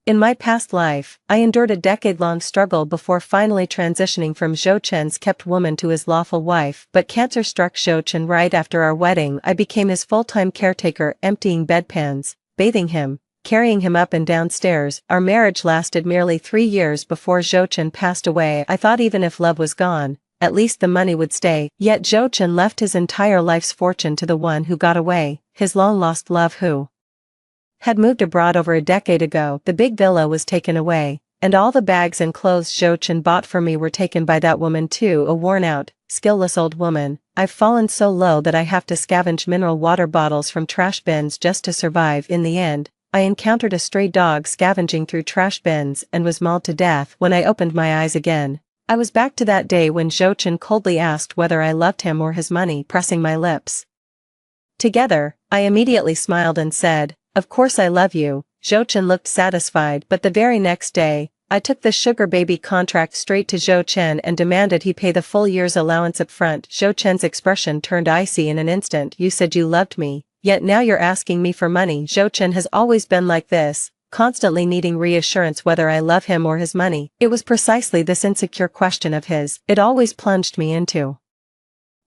In my past life, I endured a decade-long struggle before finally transitioning from Zhou Chen's kept woman to his lawful wife, but cancer struck Zhou Chen right after our wedding. I became his full-time caretaker, emptying bedpans, bathing him, carrying him up and down stairs. Our marriage lasted merely 3 years before Zhou Chen passed away. I thought even if love was gone, at least the money would stay. Yet Zhou Chen left his entire life's fortune to the one who got away, his long-lost love who had moved abroad over a decade ago. The big villa was taken away, and all the bags and clothes Zhou Chen bought for me were taken by that woman too, a worn-out, skillless old woman. I've fallen so low that I have to scavenge mineral water bottles from trash bins just to survive. In the end, I encountered a stray dog scavenging through trash bins and was mauled to death. When I opened my eyes again, I was back to that day when Zhou Chen coldly asked whether I loved him or his money, pressing my lips together. I immediately smiled and said, "Of course I love you." Zhou Chen looked satisfied, but the very next day, I took the sugar baby contract straight to Zhou Chen and demanded he pay the full year's allowance up front. Zhou Chen's expression turned icy in an instant. "You said you loved me, yet now you're asking me for money." Zhou Chen has always been like this, constantly needing reassurance whether I love him or his money. It was precisely this insecure question of his, it always plunged me into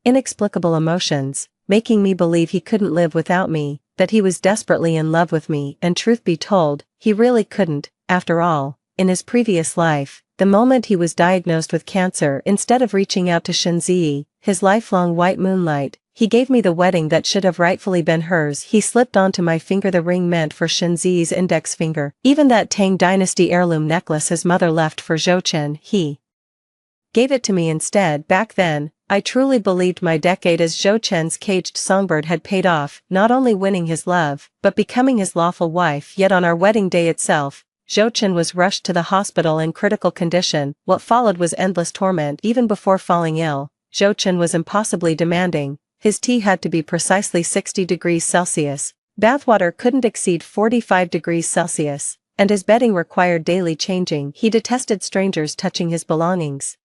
inexplicable emotions, making me believe he couldn't live without me, that he was desperately in love with me, and truth be told, he really couldn't. After all, in his previous life, the moment he was diagnosed with cancer, instead of reaching out to Shenzi, his lifelong white moonlight, he gave me the wedding that should have rightfully been hers. He slipped onto my finger the ring meant for Shenzi's index finger. Even that Tang Dynasty heirloom necklace his mother left for Zhou Chen, he gave it to me instead. Back then, I truly believed my decade as Zhou Chen's caged songbird had paid off, not only winning his love, but becoming his lawful wife. Yet on our wedding day itself, Zhou Chen was rushed to the hospital in critical condition. What followed was endless torment. Even before falling ill, Zhou Chen was impossibly demanding. His tea had to be precisely 60 degrees Celsius, bathwater couldn't exceed 45 degrees Celsius, and his bedding required daily changing. He detested strangers touching his belongings.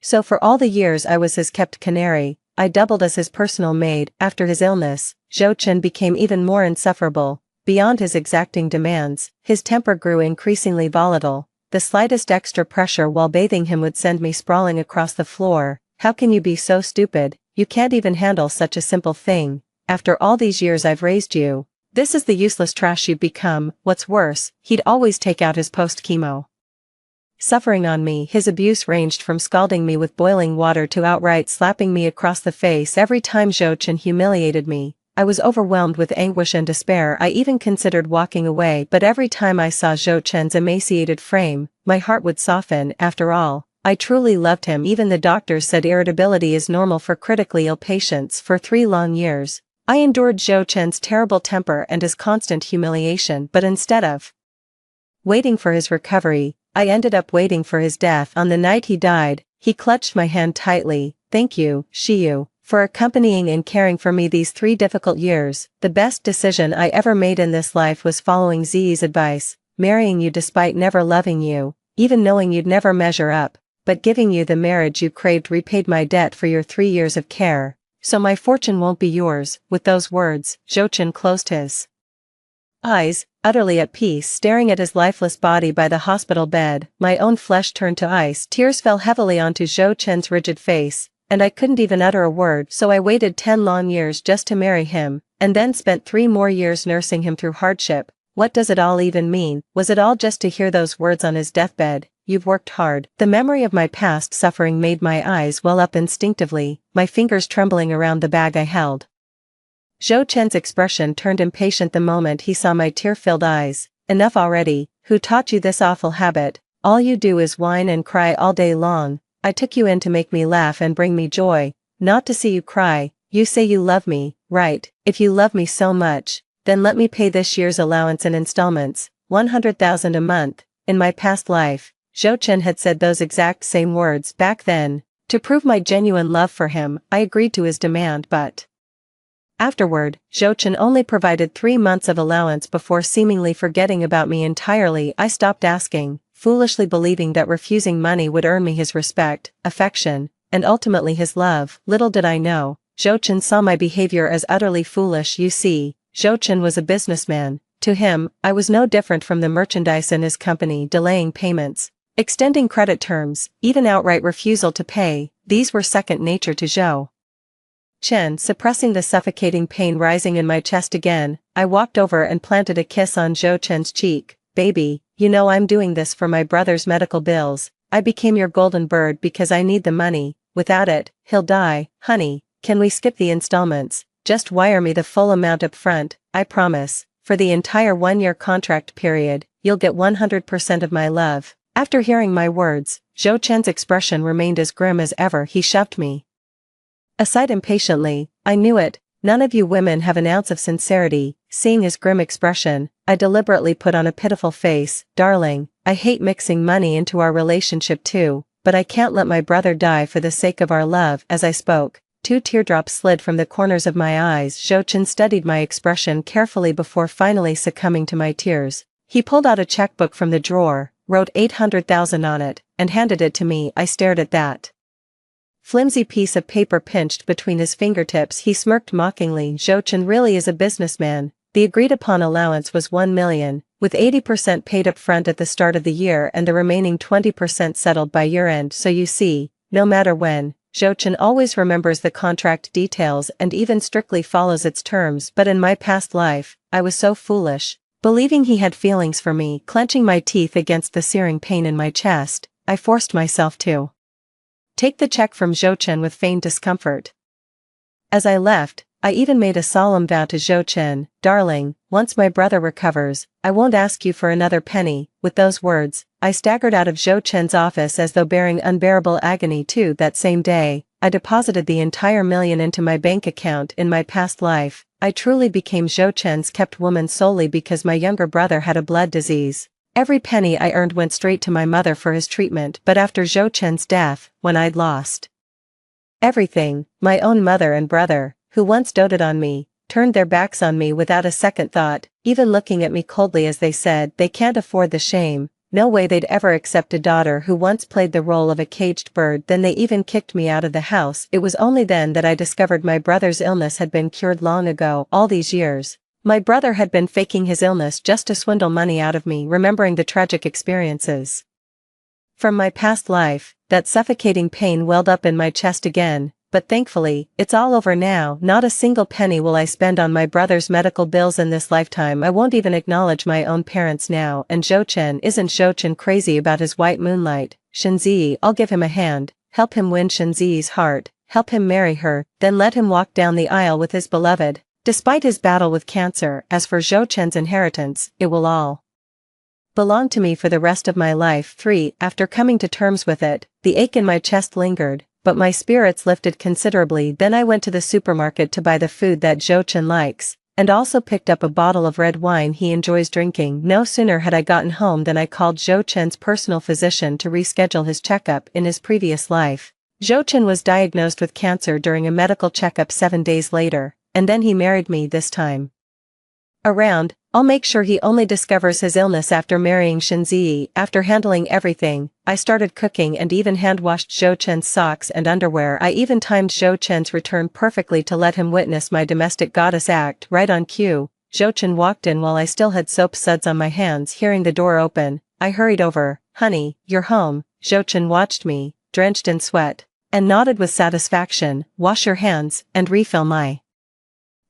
So for all the years I was his kept canary, I doubled as his personal maid. After his illness, Zhou Chen became even more insufferable. Beyond his exacting demands, his temper grew increasingly volatile. The slightest extra pressure while bathing him would send me sprawling across the floor. "How can you be so stupid? You can't even handle such a simple thing. After all these years I've raised you. This is the useless trash you've become." What's worse, he'd always take out his post-chemo suffering on me. His abuse ranged from scalding me with boiling water to outright slapping me across the face. Every time Zhou Chen humiliated me, I was overwhelmed with anguish and despair. I even considered walking away, but every time I saw Zhou Chen's emaciated frame, my heart would soften. After all, I truly loved him. Even the doctors said irritability is normal for critically ill patients. For 3 long years, I endured Zhou Chen's terrible temper and his constant humiliation, but instead of waiting for his recovery, I ended up waiting for his death. On the night he died, he clutched my hand tightly. "Thank you, Shiyu, for accompanying and caring for me these 3 difficult years. The best decision I ever made in this life was following Zi's advice, marrying you despite never loving you, even knowing you'd never measure up, but giving you the marriage you craved repaid my debt for your 3 years of care, so my fortune won't be yours." With those words, Zhou Chen closed his eyes, utterly at peace, staring at his lifeless body by the hospital bed. My own flesh turned to ice. Tears fell heavily onto Zhou Chen's rigid face, and I couldn't even utter a word. So I waited 10 long years just to marry him, and then spent 3 more years nursing him through hardship. What does it all even mean? Was it all just to hear those words on his deathbed? "You've worked hard." The memory of my past suffering made my eyes well up instinctively, my fingers trembling around the bag I held. Zhou Chen's expression turned impatient the moment he saw my tear-filled eyes. "Enough already. Who taught you this awful habit? All you do is whine and cry all day long. I took you in to make me laugh and bring me joy, not to see you cry. You say you love me, right? If you love me so much, then let me pay this year's allowance in installments, 100,000 a month." In my past life, Zhou Chen had said those exact same words. Back then, to prove my genuine love for him, I agreed to his demand, but afterward, Zhou Chen only provided 3 months of allowance before seemingly forgetting about me entirely. I stopped asking, foolishly believing that refusing money would earn me his respect, affection, and ultimately his love. Little did I know, Zhou Chen saw my behavior as utterly foolish. You see, Zhou Chen was a businessman, To him, I was no different from the merchandise in his company delaying payments, extending credit terms, even outright refusal to pay. These were second nature to Zhou Chen. Suppressing the suffocating pain rising in my chest again, I walked over and planted a kiss on Zhou Chen's cheek. Baby, you know I'm doing this for my brother's medical bills. I became your golden bird because I need the money. Without it, he'll die. Honey, can we skip the installments? Just wire me the full amount up front. I promise. For the entire 1-year contract period, you'll get 100% of my love. After hearing my words, Zhou Chen's expression remained as grim as ever. He shoved me aside impatiently. I knew it. None of you women have an ounce of sincerity. Seeing his grim expression, I deliberately put on a pitiful face. Darling, I hate mixing money into our relationship too, but I can't let my brother die for the sake of our love. As I spoke, 2 teardrops slid from the corners of my eyes. Zhou Chen studied my expression carefully before finally succumbing to my tears. He pulled out a checkbook from the drawer, wrote 800,000 on it, and handed it to me. I stared at that flimsy piece of paper pinched between his fingertips. He smirked mockingly. Zhou Chen really is a businessman. The agreed-upon allowance was 1 million, with 80% paid up front at the start of the year and the remaining 20% settled by year-end. So you see, no matter when, Zhou Chen always remembers the contract details and even strictly follows its terms. But in my past life, I was so foolish, believing he had feelings for me. Clenching my teeth against the searing pain in my chest, I forced myself to take the check from Zhou Chen with feigned discomfort. As I left, I even made a solemn vow to Zhou Chen. Darling, once my brother recovers, I won't ask you for another penny. With those words, I staggered out of Zhou Chen's office as though bearing unbearable agony too. That same day, I deposited the entire million into my bank account. In my past life, I truly became Zhou Chen's kept woman solely because my younger brother had a blood disease. Every penny I earned went straight to my mother for his treatment. But after Zhou Chen's death, when I'd lost everything, my own mother and brother, who once doted on me, turned their backs on me without a second thought, even looking at me coldly as they said they can't afford the shame. No way they'd ever accept a daughter who once played the role of a caged bird. Then they even kicked me out of the house. It was only then that I discovered my brother's illness had been cured long ago. All these years, my brother had been faking his illness just to swindle money out of me. Remembering the tragic experiences from my past life, that suffocating pain welled up in my chest again. But thankfully, it's all over now. Not a single penny will I spend on my brother's medical bills in this lifetime. I won't even acknowledge my own parents now. And Zhou Chen, isn't Zhou Chen crazy about his white moonlight? Shenzi, I'll give him a hand, help him win Shenzi's heart, help him marry her, then let him walk down the aisle with his beloved, despite his battle with cancer. As for Zhou Chen's inheritance, it will all belong to me for the rest of my life. 3. After coming to terms with it, the ache in my chest lingered, but my spirits lifted considerably. Then I went to the supermarket to buy the food that Zhou Chen likes, and also picked up a bottle of red wine he enjoys drinking. No sooner had I gotten home than I called Zhou Chen's personal physician to reschedule his checkup. In his previous life, Zhou Chen was diagnosed with cancer during a medical checkup 7 days later, and then he married me. This time around, I'll make sure he only discovers his illness after marrying Shenzi. After handling everything, I started cooking and even hand-washed Zhou Chen's socks and underwear. I even timed Zhou Chen's return perfectly to let him witness my domestic goddess act. Right on cue, Zhou Chen walked in while I still had soap suds on my hands. Hearing the door open, I hurried over. Honey, you're home. Zhou Chen watched me, drenched in sweat, and nodded with satisfaction. Wash your hands and refill my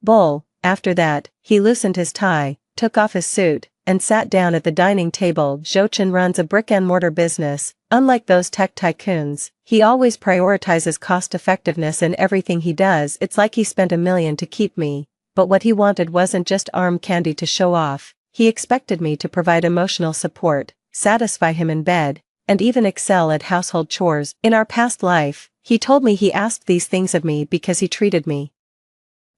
bowl. After that, he loosened his tie, took off his suit, and sat down at the dining table. Zhou Chen runs a brick-and-mortar business. Unlike those tech tycoons, he always prioritizes cost-effectiveness in everything he does. It's like he spent $1 million to keep me, but what he wanted wasn't just arm candy to show off. He expected me to provide emotional support, satisfy him in bed, and even excel at household chores. In our past life, he told me he asked these things of me because he treated me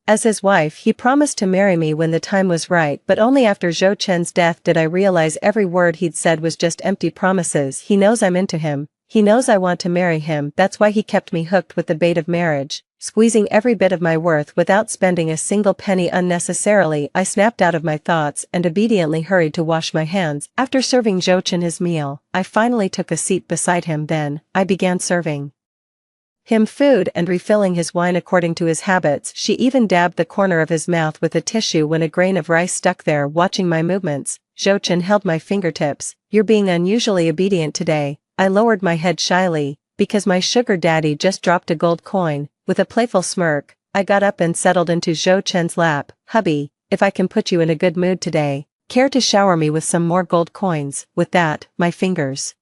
as his wife. He promised to marry me when the time was right, but only after Zhou Chen's death did I realize every word he'd said was just empty promises. He knows I'm into him. He knows I want to marry him. That's why he kept me hooked with the bait of marriage, squeezing every bit of my worth without spending a single penny unnecessarily. I snapped out of my thoughts and obediently hurried to wash my hands. After serving Zhou Chen his meal, I finally took a seat beside him. Then, I began serving him food and refilling his wine according to his habits. She even dabbed the corner of his mouth with a tissue when a grain of rice stuck there. Watching my movements, Zhou held my fingertips. "You're being unusually obedient today." I lowered my head shyly, because my sugar daddy just dropped a gold coin. With a playful smirk, I got up and settled into Zhou lap. "Hubby, if I can put you in a good mood today, care to shower me with some more gold coins?" With that, my fingers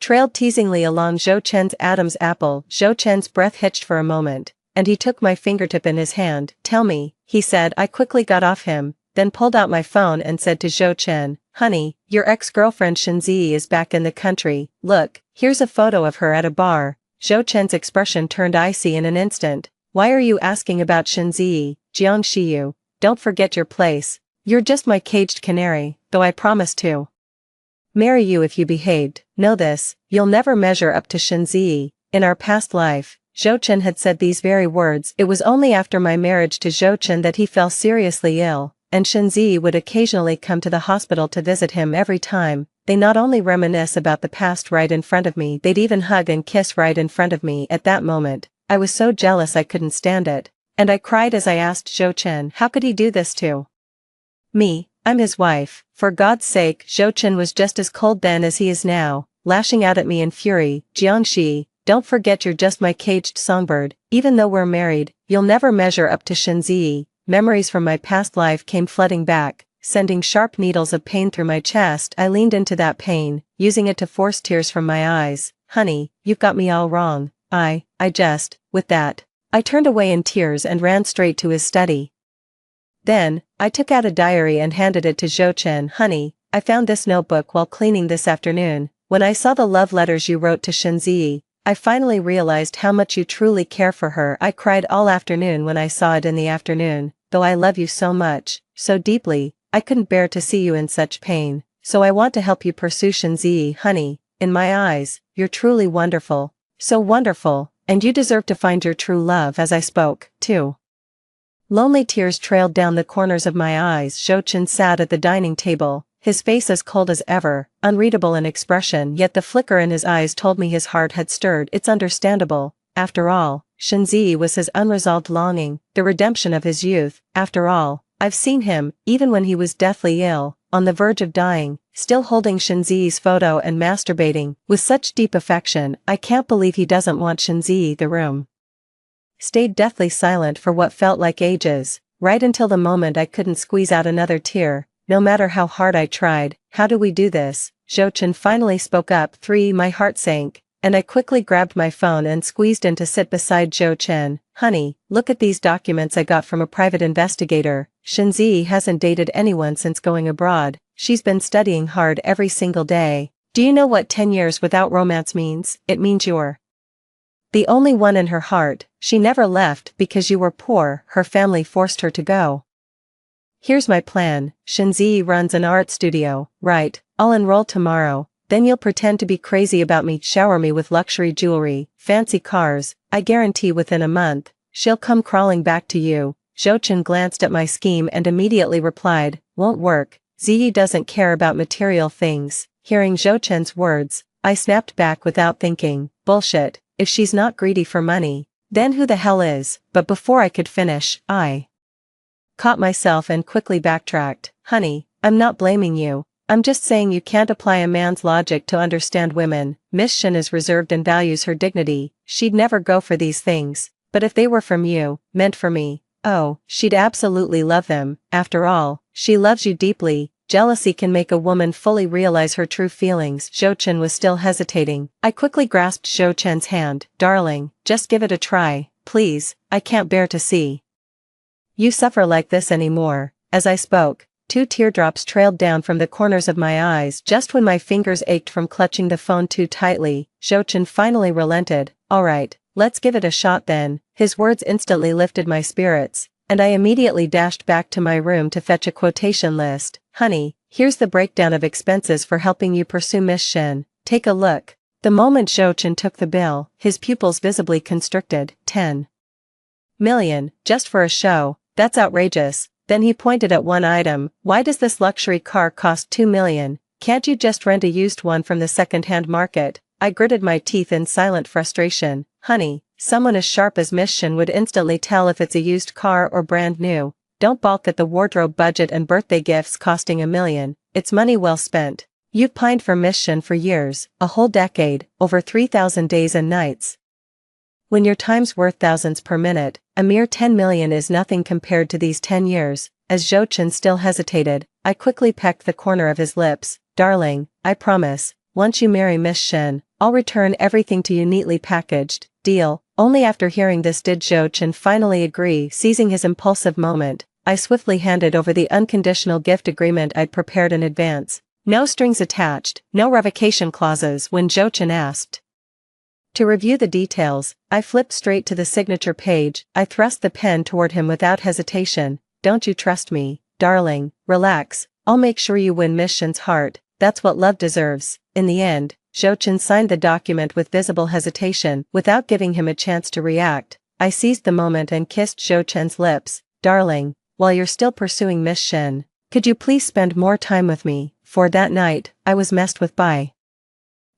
trailed teasingly along Zhou Adam's apple. Zhou breath hitched for a moment, and he took my fingertip in his hand. "Tell me," he said. I quickly got off him, then pulled out my phone and said to Zhou, "Honey, your ex-girlfriend Shenzi is back in the country. Look, here's a photo of her at a bar." Zhou expression turned icy in an instant. "Why are you asking about Shenzi, Jiangxiyu? Don't forget your place. You're just my caged canary, though I promised to marry you if you behaved. Know this, you'll never measure up to Shenzi. In our past life," Zhou had said these very words. It was only after my marriage to Zhou that he fell seriously ill, and Shenzi would occasionally come to the hospital to visit him. Every time, they not only reminisce about the past right in front of me, they'd even hug and kiss right in front of me. At that moment, I was so jealous I couldn't stand it, and I cried as I asked Zhou, how could he do this to me? I'm his wife. For God's sake. Zhou was just as cold then as he is now, lashing out at me in fury. "Jiangxi, don't forget you're just my caged songbird. Even though we're married, you'll never measure up to Shenzi." Memories from my past life came flooding back, sending sharp needles of pain through my chest. I leaned into that pain, using it to force tears from my eyes. "Honey, you've got me all wrong. With that, I turned away in tears and ran straight to his study. Then, I took out a diary and handed it to Zhou. "Honey, I found this notebook while cleaning this afternoon. When I saw the love letters you wrote to Shenzi, I finally realized how much you truly care for her. I cried all afternoon when I saw it in the afternoon. Though I love you so much, so deeply, I couldn't bear to see you in such pain. So I want to help you pursue Shenzi. Honey, in my eyes, you're truly wonderful. So wonderful, and you deserve to find your true love." As I spoke, too, lonely tears trailed down the corners of my eyes. Zhou sat at the dining table, his face as cold as ever, unreadable in expression, yet the flicker in his eyes told me his heart had stirred. It's understandable. After all, Shenzi was his unresolved longing, the redemption of his youth. After all, I've seen him, even when he was deathly ill, on the verge of dying, still holding Shenzi's photo and masturbating, with such deep affection. I can't believe he doesn't want Shenzi. The room stayed deathly silent for what felt like ages, right until the moment I couldn't squeeze out another tear, no matter how hard I tried. "How do we do this?" Zhou finally spoke up. My heart sank, and I quickly grabbed my phone and squeezed in to sit beside Zhou. "Honey, look at these documents I got from a private investigator. Shenzi hasn't dated anyone since going abroad. She's been studying hard every single day. Do you know what 10 years without romance means? It means you're the only one in her heart. She never left because you were poor, her family forced her to go. Here's my plan. Shenzi runs an art studio, right? I'll enroll tomorrow, then you'll pretend to be crazy about me, shower me with luxury jewelry, fancy cars. I guarantee within a month, she'll come crawling back to you." Zhou glanced at my scheme and immediately replied, "Won't work. Ziyi doesn't care about material things." Hearing Zhou words, I snapped back without thinking, "Bullshit. If she's not greedy for money, then who the hell is?" But before I could finish, I caught myself and quickly backtracked. "Honey, I'm not blaming you. I'm just saying you can't apply a man's logic to understand women. Miss Shen is reserved and values her dignity. She'd never go for these things. But if they were from you, meant for me, oh, she'd absolutely love them. After all, she loves you deeply. Jealousy can make a woman fully realize her true feelings." Zhou was still hesitating. I quickly grasped Zhou hand. "Darling, just give it a try, please. I can't bear to see you suffer like this anymore." As I spoke, 2 teardrops trailed down from the corners of my eyes just when my fingers ached from clutching the phone too tightly. Zhou finally relented. "Alright, let's give it a shot then." His words instantly lifted my spirits, and I immediately dashed back to my room to fetch a quotation list. "Honey, here's the breakdown of expenses for helping you pursue Miss Shen. Take a look." The moment Zhou took the bill, his pupils visibly constricted. 10 million, just for a show? That's outrageous. Then he pointed at one item. "Why does this luxury car cost 2 million? Can't you just rent a used one from the second-hand market?" I gritted my teeth in silent frustration. "Honey, Someone as sharp as Miss Shin would instantly tell if it's a used car or brand new. Don't balk at the wardrobe budget and birthday gifts costing $1 million, it's money well spent. You've pined for Miss Shin for years, a whole decade, over 3,000 days and nights. When your time's worth thousands per minute, a mere 10 million is nothing compared to these 10 years. As Zhou Chen still hesitated, I quickly pecked the corner of his lips. Darling, I promise, once you marry Miss Shin, I'll return everything to you neatly packaged. Deal? Only after hearing this did Zhou Chen finally agree. Seizing his impulsive moment, I swiftly handed over the unconditional gift agreement I'd prepared in advance. No strings attached, no revocation clauses. When Zhou Chen asked to review the details, I flipped straight to the signature page. I thrust the pen toward him without hesitation. Don't you trust me, darling? Relax, I'll make sure you win Miss Shin's heart. That's what love deserves. In the end, Zhou Chen signed the document with visible hesitation. Without giving him a chance to react, I seized the moment and kissed Zhou Chen's lips. Darling, while you're still pursuing Miss Shin, could you please spend more time with me? For that night, I was messed with by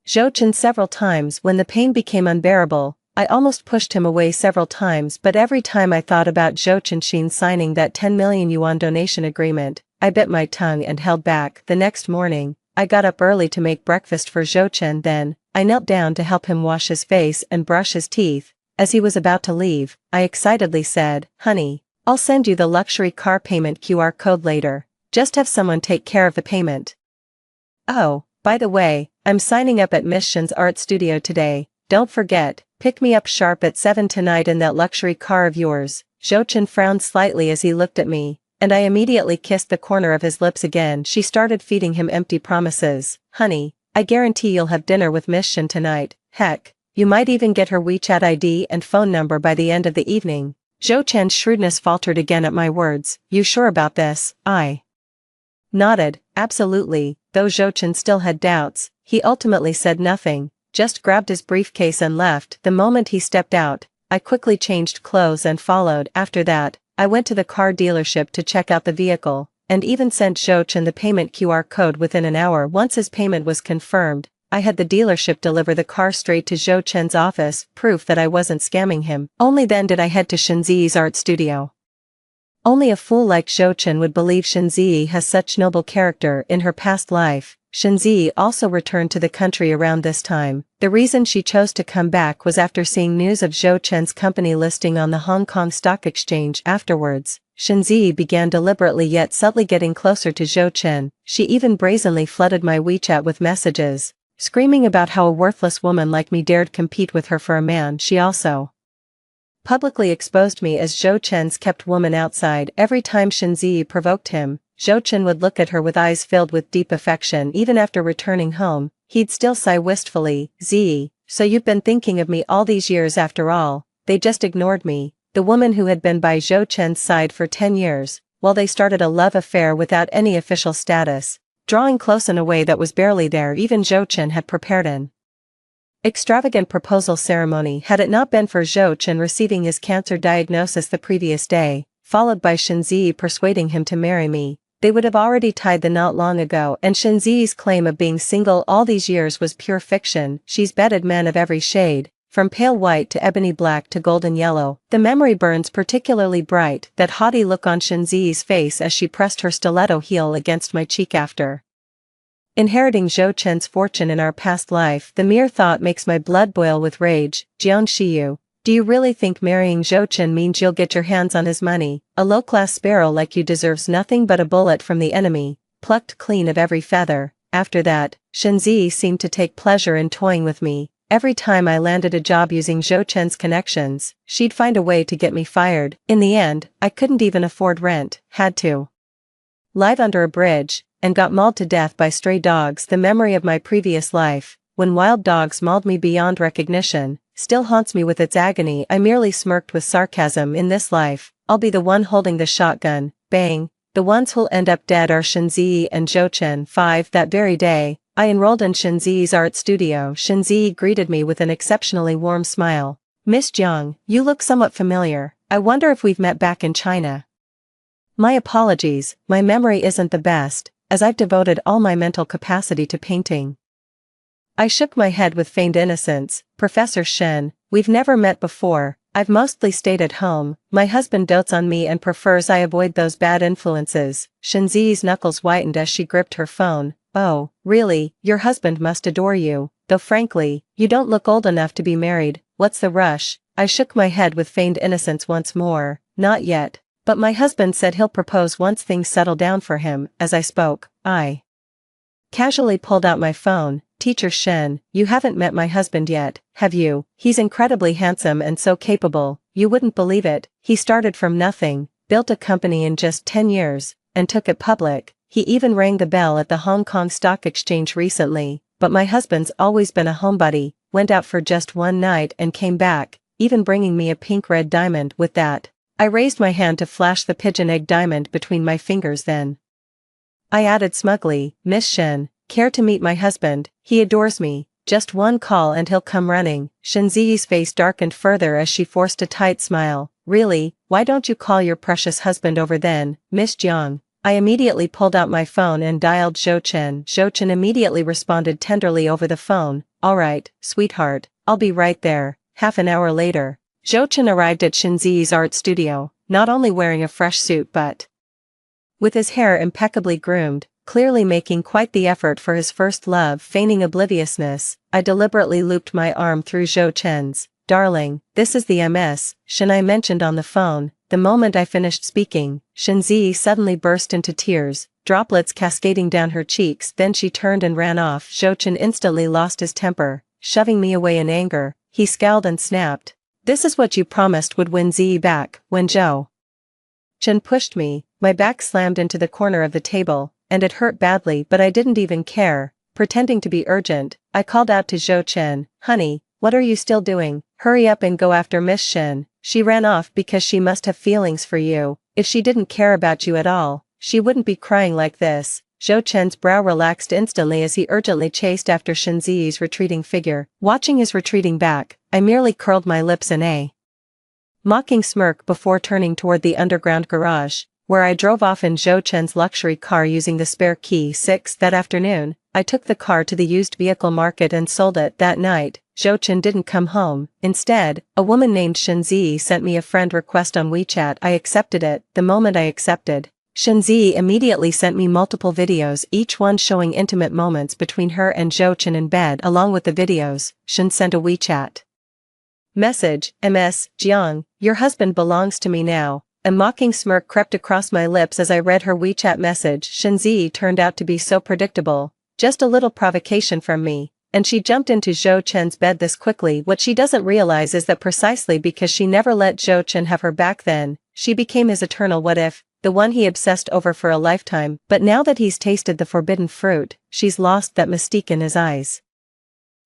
Zhou Chen several times. When the pain became unbearable, I almost pushed him away several times, but every time I thought about Zhou Chen signing that 10 million yuan donation agreement, I bit my tongue and held back. The next morning, I got up early to make breakfast for Zhou Chen. Then, I knelt down to help him wash his face and brush his teeth. As he was about to leave, I excitedly said, "Honey, I'll send you the luxury car payment QR code later. Just have someone take care of the payment. Oh, by the way, I'm signing up at Miss Shin's art studio today. Don't forget, pick me up sharp at 7 tonight in that luxury car of yours." Zhou Chen frowned slightly as he looked at me, and I immediately kissed the corner of his lips again. She started feeding him empty promises. "Honey, I guarantee you'll have dinner with Miss Shin tonight. Heck, you might even get her WeChat ID and phone number by the end of the evening." Zhou Chen's shrewdness faltered again at my words. "You sure about this?" I nodded. Absolutely. Though Zhou Chen still had doubts, he ultimately said nothing, just grabbed his briefcase and left. The moment he stepped out, I quickly changed clothes and followed. After that, I went to the car dealership to check out the vehicle, and even sent Zhou Chen the payment QR code within an hour. Once his payment was confirmed, I had the dealership deliver the car straight to Zhou Chen's office, proof that I wasn't scamming him. Only then did I head to Shenzi's art studio. Only a fool like Zhou Chen would believe Shenzi has such noble character. In her past life, Shenzi also returned to the country around this time. The reason she chose to come back was after seeing news of Zhou Chen's company listing on the Hong Kong Stock Exchange. Afterwards, Shenzi began deliberately yet subtly getting closer to Zhou Chen. She even brazenly flooded my WeChat with messages, screaming about how a worthless woman like me dared compete with her for a man. She also publicly exposed me as Zhou Chen's kept woman outside. Every time Shenzi provoked him, Zhou Chen would look at her with eyes filled with deep affection. Even after returning home, he'd still sigh wistfully. "Z, so you've been thinking of me all these years after all." They just ignored me, the woman who had been by Zhou Chen's side for 10 years, while they started a love affair without any official status, drawing close in a way that was barely there. Even Zhou Chen had prepared an extravagant proposal ceremony. Had it not been for Zhou Chen receiving his cancer diagnosis the previous day, followed by Shenzi persuading him to marry me, they would have already tied the knot long ago. And Shenzi's claim of being single all these years was pure fiction. She's bedded men of every shade, from pale white to ebony black to golden yellow. The memory burns particularly bright, that haughty look on Shenzi's face as she pressed her stiletto heel against my cheek. After inheriting Zhou Chen's fortune in our past life, the mere thought makes my blood boil with rage. "Jiang Shiyu, do you really think marrying Zhou Chen means you'll get your hands on his money? A low-class sparrow like you deserves nothing but a bullet from the enemy, plucked clean of every feather." After that, Shenzi seemed to take pleasure in toying with me. Every time I landed a job using Zhou Chen's connections, she'd find a way to get me fired. In the end, I couldn't even afford rent, had to live under a bridge, and got mauled to death by stray dogs. The memory of my previous life, when wild dogs mauled me beyond recognition, still haunts me with its agony. I merely smirked with sarcasm. In this life, I'll be the one holding the shotgun. Bang. The ones who'll end up dead are Shenzi and Zhou Chen. 5. That very day, I enrolled in Shenzi's art studio. Shenzi greeted me with an exceptionally warm smile. "Miss Jiang, you look somewhat familiar. I wonder if we've met back in China." My apologies, my memory isn't the best, as I've devoted all my mental capacity to painting. I shook my head with feigned innocence. "Professor Shen, We've never met before. I've mostly stayed at home. My husband dotes on me and prefers I avoid those bad influences. Shenzi's knuckles whitened as she gripped her phone. Oh, really? Your husband must adore you. Though frankly, you don't look old enough to be married. What's the rush? I shook my head with feigned innocence once more. Not yet. But my husband said he'll propose once things settle down for him. As I spoke, I casually pulled out my phone. Teacher Shen, you haven't met my husband yet, have you? He's incredibly handsome and so capable. You wouldn't believe it. He started from nothing, built a company in just 10 years, and took it public. He even rang the bell at the Hong Kong Stock Exchange recently. But my husband's always been a homebody, went out for just one night and came back, even bringing me a pink-red diamond with that. I raised my hand to flash the pigeon egg diamond between my fingers then. I added smugly, Miss Shen, care to meet my husband? He adores me. Just one call and he'll come running. Shenzi's face darkened further as she forced a tight smile. Really? Why don't you call your precious husband over then, Miss Jiang? I immediately pulled out my phone and dialed Zhou Chen. Zhou Chen immediately responded tenderly over the phone. All right, sweetheart, I'll be right there. Half an hour later, Zhou Chen arrived at Shenzi's art studio, not only wearing a fresh suit but with his hair impeccably groomed, clearly making quite the effort for his first love. Feigning obliviousness, I deliberately looped my arm through Zhou Chen's. Darling, this is the MS, Shen I mentioned on the phone. The moment I finished speaking, Shenzi suddenly burst into tears, droplets cascading down her cheeks. Then she turned and ran off. Zhou Chen instantly lost his temper, shoving me away in anger. He scowled and snapped. This is what you promised would win Ziyi back. When Zhou Chen pushed me, my back slammed into the corner of the table, and it hurt badly, but I didn't even care. Pretending to be urgent, I called out to Zhou Chen, honey, what are you still doing? Hurry up and go after Miss Shen. She ran off because she must have feelings for you. If she didn't care about you at all, she wouldn't be crying like this. Zhou Chen's brow relaxed instantly as he urgently chased after Shenzi's retreating figure. Watching his retreating back, I merely curled my lips in a mocking smirk before turning toward the underground garage, where I drove off in Zhou Chen's luxury car using the spare key. 6 That afternoon, I took the car to the used vehicle market and sold it. That night, Zhou Chen didn't come home. Instead, a woman named Shenzi sent me a friend request on WeChat. I accepted it. The moment I accepted, Shenzi immediately sent me multiple videos, each one showing intimate moments between her and Zhou Chen in bed. Along with the videos, Shen sent a WeChat message, MS, Jiang, your husband belongs to me now. A mocking smirk crept across my lips as I read her WeChat message. Shenzi turned out to be so predictable. Just a little provocation from me, and she jumped into Zhou Chen's bed this quickly. What she doesn't realize is that precisely because she never let Zhou Chen have her back then, she became his eternal what if, the one he obsessed over for a lifetime. But now that he's tasted the forbidden fruit, she's lost that mystique in his eyes.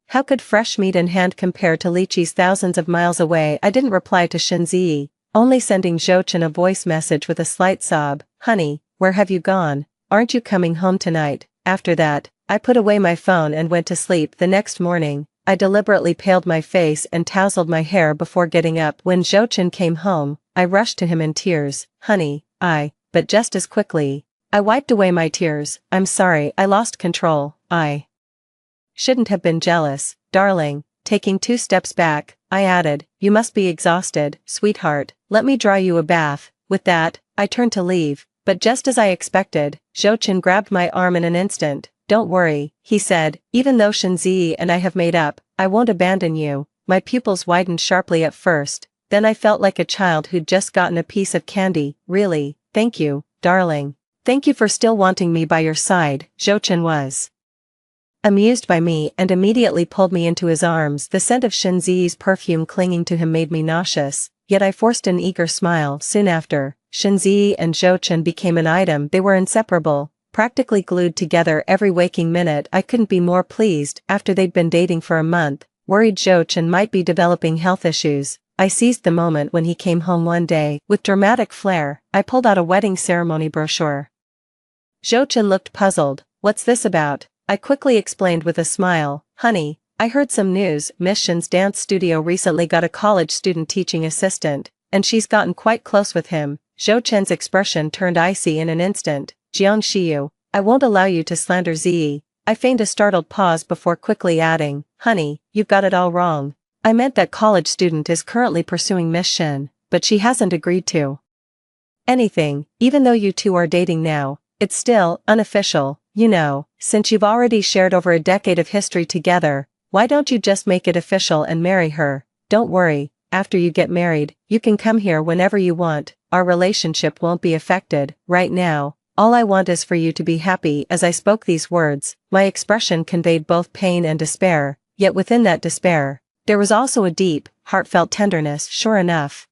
How could fresh meat in hand compare to lychees thousands of miles away? I didn't reply to Shenzi, only sending Zhou Chen a voice message with a slight sob. Honey, where have you gone? Aren't you coming home tonight? After that, I put away my phone and went to sleep. The next morning, I deliberately paled my face and tousled my hair before getting up. When Zhou Chen came home, I rushed to him in tears. Honey, but just as quickly, I wiped away my tears. I'm sorry, I lost control. I shouldn't have been jealous, darling. Taking 2 steps back, I added, you must be exhausted, sweetheart. Let me draw you a bath. With that, I turned to leave, but just as I expected, Zhou Chen grabbed my arm in an instant. Don't worry, he said, even though Shenzi and I have made up, I won't abandon you. My pupils widened sharply at first, then I felt like a child who'd just gotten a piece of candy. Really, thank you, darling. Thank you for still wanting me by your side. Zhou Chen was amused by me and immediately pulled me into his arms. The scent of Shenzi's perfume clinging to him made me nauseous, yet I forced an eager smile. Soon after, Shenzi and Zhou Chen became an item. They were inseparable, practically glued together every waking minute. I couldn't be more pleased. After they'd been dating for a month, worried Zhou Chen might be developing health issues, I seized the moment when he came home one day. With dramatic flair, I pulled out a wedding ceremony brochure. Zhou Chen looked puzzled. What's this about? I quickly explained with a smile. Honey, I heard some news. Miss Shen's dance studio recently got a college student teaching assistant, and she's gotten quite close with him. Zhou Chen's expression turned icy in an instant. Jiang Xiyu, I won't allow you to slander Ziyi. I feigned a startled pause before quickly adding, honey, you've got it all wrong. I meant that college student is currently pursuing Miss Shin, but she hasn't agreed to anything, even though you two are dating now. It's still unofficial, you know, since you've already shared over a decade of history together. Why don't you just make it official and marry her? Don't worry, after you get married, you can come here whenever you want, our relationship won't be affected. Right now, all I want is for you to be happy. As I spoke these words, my expression conveyed both pain and despair, yet within that despair, there was also a deep, heartfelt tenderness. Sure enough,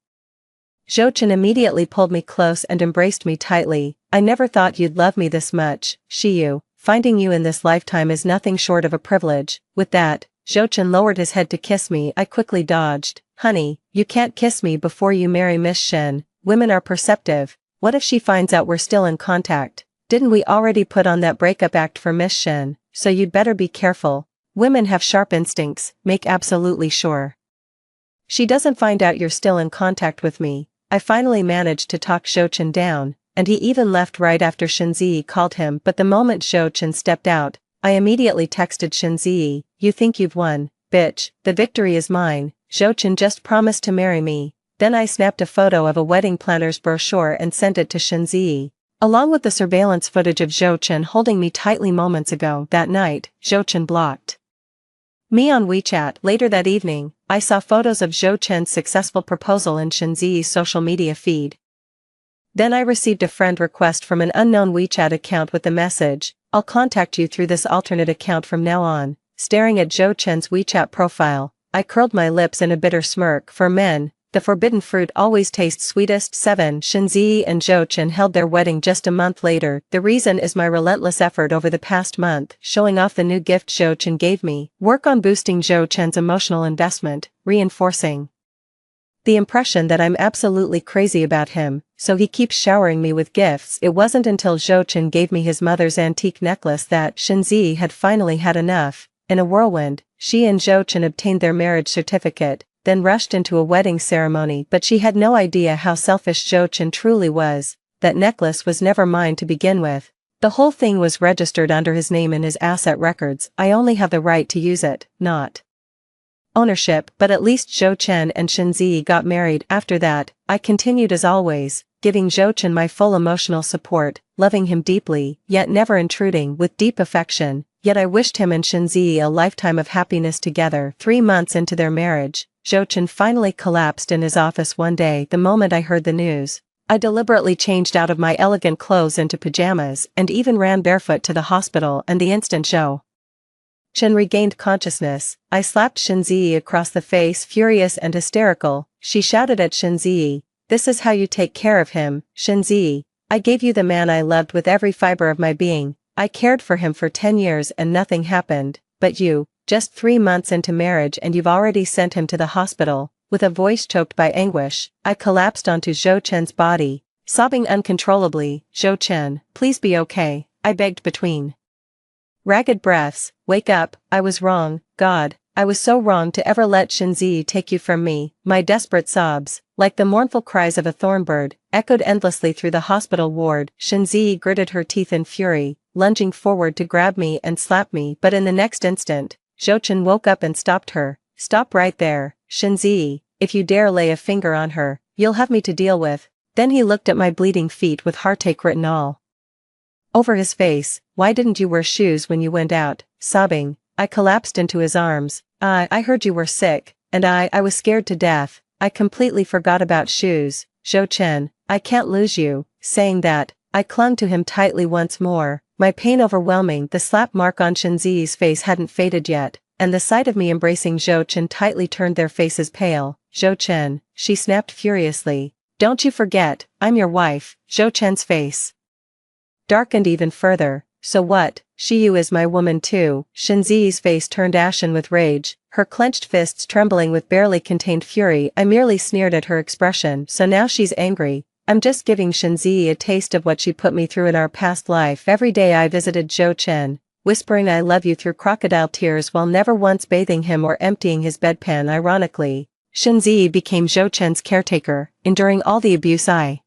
Zhou Chen immediately pulled me close and embraced me tightly. I never thought you'd love me this much, Shiyu. Finding you in this lifetime is nothing short of a privilege. With that, Zhou Chen lowered his head to kiss me. I quickly dodged. Honey, you can't kiss me before you marry Miss Shen. Women are perceptive. What if she finds out we're still in contact? Didn't we already put on that breakup act for Miss Shen? So you'd better be careful. Women have sharp instincts. Make absolutely sure she doesn't find out you're still in contact with me. I finally managed to talk Zhou Chen down, and he even left right after Shenzi called him. But the moment Zhou Chen stepped out, I immediately texted Shenzi, "You think you've won, bitch, the victory is mine. Zhou Chen just promised to marry me." Then I snapped a photo of a wedding planner's brochure and sent it to Shenzi, along with the surveillance footage of Zhou Chen holding me tightly moments ago. That night, Zhou Chen blocked me on WeChat. Later that evening, I saw photos of Zhou Chen's successful proposal in Shenzi's social media feed. Then I received a friend request from an unknown WeChat account with the message, "I'll contact you through this alternate account from now on." Staring at Zhou Chen's WeChat profile, I curled my lips in a bitter smirk. For men, the forbidden fruit always tastes sweetest. 7. Shenzi and Zhou Chen held their wedding just a month later. The reason is my relentless effort over the past month, showing off the new gift Zhou Chen gave me. Work on boosting Zhou Chen's emotional investment, reinforcing the impression that I'm absolutely crazy about him, so he keeps showering me with gifts. It wasn't until Zhou Chen gave me his mother's antique necklace that Shenzi had finally had enough. In a whirlwind, she and Zhou Chen obtained their marriage certificate, then rushed into a wedding ceremony. But she had no idea how selfish Zhou Chen truly was. That necklace was never mine to begin with. The whole thing was registered under his name in his asset records. I only have the right to use it, not ownership. But at least Zhou Chen and Shenzi got married. After that, I continued as always, giving Zhou Chen my full emotional support, loving him deeply, yet never intruding, with deep affection. Yet I wished him and Shenzi a lifetime of happiness together. 3 months into their marriage, Zhou Chen finally collapsed in his office one day. The moment I heard the news, I deliberately changed out of my elegant clothes into pajamas and even ran barefoot to the hospital. And the instant Zhou Chen regained consciousness, I slapped Shenzi across the face. Furious and hysterical, she shouted at Shenzi, "This is how you take care of him, Shenzi. I gave you the man I loved with every fiber of my being. I cared for him for 10 years and nothing happened, but you, just 3 months into marriage and you've already sent him to the hospital." With a voice choked by anguish, I collapsed onto Zhou Chen's body, sobbing uncontrollably. "Zhou Chen, please be okay," I begged between ragged breaths. "Wake up, I was wrong, God, I was so wrong to ever let Shenzi take you from me." My desperate sobs, like the mournful cries of a thornbird, echoed endlessly through the hospital ward. Shenzi gritted her teeth in fury, lunging forward to grab me and slap me. But in the next instant, Zhou Chen woke up and stopped her. "Stop right there, Shenzi. If you dare lay a finger on her, you'll have me to deal with." Then he looked at my bleeding feet with heartache written all over his face. "Why didn't you wear shoes when you went out?" Sobbing, I collapsed into his arms. I heard you were sick, and I was scared to death. I completely forgot about shoes. Zhou Chen, I can't lose you." Saying that, I clung to him tightly once more, my pain overwhelming. The slap mark on Shenzi's face hadn't faded yet, and the sight of me embracing Zhou Chen tightly turned their faces pale. "Zhou Chen," she snapped furiously, "don't you forget, I'm your wife." Zhou Chen's face darkened even further. "So what? Shiyu is my woman too." Shenzi's face turned ashen with rage, her clenched fists trembling with barely contained fury. I merely sneered at her expression. "So now she's angry. I'm just giving Shenzi a taste of what she put me through in our past life." Every day I visited Zhou Chen, whispering "I love you" through crocodile tears while never once bathing him or emptying his bedpan. Ironically, Shenzi became Zhou Chen's caretaker, enduring all the abuse I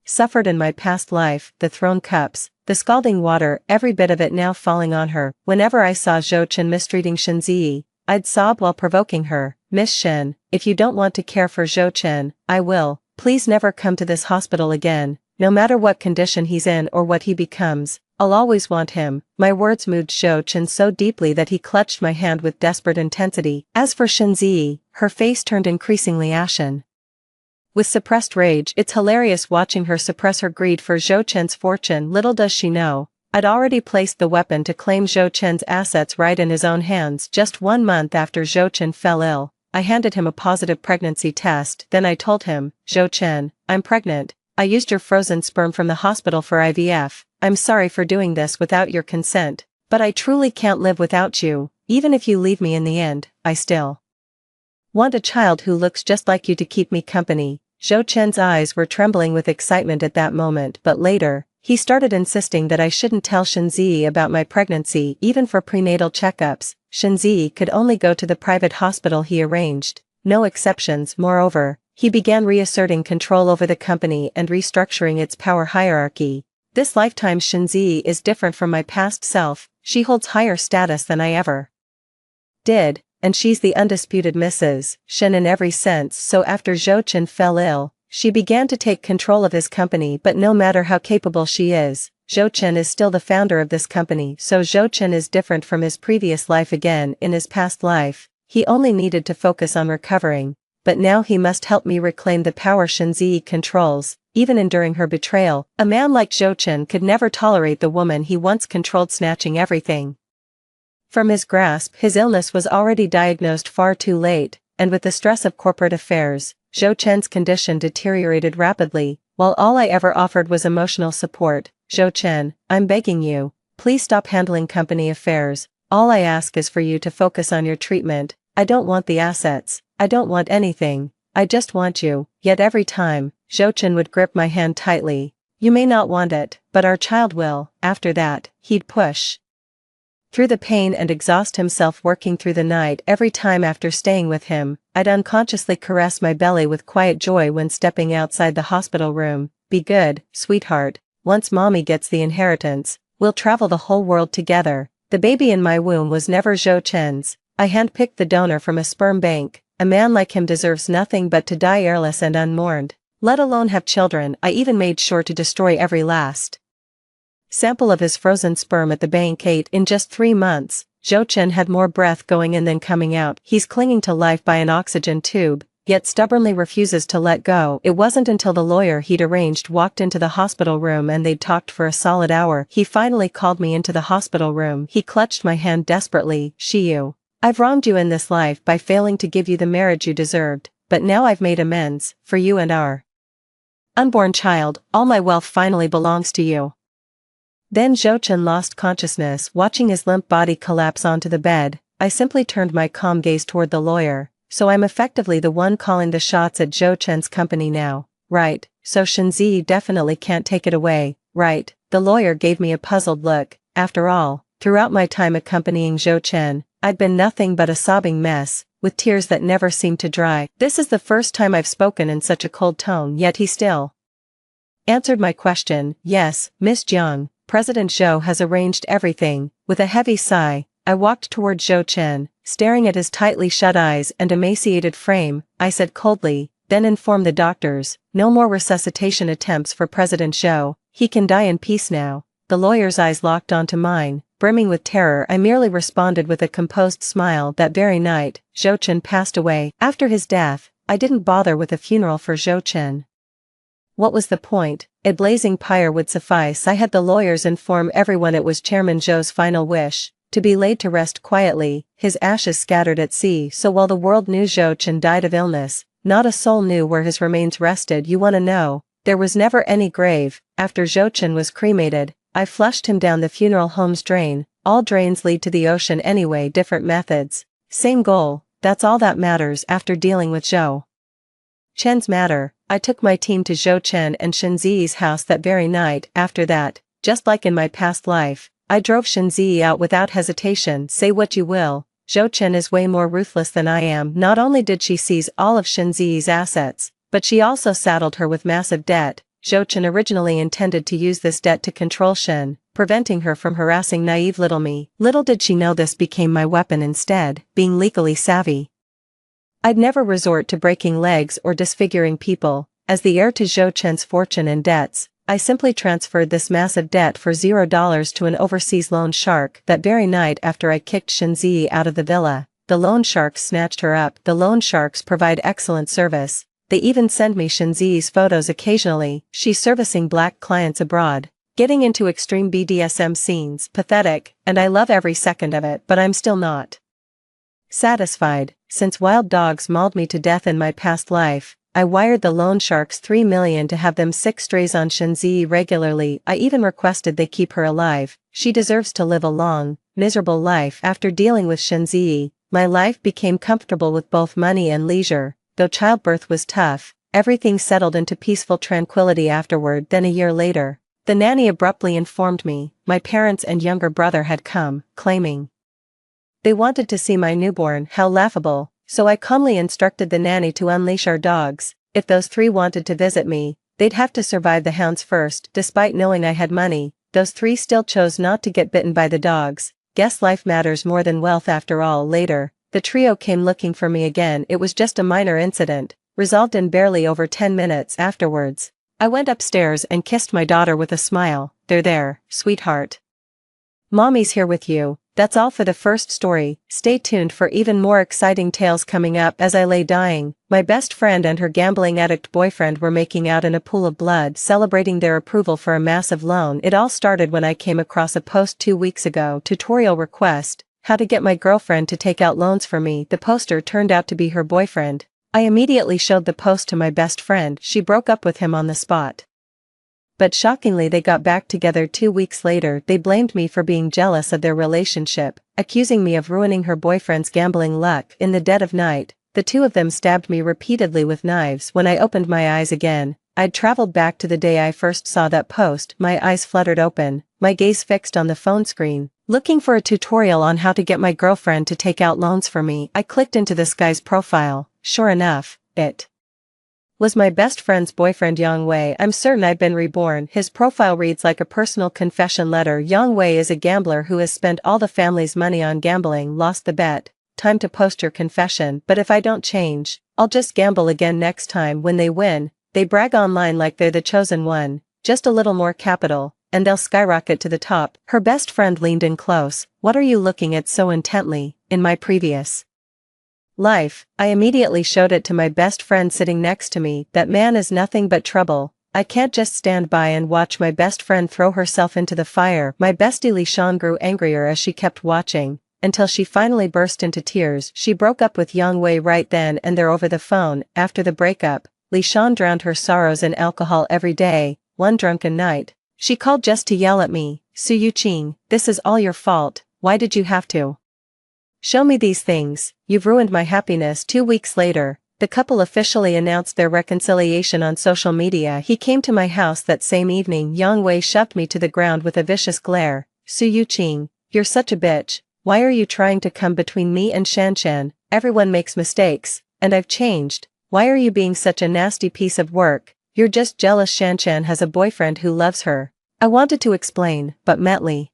suffered in my past life, the thrown cups, the scalding water, every bit of it now falling on her. Whenever I saw Zhou Chen mistreating Shenzi, I'd sob while provoking her, Miss Shen, if you don't want to care for Zhou Chen, I will. Please never come to this hospital again, no matter what condition he's in or what he becomes. I'll always want him." My words moved Zhou Chen so deeply that he clutched my hand with desperate intensity. As for Shen Ziyi, her face turned increasingly ashen. With suppressed rage, it's hilarious watching her suppress her greed for Zhou Chen's fortune. Little does she know, I'd already placed the weapon to claim Zhou Chen's assets right in his own hands. Just 1 month after Zhou Chen fell ill, I handed him a positive pregnancy test. Then I told him, "Zhou Chen, I'm pregnant. I used your frozen sperm from the hospital for IVF. I'm sorry for doing this without your consent, but I truly can't live without you. Even if you leave me in the end, I still want a child who looks just like you to keep me company." Zhou Chen's eyes were trembling with excitement at that moment, but later, he started insisting that I shouldn't tell Shen Ziyi about my pregnancy even for prenatal checkups. Shen Ziyi could only go to the private hospital he arranged, no exceptions. Moreover, he began reasserting control over the company and restructuring its power hierarchy. This lifetime Shen Ziyi is different from my past self. She holds higher status than I ever did, and she's the undisputed Mrs. Shen in every sense. So after Zhou Chen fell ill, she began to take control of his company. But no matter how capable she is, Zhou Chen is still the founder of this company. So Zhou Chen is different from his previous life. Again, in his past life, he only needed to focus on recovering, but now he must help me reclaim the power Shen Ziyi controls. Even enduring her betrayal, a man like Zhou Chen could never tolerate the woman he once controlled, snatching everything from his grasp. His illness was already diagnosed far too late, and with the stress of corporate affairs, Zhou Chen's condition deteriorated rapidly. While all I ever offered was emotional support, "Zhou Chen, I'm begging you, please stop handling company affairs. All I ask is for you to focus on your treatment. I don't want the assets, I don't want anything, I just want you." Yet every time, Zhou Chen would grip my hand tightly. "You may not want it, but our child will." After that, he'd push through the pain and exhaust himself working through the night. Every time after staying with him, I'd unconsciously caress my belly with quiet joy when stepping outside the hospital room. "Be good, sweetheart. Once mommy gets the inheritance, we'll travel the whole world together." The baby in my womb was never Zhou Chen's. I handpicked the donor from a sperm bank. A man like him deserves nothing but to die airless and unmourned, let alone have children. I even made sure to destroy every last sample of his frozen sperm at the bank. In just 3 months, Zhou Chen had more breath going in than coming out. He's clinging to life by an oxygen tube, yet stubbornly refuses to let go. It wasn't until the lawyer he'd arranged walked into the hospital room and they'd talked for a solid hour, he finally called me into the hospital room. He clutched my hand desperately. "Shiyu, I've wronged you in this life by failing to give you the marriage you deserved, but now I've made amends, for you and our unborn child. All my wealth finally belongs to you." Then Zhou Chen lost consciousness. Watching his limp body collapse onto the bed, I simply turned my calm gaze toward the lawyer. "So I'm effectively the one calling the shots at Zhou Chen's company now, right? So Shen Ziyi definitely can't take it away, right?" The lawyer gave me a puzzled look. After all, throughout my time accompanying Zhou Chen, I'd been nothing but a sobbing mess, with tears that never seemed to dry. This is the first time I've spoken in such a cold tone, yet he still answered my question. "Yes, Miss Jiang, President Zhou has arranged everything." With a heavy sigh, I walked toward Zhou Chen, staring at his tightly shut eyes and emaciated frame. I said coldly, "Then inform the doctors, no more resuscitation attempts for President Zhou. He can die in peace now." The lawyer's eyes locked onto mine, brimming with terror. I merely responded with a composed smile. That very night, Zhou Chen passed away. After his death, I didn't bother with a funeral for Zhou Chen. What was the point? A blazing pyre would suffice. I had the lawyers inform everyone it was Chairman Zhou's final wish, to be laid to rest quietly, his ashes scattered at sea. So while the world knew Zhou Chen died of illness, not a soul knew where his remains rested. You wanna know? There was never any grave. After Zhou Chen was cremated, I flushed him down the funeral home's drain. All drains lead to the ocean anyway, different methods, same goal. That's all that matters. After dealing with Zhou Chen's matter, I took my team to Zhou Chen and Shen Ziyi's house that very night. After that, just like in my past life, I drove Shen Ziyi out without hesitation. Say what you will, Zhou Chen is way more ruthless than I am. Not only did she seize all of Shen Ziyi's assets, but she also saddled her with massive debt. Zhou Chen originally intended to use this debt to control Shen, preventing her from harassing naive little me. Little did she know this became my weapon instead. Being legally savvy, I'd never resort to breaking legs or disfiguring people. As the heir to Zhou Chen's fortune and debts, I simply transferred this massive debt for $0 to an overseas loan shark that very night after I kicked Shenzi out of the villa. The loan sharks snatched her up. The loan sharks provide excellent service. They even send me Shenzi's photos occasionally. She's servicing black clients abroad, getting into extreme BDSM scenes. Pathetic, and I love every second of it, but I'm still not satisfied. Since wild dogs mauled me to death in my past life, I wired the loan sharks $3 million to have them sick strays on Shenzi regularly. I even requested they keep her alive. She deserves to live a long, miserable life. After dealing with Shenzi, my life became comfortable with both money and leisure. Though childbirth was tough, everything settled into peaceful tranquility afterward. Then a year later, the nanny abruptly informed me my parents and younger brother had come, claiming they wanted to see my newborn. How laughable. So I calmly instructed the nanny to unleash our dogs. If those three wanted to visit me, they'd have to survive the hounds first. Despite knowing I had money, those three still chose not to get bitten by the dogs. Guess life matters more than wealth after all. Later, the trio came looking for me again. It was just a minor incident, resolved in barely over 10 minutes. Afterwards, I went upstairs and kissed my daughter with a smile. They're there, sweetheart. Mommy's here with you. That's all for the first story. Stay tuned for even more exciting tales coming up. As I lay dying, my best friend and her gambling addict boyfriend were making out in a pool of blood, celebrating their approval for a massive loan. It all started when I came across a post 2 weeks ago. Tutorial request: how to get my girlfriend to take out loans for me. The poster turned out to be her boyfriend. I immediately showed the post to my best friend. She broke up with him on the spot. But shockingly, they got back together 2 weeks later. They blamed me for being jealous of their relationship, accusing me of ruining her boyfriend's gambling luck. In the dead of night, the two of them stabbed me repeatedly with knives. When I opened my eyes again, I'd traveled back to the day I first saw that post. My eyes fluttered open, my gaze fixed on the phone screen, looking for a tutorial on how to get my girlfriend to take out loans for me. I clicked into this guy's profile. Sure enough, it was my best friend's boyfriend Yang Wei. I'm certain I've been reborn. His profile reads like a personal confession letter. Yang Wei is a gambler who has spent all the family's money on gambling. Lost the bet. Time to post your confession. But if I don't change, I'll just gamble again next time. When they win, they brag online like they're the chosen one. Just a little more capital, and they'll skyrocket to the top. Her best friend leaned in close. What are you looking at so intently? In my previous life, I immediately showed it to my best friend sitting next to me. That man is nothing but trouble. I can't just stand by and watch my best friend throw herself into the fire. My bestie Li Shan grew angrier as she kept watching, until she finally burst into tears. She broke up with Yang Wei right then and there over the phone. After the breakup, Li Shan drowned her sorrows in alcohol every day. One drunken night, she called just to yell at me, Su Yuqing, this is all your fault. Why did you have to show me these things? You've ruined my happiness. 2 weeks later, the couple officially announced their reconciliation on social media. He came to my house that same evening. Yang Wei shoved me to the ground with a vicious glare. Su Yuqing, you're such a bitch. Why are you trying to come between me and Shanshan? Everyone makes mistakes, and I've changed. Why are you being such a nasty piece of work? You're just jealous Shanshan has a boyfriend who loves her. I wanted to explain, but met Li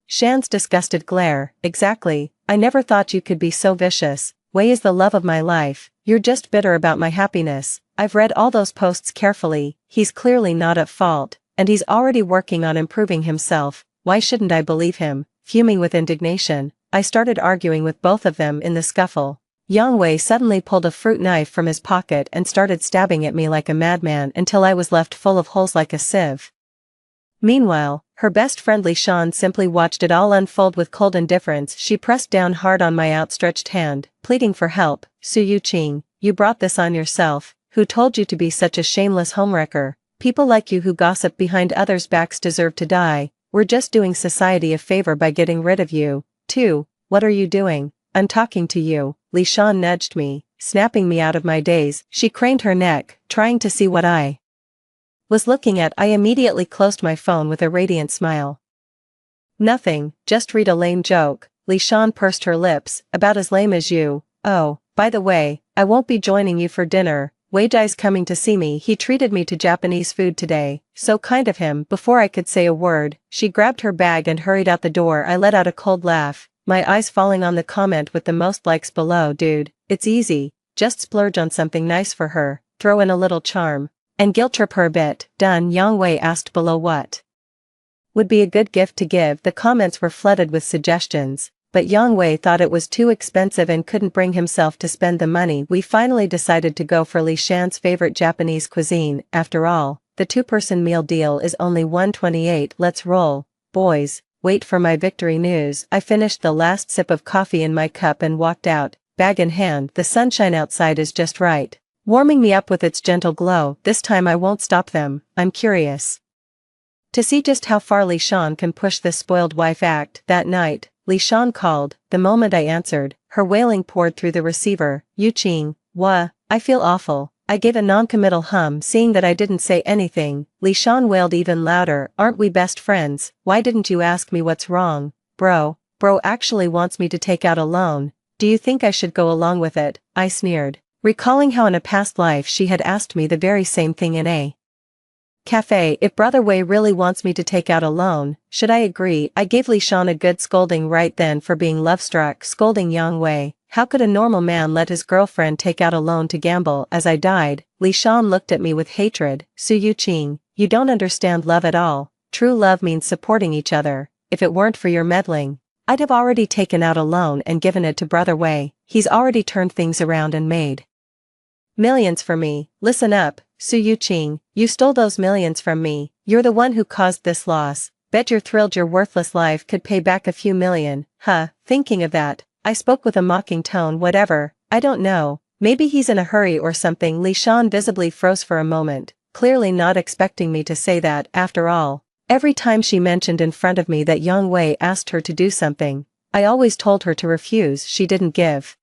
Shan's disgusted glare. Exactly. I never thought you could be so vicious. Wei is the love of my life. You're just bitter about my happiness. I've read all those posts carefully. He's clearly not at fault, and he's already working on improving himself. Why shouldn't I believe him? Fuming with indignation, I started arguing with both of them. In the scuffle, Yang Wei suddenly pulled a fruit knife from his pocket and started stabbing at me like a madman until I was left full of holes like a sieve. Meanwhile, her best friend Li Shan simply watched it all unfold with cold indifference. She pressed down hard on my outstretched hand, pleading for help. Su Yuqing, you brought this on yourself. Who told you to be such a shameless homewrecker? People like you who gossip behind others' backs deserve to die. We're just doing society a favor by getting rid of you, too. What are you doing? I'm talking to you. Li Shan nudged me, snapping me out of my daze. She craned her neck, trying to see what I was looking at. I immediately closed my phone with a radiant smile. Nothing, just read a lame joke. Li Shan pursed her lips. About as lame as you. Oh, by the way, I won't be joining you for dinner. Wei Jai's coming to see me. He treated me to Japanese food today. So kind of him. Before I could say a word, she grabbed her bag and hurried out the door. I let out a cold laugh, my eyes falling on the comment with the most likes below. Dude, it's easy. just splurge on something nice for her, throw in a little charm, and guilt trip her a bit. Done. Yang Wei asked below what would be a good gift to give. The comments were flooded with suggestions, but Yang Wei thought it was too expensive and couldn't bring himself to spend the money. We finally decided to go for Li Shan's favorite Japanese cuisine. After all, the two-person meal deal is only $128. Let's roll, boys. Wait for my victory news. I finished the last sip of coffee in my cup and walked out, bag in hand. The sunshine outside is just right, warming me up with its gentle glow. This time I won't stop them. I'm curious to see just how far Li Shan can push this spoiled wife act. That night, Li Shan called. The moment I answered, her wailing poured through the receiver. Yu Qing, I feel awful. I gave a non-committal hum. Seeing that I didn't say anything, Li Shan wailed even louder. Aren't we best friends? Why didn't you ask me what's wrong? Bro actually wants me to take out a loan. Do you think I should go along with it? I sneered, recalling how in a past life she had asked me the very same thing in a cafe. If Brother Wei really wants me to take out a loan, should I agree? I gave Li Shan a good scolding right then for being love-struck. Scolding Yang Wei. How could a normal man let his girlfriend take out a loan to gamble? As I died, Li Shan looked at me with hatred. Su Yu Qing, you don't understand love at all. True love means supporting each other. If it weren't for your meddling, I'd have already taken out a loan and given it to Brother Wei. He's already turned things around and made millions for me. Listen up, Su Yu Qing, you stole those millions from me. You're the one who caused this loss. Bet you're thrilled your worthless life could pay back a few million. Thinking of that, I spoke with a mocking tone. Whatever, I don't know, maybe he's in a hurry or something. Li Shan visibly froze for a moment, clearly not expecting me to say that. After all, every time she mentioned in front of me that Yang Wei asked her to do something, I always told her to refuse. She didn't give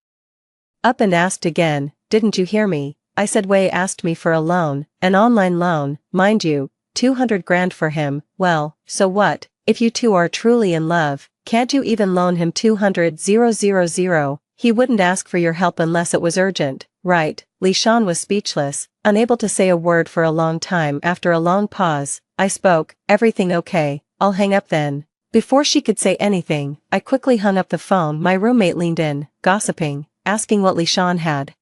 up and asked again. Didn't you hear me? I said Wei asked me for a loan, an online loan, mind you, 200 grand for him. Well, so what? If you two are truly in love, can't you even loan him 200,000? He wouldn't ask for your help unless it was urgent, right? Li Shan was speechless, unable to say a word for a long time. After a long pause, I spoke. Everything okay? I'll hang up then. Before she could say anything, I quickly hung up the phone. My roommate leaned in, gossiping, asking what Li Shan had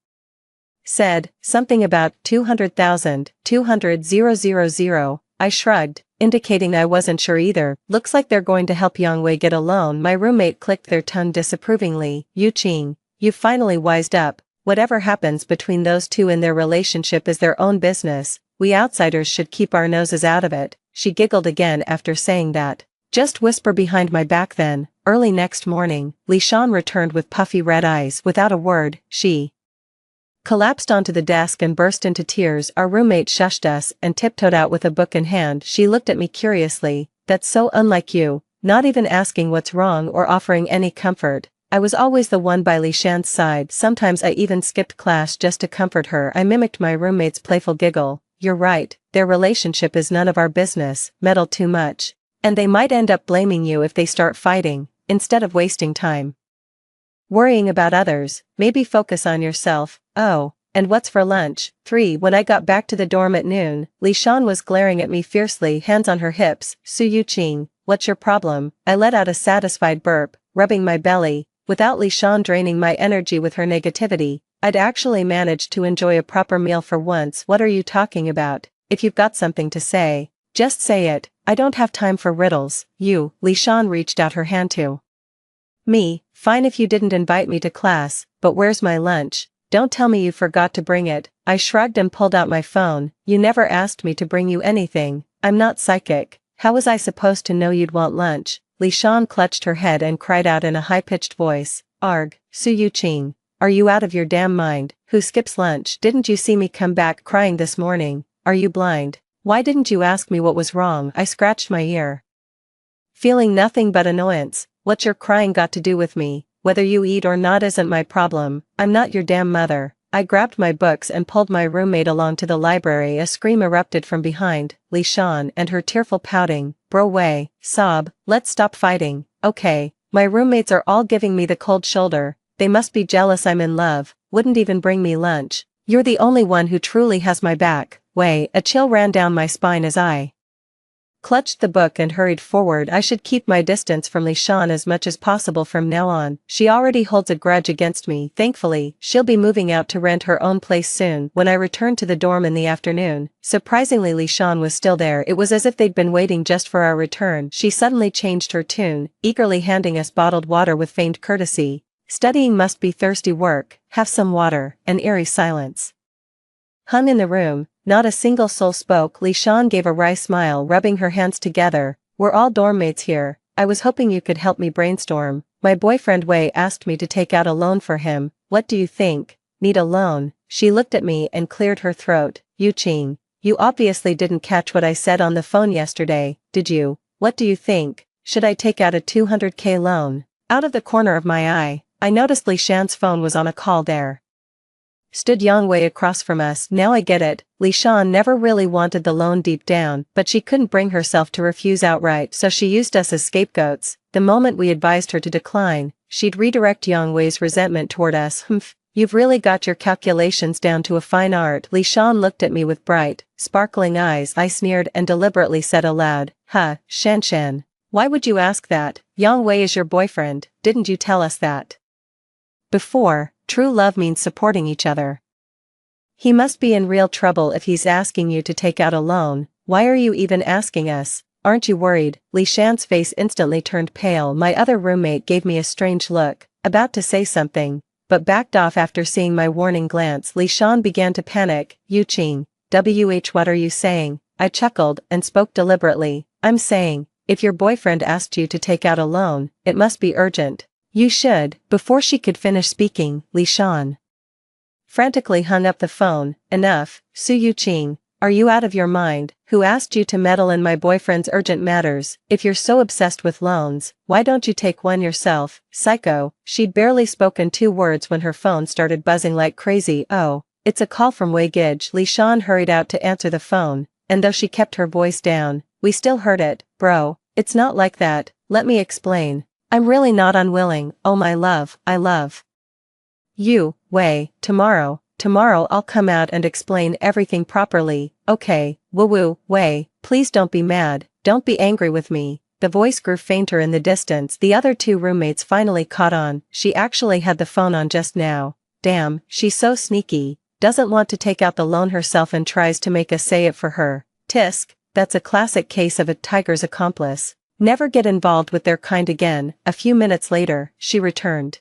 said. Something about 200,000, 200,000. I shrugged, indicating I wasn't sure either. Looks like they're going to help Yang Wei get a loan. My roommate clicked their tongue disapprovingly. Yu Qing, you've finally wised up. Whatever happens between those two in their relationship is their own business. We outsiders should keep our noses out of it. She giggled again after saying that. Just whisper behind my back then. Early next morning, Li Shan returned with puffy red eyes. Without a word, she collapsed onto the desk and burst into tears. Our roommate shushed us and tiptoed out with a book in hand. She looked at me curiously. That's so unlike you, not even asking what's wrong or offering any comfort. I was always the one by Li Shan's side. Sometimes I even skipped class just to comfort her. I mimicked my roommate's playful giggle. You're right, their relationship is none of our business. Meddle too much, and they might end up blaming you if they start fighting. Instead of wasting time worrying about others, maybe focus on yourself. Oh, and what's for lunch? 3. When I got back to the dorm at noon, Li Shan was glaring at me fiercely, hands on her hips. Su Yu Qing, what's your problem? I let out a satisfied burp, rubbing my belly. Without Li Shan draining my energy with her negativity, I'd actually managed to enjoy a proper meal for once. What are you talking about? If you've got something to say, just say it. I don't have time for riddles. You, Li Shan reached out her hand to me. Fine if you didn't invite me to class, but where's my lunch? Don't tell me you forgot to bring it. I shrugged and pulled out my phone. You never asked me to bring you anything. I'm not psychic. How was I supposed to know you'd want lunch? Li Shan clutched her head and cried out in a high-pitched voice. Arg, Su Yu Qing. Are you out of your damn mind? Who skips lunch? Didn't you see me come back crying this morning? Are you blind? Why didn't you ask me what was wrong? I scratched my ear, feeling nothing but annoyance. What's your crying got to do with me? Whether you eat or not isn't my problem. I'm not your damn mother. I grabbed my books and pulled my roommate along to the library. A scream erupted from behind Li Shan and her tearful pouting. Bro Wei, sob, let's stop fighting. Okay, my roommates are all giving me the cold shoulder. They must be jealous I'm in love. Wouldn't even bring me lunch. You're the only one who truly has my back. Wei, a chill ran down my spine as I clutched the book and hurried forward. I should keep my distance from Li Shan as much as possible from now on. She already holds a grudge against me. Thankfully, she'll be moving out to rent her own place soon. When I returned to the dorm in the afternoon, surprisingly Li Shan was still there. It was as if they'd been waiting just for our return. She suddenly changed her tune, eagerly handing us bottled water with feigned courtesy. Studying must be thirsty work. Have some water. An eerie silence hung in the room. Not a single soul spoke. Li Shan gave a wry smile, rubbing her hands together. We're all dorm mates here. I was hoping you could help me brainstorm. My boyfriend Wei asked me to take out a loan for him. What do you think? Need a loan? She looked at me and cleared her throat. Yu Qing, you obviously didn't catch what I said on the phone yesterday, did you? What do you think? Should I take out a 200k loan? Out of the corner of my eye, I noticed Li Shan's phone was on a call. There stood Yang Wei across from us. Now I get it. Li Shan never really wanted the loan deep down, but she couldn't bring herself to refuse outright, so she used us as scapegoats. The moment we advised her to decline, she'd redirect Yang Wei's resentment toward us. Humph, you've really got your calculations down to a fine art. Li Shan looked at me with bright, sparkling eyes. I sneered and deliberately said aloud, Shan. Why would you ask that? Yang Wei is your boyfriend, didn't you tell us that before? True love means supporting each other. He must be in real trouble if he's asking you to take out a loan. Why are you even asking us? Aren't you worried? Li Shan's face instantly turned pale. My other roommate gave me a strange look, about to say something, but backed off after seeing my warning glance. Li Shan began to panic. Yu Qing, what are you saying? I chuckled and spoke deliberately. I'm saying, if your boyfriend asked you to take out a loan, it must be urgent. You should. Before she could finish speaking, Li Shan frantically hung up the phone. Enough, Su Yu Qing, are you out of your mind? Who asked you to meddle in my boyfriend's urgent matters? If you're so obsessed with loans, why don't you take one yourself? Psycho. She'd barely spoken 2 words when her phone started buzzing like crazy. Oh, it's a call from Wei Gij. Li Shan hurried out to answer the phone, and though she kept her voice down, we still heard it. Bro, it's not like that, let me explain. I'm really not unwilling. Oh my love, I love you, Wei. Tomorrow I'll come out and explain everything properly. Okay, woo-woo, Wei, please don't be mad, don't be angry with me. The voice grew fainter in the distance. The other 2 roommates finally caught on. She actually had the phone on just now. Damn, she's so sneaky. Doesn't want to take out the loan herself and tries to make us say it for her. Tisk, that's a classic case of a tiger's accomplice. Never get involved with their kind again. A few minutes later, she returned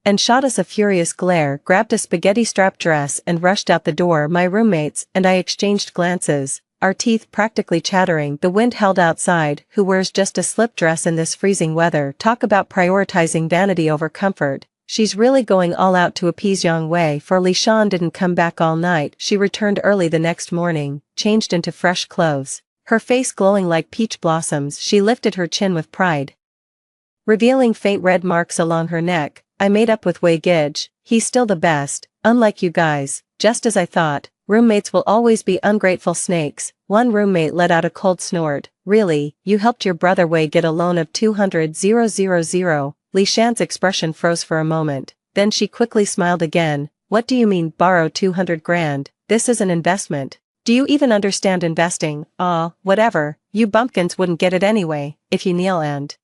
and shot us a furious glare, grabbed a spaghetti-strap dress and rushed out the door. My roommates and I exchanged glances, our teeth practically chattering. The wind howled outside. Who wears just a slip dress in this freezing weather? Talk about prioritizing vanity over comfort. She's really going all out to appease Yang Wei. For Li Shan didn't come back all night. She returned early the next morning, changed into fresh clothes, her face glowing like peach blossoms. She lifted her chin with pride, revealing faint red marks along her neck. I made up with Wei Gij. He's still the best, unlike you guys. Just as I thought, roommates will always be ungrateful snakes. One roommate let out a cold snort. Really, you helped your brother Wei get a loan of 200,000? Li Shan's expression froze for a moment, then she quickly smiled again. What do you mean, borrow 200 grand? This is an investment. Do you even understand investing? Whatever, you bumpkins wouldn't get it anyway. If you kneel and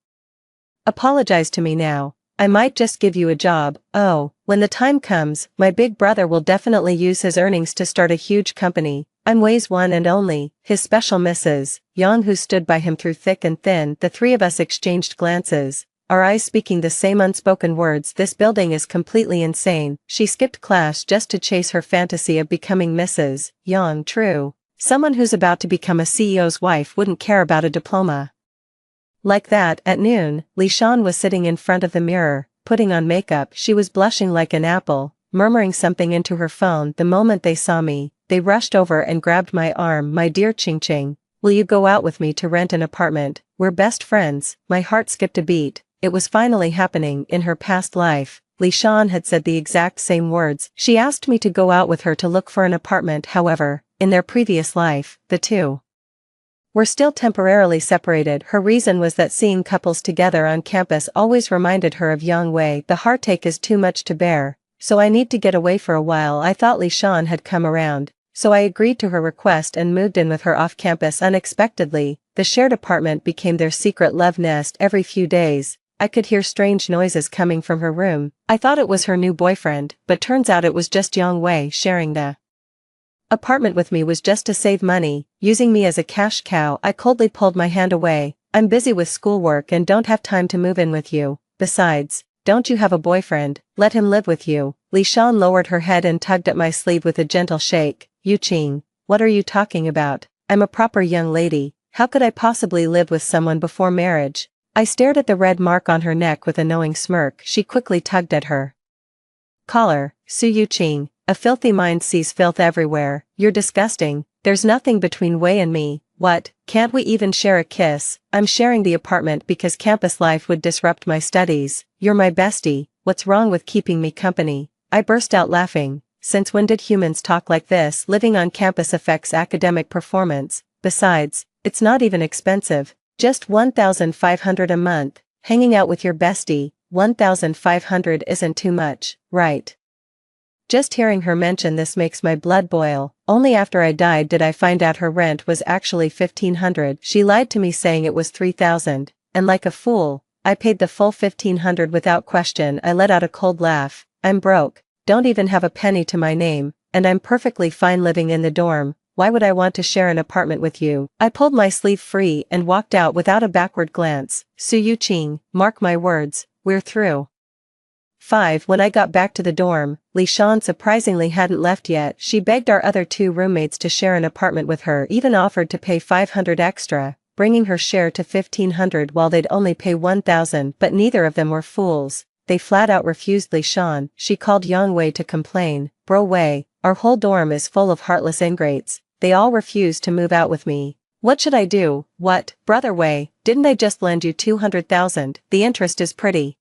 apologize to me now, I might just give you a job. Oh, when the time comes, my big brother will definitely use his earnings to start a huge company. I'm Wei's one and only, his special Mrs. Yang, who stood by him through thick and thin. The 3 of us exchanged glances, our eyes speaking the same unspoken words. This building is completely insane. She skipped class just to chase her fantasy of becoming Mrs. Yang. True. Someone who's about to become a CEO's wife wouldn't care about a diploma like that. At noon, Li Shan was sitting in front of the mirror, putting on makeup. She was blushing like an apple, murmuring something into her phone. The moment they saw me, they rushed over and grabbed my arm. My dear Qing, will you go out with me to rent an apartment? We're best friends. My heart skipped a beat. It was finally happening. In her past life, Li Shan had said the exact same words. She asked me to go out with her to look for an apartment. However, in their previous life, the 2 were still temporarily separated. Her reason was that seeing couples together on campus always reminded her of Yang Wei. The heartache is too much to bear, so I need to get away for a while. I thought Li Shan had come around. so I agreed to her request and moved in with her off campus unexpectedly. The shared apartment became their secret love nest. Every few days, I could hear strange noises coming from her room. I thought it was her new boyfriend, but turns out it was just Yang Wei sharing the apartment with me was just to save money, using me as a cash cow. I coldly pulled my hand away. I'm busy with schoolwork and don't have time to move in with you. Besides, don't you have a boyfriend? Let him live with you. Li Shan lowered her head and tugged at my sleeve with a gentle shake. Yu Qing, what are you talking about? I'm a proper young lady. How could I possibly live with someone before marriage? I stared at the red mark on her neck with a knowing smirk. She quickly tugged at her collar. Su Yu Qing, a filthy mind sees filth everywhere. You're disgusting. There's nothing between Wei and me. What, can't we even share a kiss? I'm sharing the apartment because campus life would disrupt my studies. You're my bestie, what's wrong with keeping me company? I burst out laughing. Since when did humans talk like this? Living on campus affects academic performance. Besides, it's not even expensive. Just 1,500 a month. Hanging out with your bestie, 1,500 isn't too much, right? Just hearing her mention this makes my blood boil. Only after I died did I find out her rent was actually 1,500. She lied to me saying it was 3,000, and like a fool, I paid the full 1,500 without question. I let out a cold laugh. I'm broke, don't even have a penny to my name, and I'm perfectly fine living in the dorm. Why would I want to share an apartment with you? I pulled my sleeve free and walked out without a backward glance. Su Yu Qing, mark my words, we're through. 5. When I got back to the dorm, Li Shan surprisingly hadn't left yet. She begged our other 2 roommates to share an apartment with her, even offered to pay 500 extra, bringing her share to 1,500 while they'd only pay 1,000, but neither of them were fools. They flat out refused Li Shan. She called Yang Wei to complain. Bro Wei, our whole dorm is full of heartless ingrates. They all refuse to move out with me. What should I do? What, brother Wei, didn't I just lend you 200,000? The interest is pretty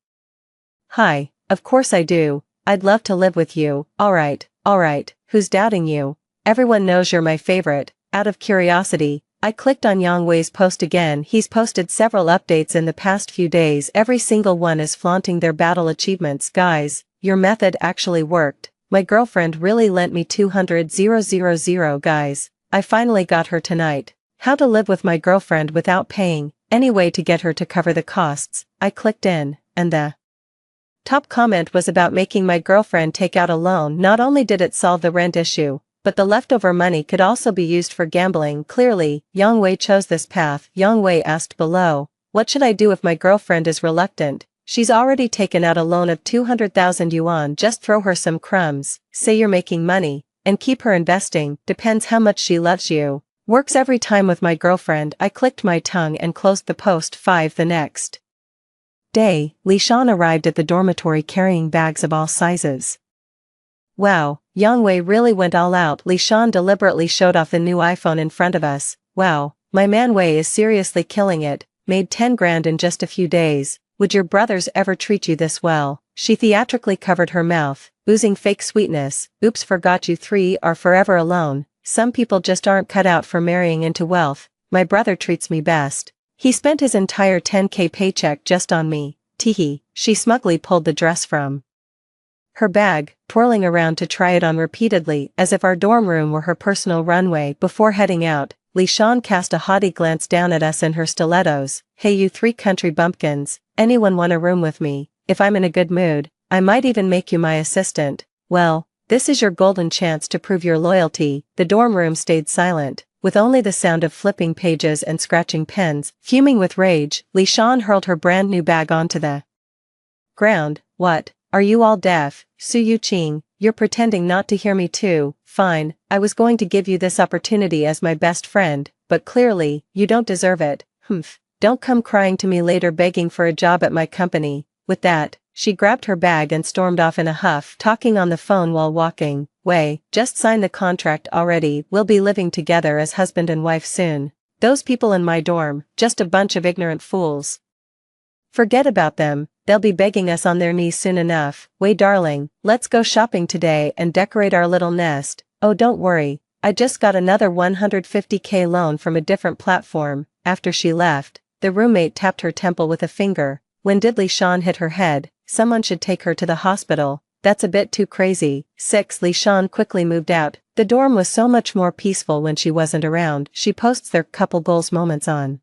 high. Of course I do. I'd love to live with you. Alright, who's doubting you? Everyone knows you're my favorite. Out of curiosity, I clicked on Yang Wei's post again. He's posted several updates in the past few days. Every single one is flaunting their battle achievements. Guys, your method actually worked. My girlfriend really lent me 200,000. Guys, I finally got her tonight. How to live with my girlfriend without paying. Any way to get her to cover the costs. I clicked in, and the top comment was about making my girlfriend take out a loan. Not only did it solve the rent issue, but the leftover money could also be used for gambling. Clearly, Yang Wei chose this path. Yang Wei asked below, what should I do if my girlfriend is reluctant? She's already taken out a loan of 200,000 yuan. Just throw her some crumbs, say you're making money, and keep her investing. Depends how much she loves you. Works every time with my girlfriend. I clicked my tongue and closed the post. 5. The next day, Li Shan arrived at the dormitory carrying bags of all sizes. Wow, Yang Wei really went all out. Li Shan deliberately showed off the new iPhone in front of us. Wow, my man Wei is seriously killing it. Made 10 grand in just a few days. Would your brothers ever treat you this well? She theatrically covered her mouth, oozing fake sweetness. Oops, forgot you 3 are forever alone. Some people just aren't cut out for marrying into wealth. My brother treats me best. He spent his entire 10K paycheck just on me. Teehee. She smugly pulled the dress from her bag, twirling around to try it on repeatedly, as if our dorm room were her personal runway. Before heading out, Li Shan cast a haughty glance down at us in her stilettos. Hey you 3 country bumpkins, anyone want a room with me? If I'm in a good mood, I might even make you my assistant. Well, this is your golden chance to prove your loyalty. The dorm room stayed silent, with only the sound of flipping pages and scratching pens. Fuming with rage, Li Shan hurled her brand new bag onto the ground. What, are you all deaf? Su Yu Qing, you're pretending not to hear me too. Fine, I was going to give you this opportunity as my best friend, but clearly, you don't deserve it. Humph, don't come crying to me later begging for a job at my company. With that, she grabbed her bag and stormed off in a huff, talking on the phone while walking. Wei, just sign the contract already. We'll be living together as husband and wife soon. Those people in my dorm, just a bunch of ignorant fools. Forget about them, they'll be begging us on their knees soon enough. Wei darling, let's go shopping today and decorate our little nest. Oh don't worry, I just got another 150K loan from a different platform. After she left, the roommate tapped her temple with a finger. When did Li Shan hit her head? Someone should take her to the hospital. that's a bit too crazy. 6. Lishan quickly moved out. The dorm was so much more peaceful when she wasn't around. She posts their couple goals moments on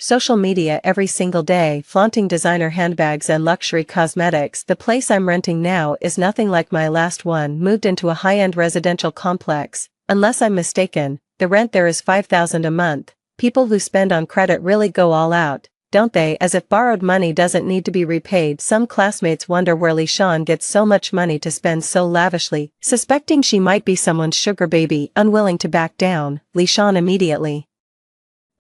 social media every single day, flaunting designer handbags and luxury cosmetics. The place I'm renting now is nothing like my last one. Moved into a high-end residential complex. Unless I'm mistaken, the rent there is $5,000 a month. People who spend on credit really go all out, don't they? As if borrowed money doesn't need to be repaid. Some classmates wonder where Lishan gets so much money to spend so lavishly. Suspecting she might be someone's sugar baby, unwilling to back down, Lishan immediately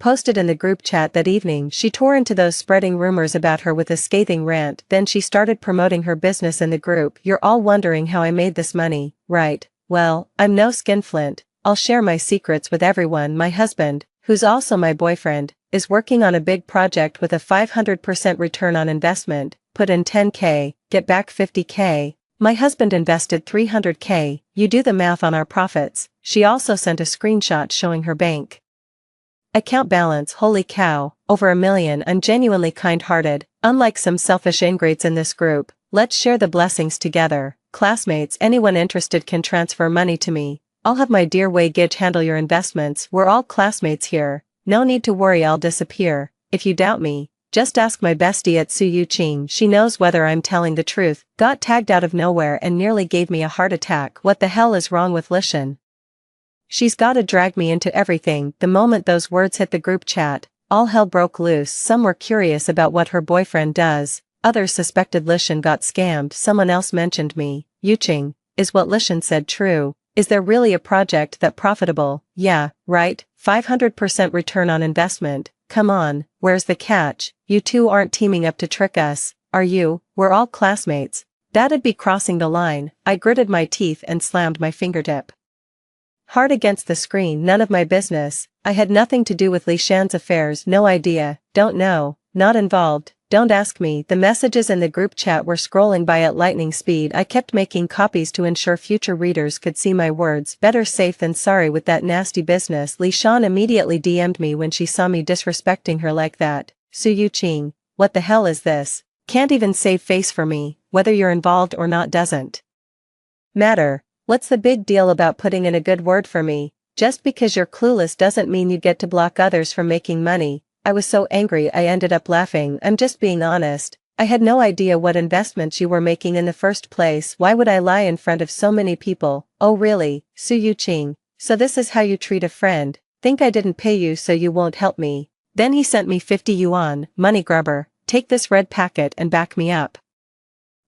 posted in the group chat that evening. She tore into those spreading rumors about her with a scathing rant. Then she started promoting her business in the group. You're all wondering how I made this money, right? Well, I'm no skinflint. I'll share my secrets with everyone. My husband, who's also my boyfriend, is working on a big project with a 500% return on investment. Put in 10K, get back 50K. My husband invested 300K. You do the math on our profits. She also sent a screenshot showing her bank account balance. Holy cow, over $1 million. I'm genuinely kind-hearted, unlike some selfish ingrates in this group. Let's share the blessings together. Classmates, anyone interested can transfer money to me. I'll have my dear Wei Gage handle your investments. We're all classmates here. No need to worry, I'll disappear. If you doubt me, just ask my bestie at Su Yu Qing. She knows whether I'm telling the truth. Got tagged out of nowhere and nearly gave me a heart attack. What the hell is wrong with Lishan? She's gotta drag me into everything. The moment those words hit the group chat, all hell broke loose. Some were curious about what her boyfriend does. Others suspected Lishan got scammed. Someone else mentioned me. Yuqing, is what Lishan said true? Is there really a project that profitable? Yeah, right, 500% return on investment. Come on, where's the catch? You two aren't teaming up to trick us, are you? We're all classmates. That'd be crossing the line. I gritted my teeth and slammed my fingertip hard against the screen. None of my business. I had nothing to do with Lishan's affairs. No idea, don't know, not involved. Don't ask me. The messages in the group chat were scrolling by at lightning speed. I kept making copies to ensure future readers could see my words. Better safe than sorry with that nasty business. Lishan immediately DM'd me when she saw me disrespecting her like that. Su Yu Qing, what the hell is this? Can't even save face for me. Whether you're involved or not doesn't matter. What's the big deal about putting in a good word for me? Just because you're clueless doesn't mean you get to block others from making money. I was so angry I ended up laughing. I'm just being honest. I had no idea what investments you were making in the first place. Why would I lie in front of so many people? Oh really, Su Yu Qing, so this is how you treat a friend? Think I didn't pay you so you won't help me? Then he sent me 50 yuan, money grubber, take this red packet and back me up.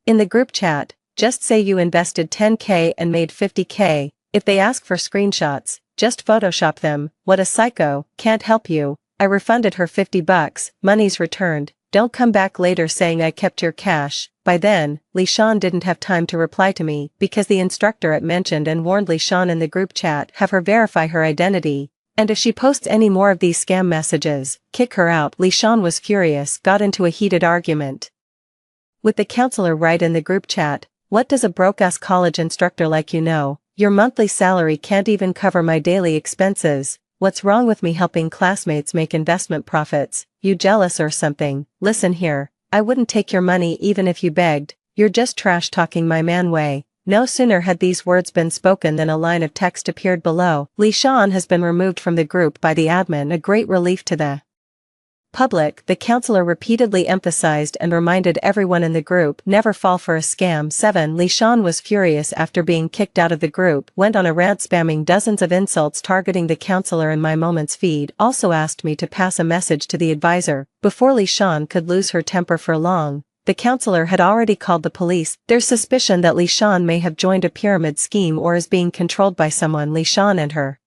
In the group chat, just say you invested 10K and made 50K. If they ask for screenshots, just Photoshop them. What a psycho, can't help you. I refunded her $50, money's returned. Don't come back later saying I kept your cash. By then, Lishan didn't have time to reply to me because the instructor had mentioned and warned Lishan in the group chat, have her verify her identity. And if she posts any more of these scam messages, kick her out. Lishan was furious, got into a heated argument with the counselor right in the group chat. What does a broke-ass college instructor like you know? Your monthly salary can't even cover my daily expenses. What's wrong with me helping classmates make investment profits? You jealous or something? Listen here, I wouldn't take your money even if you begged. You're just trash-talking my man Wei. No sooner had these words been spoken than a line of text appeared below. Lishan has been removed from the group by the admin, a great relief to the public. The counselor repeatedly emphasized and reminded everyone in the group, never fall for a scam. 7. Lishan was furious after being kicked out of the group, went on a rant spamming dozens of insults targeting the counselor in my moments feed, also asked me to pass a message to the advisor. Before Lishan could lose her temper for long, the counselor had already called the police. There's suspicion that Lishan may have joined a pyramid scheme or is being controlled by someone. Lishan and her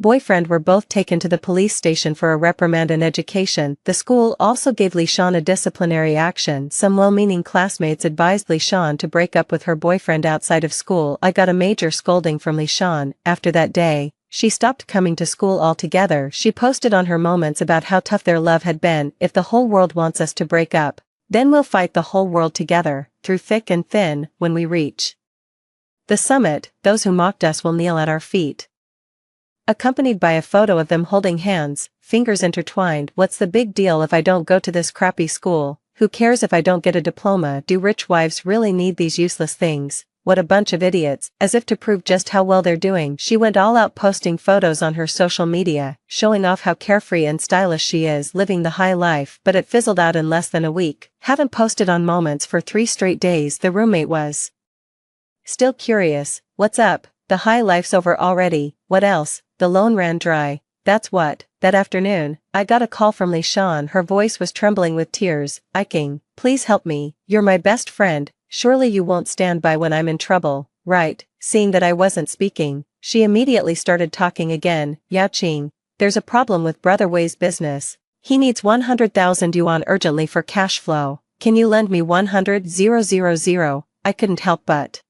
boyfriend were both taken to the police station for a reprimand and education. The school also gave Lishan a disciplinary action. Some well-meaning classmates advised Lishan to break up with her boyfriend outside of school. I got a major scolding from Lishan. After that day, she stopped coming to school altogether. She posted on her moments about how tough their love had been. If the whole world wants us to break up, then we'll fight the whole world together, through thick and thin. When we reach the summit, those who mocked us will kneel at our feet. Accompanied by a photo of them holding hands, fingers intertwined. What's the big deal if I don't go to this crappy school? Who cares if I don't get a diploma? Do rich wives really need these useless things? What a bunch of idiots. As if to prove just how well they're doing, she went all out posting photos on her social media, showing off how carefree and stylish she is, living the high life, but it fizzled out in less than a week. Haven't posted on Moments for 3 straight days. The roommate was still curious. What's up? The high life's over already. What else? The loan ran dry. That's what. That afternoon, I got a call from Lishan. Her voice was trembling with tears. Iking, please help me. You're my best friend. Surely you won't stand by when I'm in trouble, right? Seeing that I wasn't speaking, she immediately started talking again. Yao Qing, there's a problem with Brother Wei's business. He needs 100,000 yuan urgently for cash flow. Can you lend me 100,000? I couldn't help but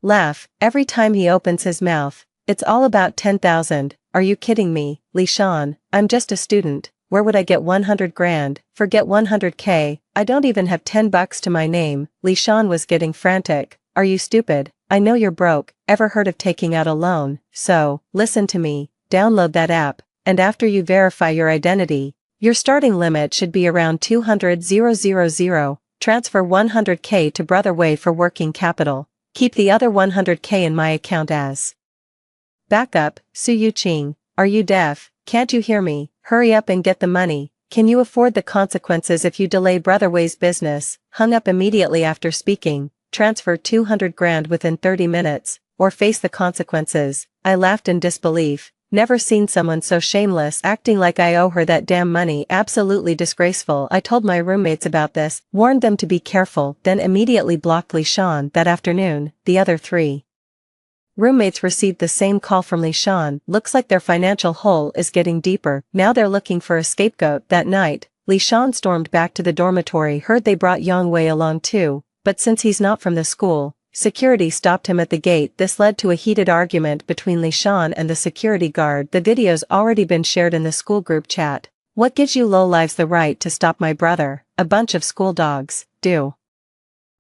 laugh. Every time he opens his mouth, it's all about 10,000. Are you kidding me, Lishan? I'm just a student. Where would I get 100 grand? Forget 100k, I don't even have 10 bucks to my name. Lishan was getting frantic. Are you stupid? I know you're broke. Ever heard of taking out a loan? So, listen to me. Download that app, and after you verify your identity, your starting limit should be around 200,000. Transfer 100k to Brother Wei for working capital. Keep the other 100k in my account as backup. Su Yuqing, are you deaf? Can't you hear me? Hurry up and get the money. Can you afford the consequences if you delay Brother Wei's business? Hung up immediately after speaking. Transfer 200 grand within 30 minutes, or face the consequences. I laughed in disbelief. Never seen someone so shameless, acting like I owe her that damn money. Absolutely disgraceful. I told my roommates about this, warned them to be careful, then immediately blocked Lishan. That afternoon, the other 3 roommates received the same call from Lishan. Looks like their financial hole is getting deeper. Now they're looking for a scapegoat. That night, Lishan stormed back to the dormitory. Heard they brought Yang Wei along too, but since he's not from the school, security stopped him at the gate. This led to a heated argument between Lishan and the security guard. The video's already been shared in the school group chat. What gives you lowlives the right to stop my brother? A bunch of school dogs. Do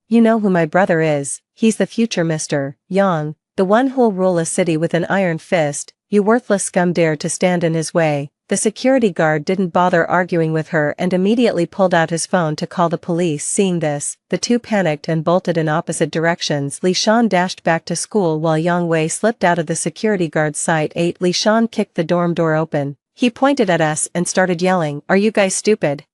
you know who my brother is? He's the future Mr. Yang, the one who'll rule a city with an iron fist. You worthless scum dare to stand in his way. The security guard didn't bother arguing with her and immediately pulled out his phone to call the police. Seeing this, the two panicked and bolted in opposite directions. Lishan dashed back to school while Yang Wei slipped out of the security guard's sight. 8. Lishan kicked the dorm door open. He pointed at us and started yelling, "Are you guys stupid?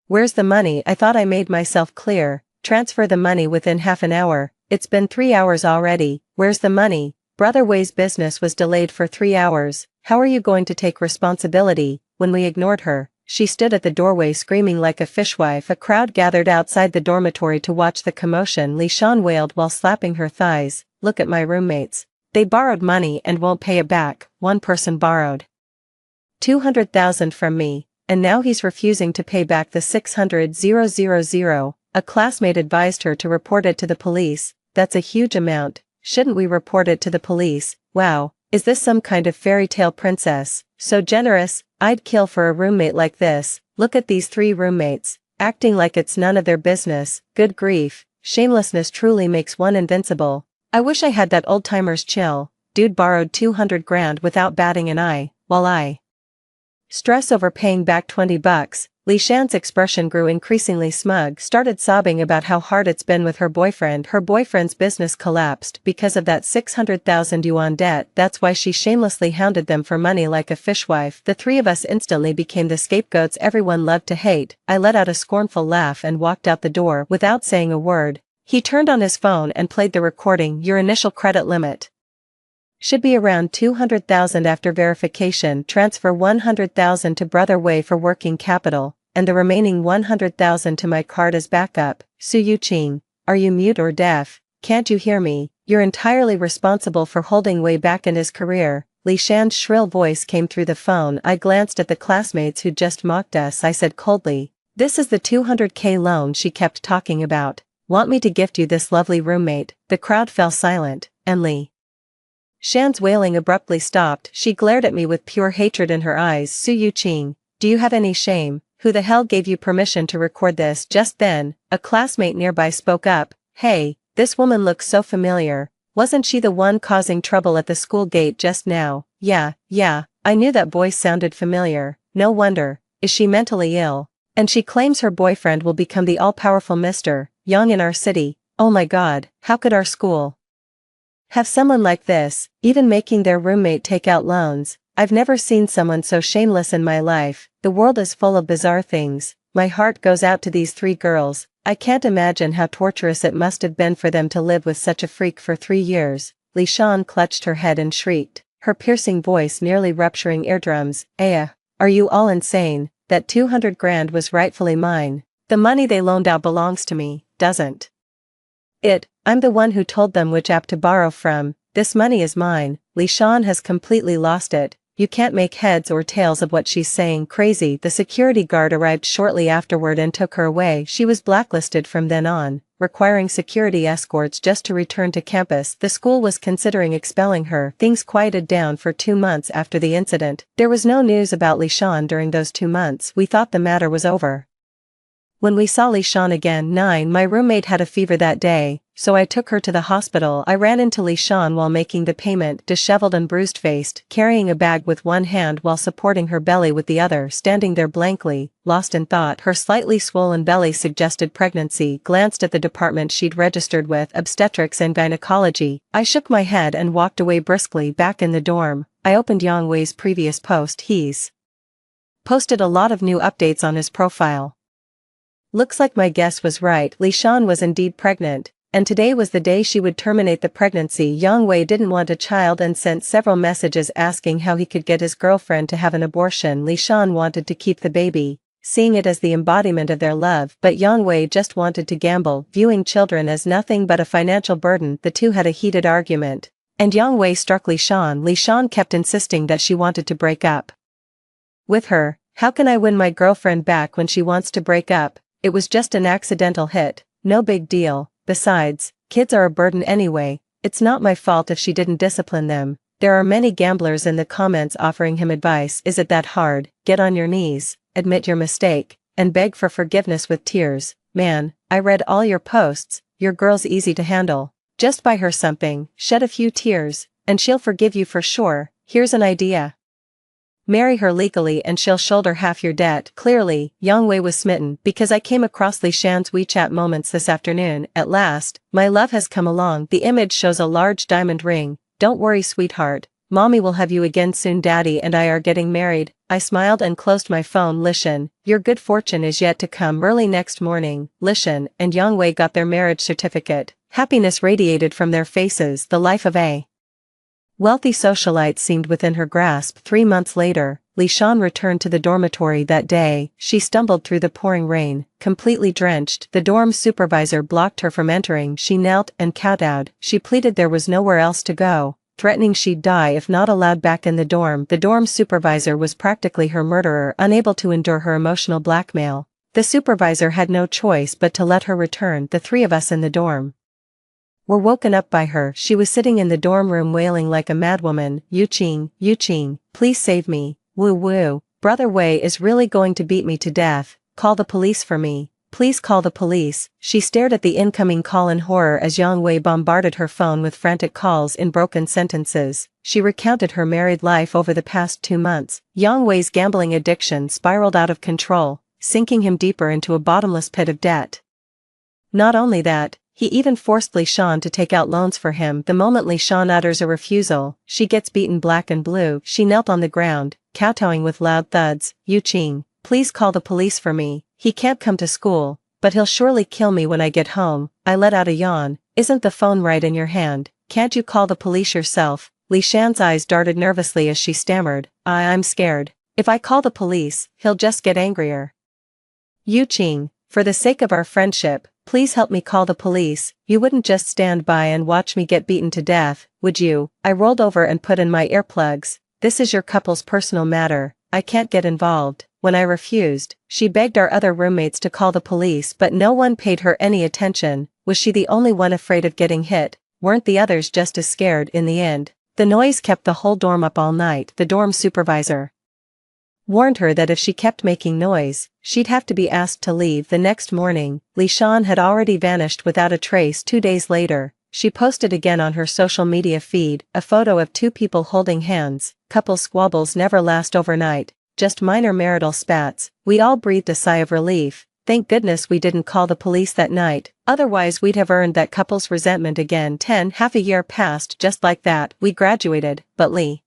Where's the money? I thought I made myself clear. Transfer the money within half an hour. It's been 3 hours already. Where's the money? Brother Wei's business was delayed for 3 hours. How are you going to take responsibility?" When we ignored her, she stood at the doorway screaming like a fishwife. A crowd gathered outside the dormitory to watch the commotion. Lishan wailed while slapping her thighs. Look at my roommates. They borrowed money and won't pay it back. One person borrowed 200,000 from me, and now he's refusing to pay back the 600,000. A classmate advised her to report it to the police. That's a huge amount. Shouldn't we report it to the police? Wow, is this some kind of fairy tale princess? So generous. I'd kill for a roommate like this. Look at these 3 roommates, acting like it's none of their business. Good grief, shamelessness truly makes one invincible. I wish I had that old-timer's chill. Dude borrowed 200 grand without batting an eye, while I stress over paying back 20 bucks. Lishan's expression grew increasingly smug, started sobbing about how hard it's been with her boyfriend. Her boyfriend's business collapsed because of that 600,000 yuan debt. That's why she shamelessly hounded them for money like a fishwife. The 3 of us instantly became the scapegoats everyone loved to hate. I let out a scornful laugh and walked out the door without saying a word. He turned on his phone and played the recording. Your initial credit limit should be around 200,000 after verification. Transfer 100,000 to Brother Wei for working capital, and the remaining 100,000 to my card as backup. Su Yuqing, are you mute or deaf? Can't you hear me? You're entirely responsible for holding Wei back in his career. Lishan's shrill voice came through the phone. I glanced at the classmates who just mocked us. I said coldly, "This is the 200k loan she kept talking about. Want me to gift you this lovely roommate?" The crowd fell silent, and Li Shan's wailing abruptly stopped. She glared at me with pure hatred in her eyes. Su Yuqing, do you have any shame? Who the hell gave you permission to record this? Just then, a classmate nearby spoke up. Hey, this woman looks so familiar. Wasn't she the one causing trouble at the school gate just now? Yeah, I knew that voice sounded familiar. No wonder. Is she mentally ill? And she claims her boyfriend will become the all-powerful Mr. Young in our city. Oh my god, how could our school have someone like this, even making their roommate take out loans? I've never seen someone so shameless in my life. The world is full of bizarre things. My heart goes out to these 3 girls. I can't imagine how torturous it must have been for them to live with such a freak for 3 years. Lishan clutched her head and shrieked, her piercing voice nearly rupturing eardrums. Aya, are you all insane? That 200 grand was rightfully mine. The money they loaned out belongs to me, doesn't it? I'm the one who told them which app to borrow from. This money is mine. Lishan has completely lost it. You can't make heads or tails of what she's saying. Crazy. The security guard arrived shortly afterward and took her away. She was blacklisted from then on, requiring security escorts just to return to campus. The school was considering expelling her. Things quieted down for 2 months after the incident. There was no news about Lishan during those 2 months. We thought the matter was over. When we saw Lishan again, my roommate had a fever that day, so I took her to the hospital. I ran into Lishan while making the payment, disheveled and bruised-faced, carrying a bag with one hand while supporting her belly with the other, standing there blankly, lost in thought. Her slightly swollen belly suggested pregnancy. Glanced at the department she'd registered with, obstetrics and gynecology. I shook my head and walked away briskly. Back in the dorm, I opened Yang Wei's previous post. He's posted a lot of new updates on his profile. Looks like my guess was right. Lishan was indeed pregnant, and today was the day she would terminate the pregnancy. Yang Wei didn't want a child and sent several messages asking how he could get his girlfriend to have an abortion. Lishan wanted to keep the baby, seeing it as the embodiment of their love, but Yang Wei just wanted to gamble, viewing children as nothing but a financial burden. The two had a heated argument, and Yang Wei struck Lishan. Lishan kept insisting that she wanted to break up with her. How can I win my girlfriend back when she wants to break up? It was just an accidental hit, no big deal. Besides, kids are a burden anyway. It's not my fault if she didn't discipline them. There are many gamblers in the comments offering him advice. Is it that hard? Get on your knees, admit your mistake, and beg for forgiveness with tears. Man, I read all your posts. Your girl's easy to handle. Just buy her something, shed a few tears, and she'll forgive you for sure. Here's an idea. Marry her legally and she'll shoulder half your debt. Clearly, Yang Wei was smitten. Because I came across Lishan's WeChat moments this afternoon. At last, my love has come along. The image shows a large diamond ring. Don't worry, sweetheart. Mommy will have you again soon. Daddy and I are getting married. I smiled and closed my phone. Lishan, your good fortune is yet to come. Early next morning, Lishan and Yang Wei got their marriage certificate. Happiness radiated from their faces. The life of a wealthy socialite seemed within her grasp. 3 months later, Lishan returned to the dormitory that day. She stumbled through the pouring rain, completely drenched. The dorm supervisor blocked her from entering. She knelt and kowtowed. She pleaded there was nowhere else to go, threatening she'd die if not allowed back in the dorm. The dorm supervisor was practically her murderer. Unable to endure her emotional blackmail, the supervisor had no choice but to let her return. The 3 of us in the dorm were woken up by her. She was sitting in the dorm room wailing like a madwoman. Yu Qing, please save me. Woo woo. Brother Wei is really going to beat me to death. Call the police for me. Please call the police. She stared at the incoming call in horror as Yang Wei bombarded her phone with frantic calls in broken sentences. She recounted her married life over the past 2 months. Yang Wei's gambling addiction spiraled out of control, sinking him deeper into a bottomless pit of debt. Not only that, he even forced Lishan to take out loans for him. The moment Lishan utters a refusal, she gets beaten black and blue. She knelt on the ground, kowtowing with loud thuds. Yu Qing, please call the police for me. He can't come to school, but he'll surely kill me when I get home. I let out a yawn. Isn't the phone right in your hand? Can't you call the police yourself? Lishan's eyes darted nervously as she stammered. I'm scared. If I call the police, he'll just get angrier. Yu Qing, for the sake of our friendship, please help me call the police. You wouldn't just stand by and watch me get beaten to death, would you? I rolled over and put in my earplugs. This is your couple's personal matter. I can't get involved. When I refused, she begged our other roommates to call the police, but no one paid her any attention. Was she the only one afraid of getting hit? Weren't the others just as scared? In the end, the noise kept the whole dorm up all night. The dorm supervisor warned her that if she kept making noise, she'd have to be asked to leave. The next morning, Lishan had already vanished without a trace. 2 days later, she posted again on her social media feed a photo of 2 people holding hands. Couple squabbles never last overnight. just minor marital spats. We all breathed a sigh of relief. Thank goodness we didn't call the police that night, otherwise we'd have earned that couple's resentment again. Half a year passed just like that. We graduated, but Lee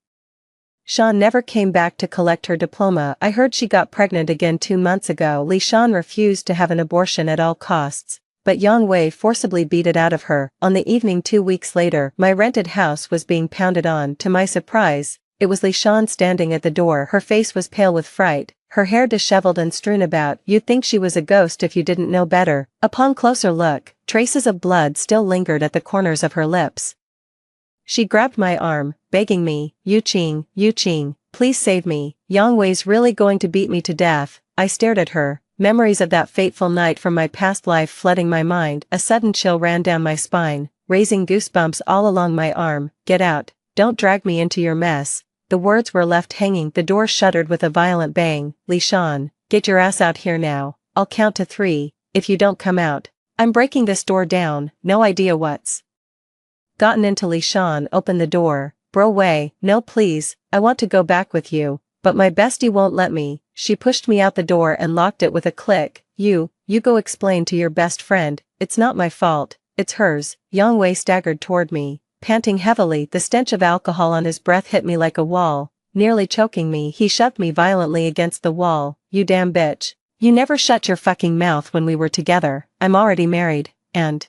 Shawn never came back to collect her diploma. I heard she got pregnant again 2 months ago. Lee Shawn refused to have an abortion at all costs, but Yang Wei forcibly beat it out of her. On the evening 2 weeks later, my rented house was being pounded on. To my surprise, it was Lee Shawn standing at the door. Her face was pale with fright, her hair disheveled and strewn about. You'd think she was a ghost if you didn't know better. Upon closer look, traces of blood still lingered at the corners of her lips. She grabbed my arm, begging me, Yu Qing, please save me. Yang Wei's really going to beat me to death. I stared at her, memories of that fateful night from my past life flooding my mind. A sudden chill ran down my spine, raising goosebumps all along my arm. Get out, don't drag me into your mess. The words were left hanging. The door shuttered with a violent bang. Lee Shawn, get your ass out here now. I'll count to 3, if you don't come out, I'm breaking this door down. No idea what's gotten into. Lee Shawn opened the door. Bro Wei, no please, I want to go back with you, but my bestie won't let me. She pushed me out the door and locked it with a click. You go explain to your best friend, it's not my fault, it's hers. Yang Wei staggered toward me, panting heavily. The stench of alcohol on his breath hit me like a wall, nearly choking me. He shoved me violently against the wall. You damn bitch. You never shut your fucking mouth when we were together. I'm already married, and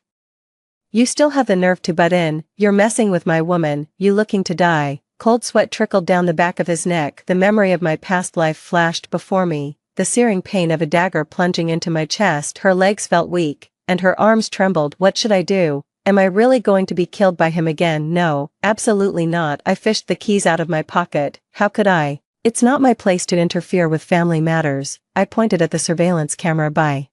you still have the nerve to butt in. You're messing with my woman. You looking to die. Cold sweat trickled down the back of his neck. The memory of my past life flashed before me, the searing pain of a dagger plunging into my chest. Her legs felt weak, and her arms trembled. What should I do? Am I really going to be killed by him again? No, absolutely not. I fished the keys out of my pocket. How could I? It's not my place to interfere with family matters. I pointed at the surveillance camera by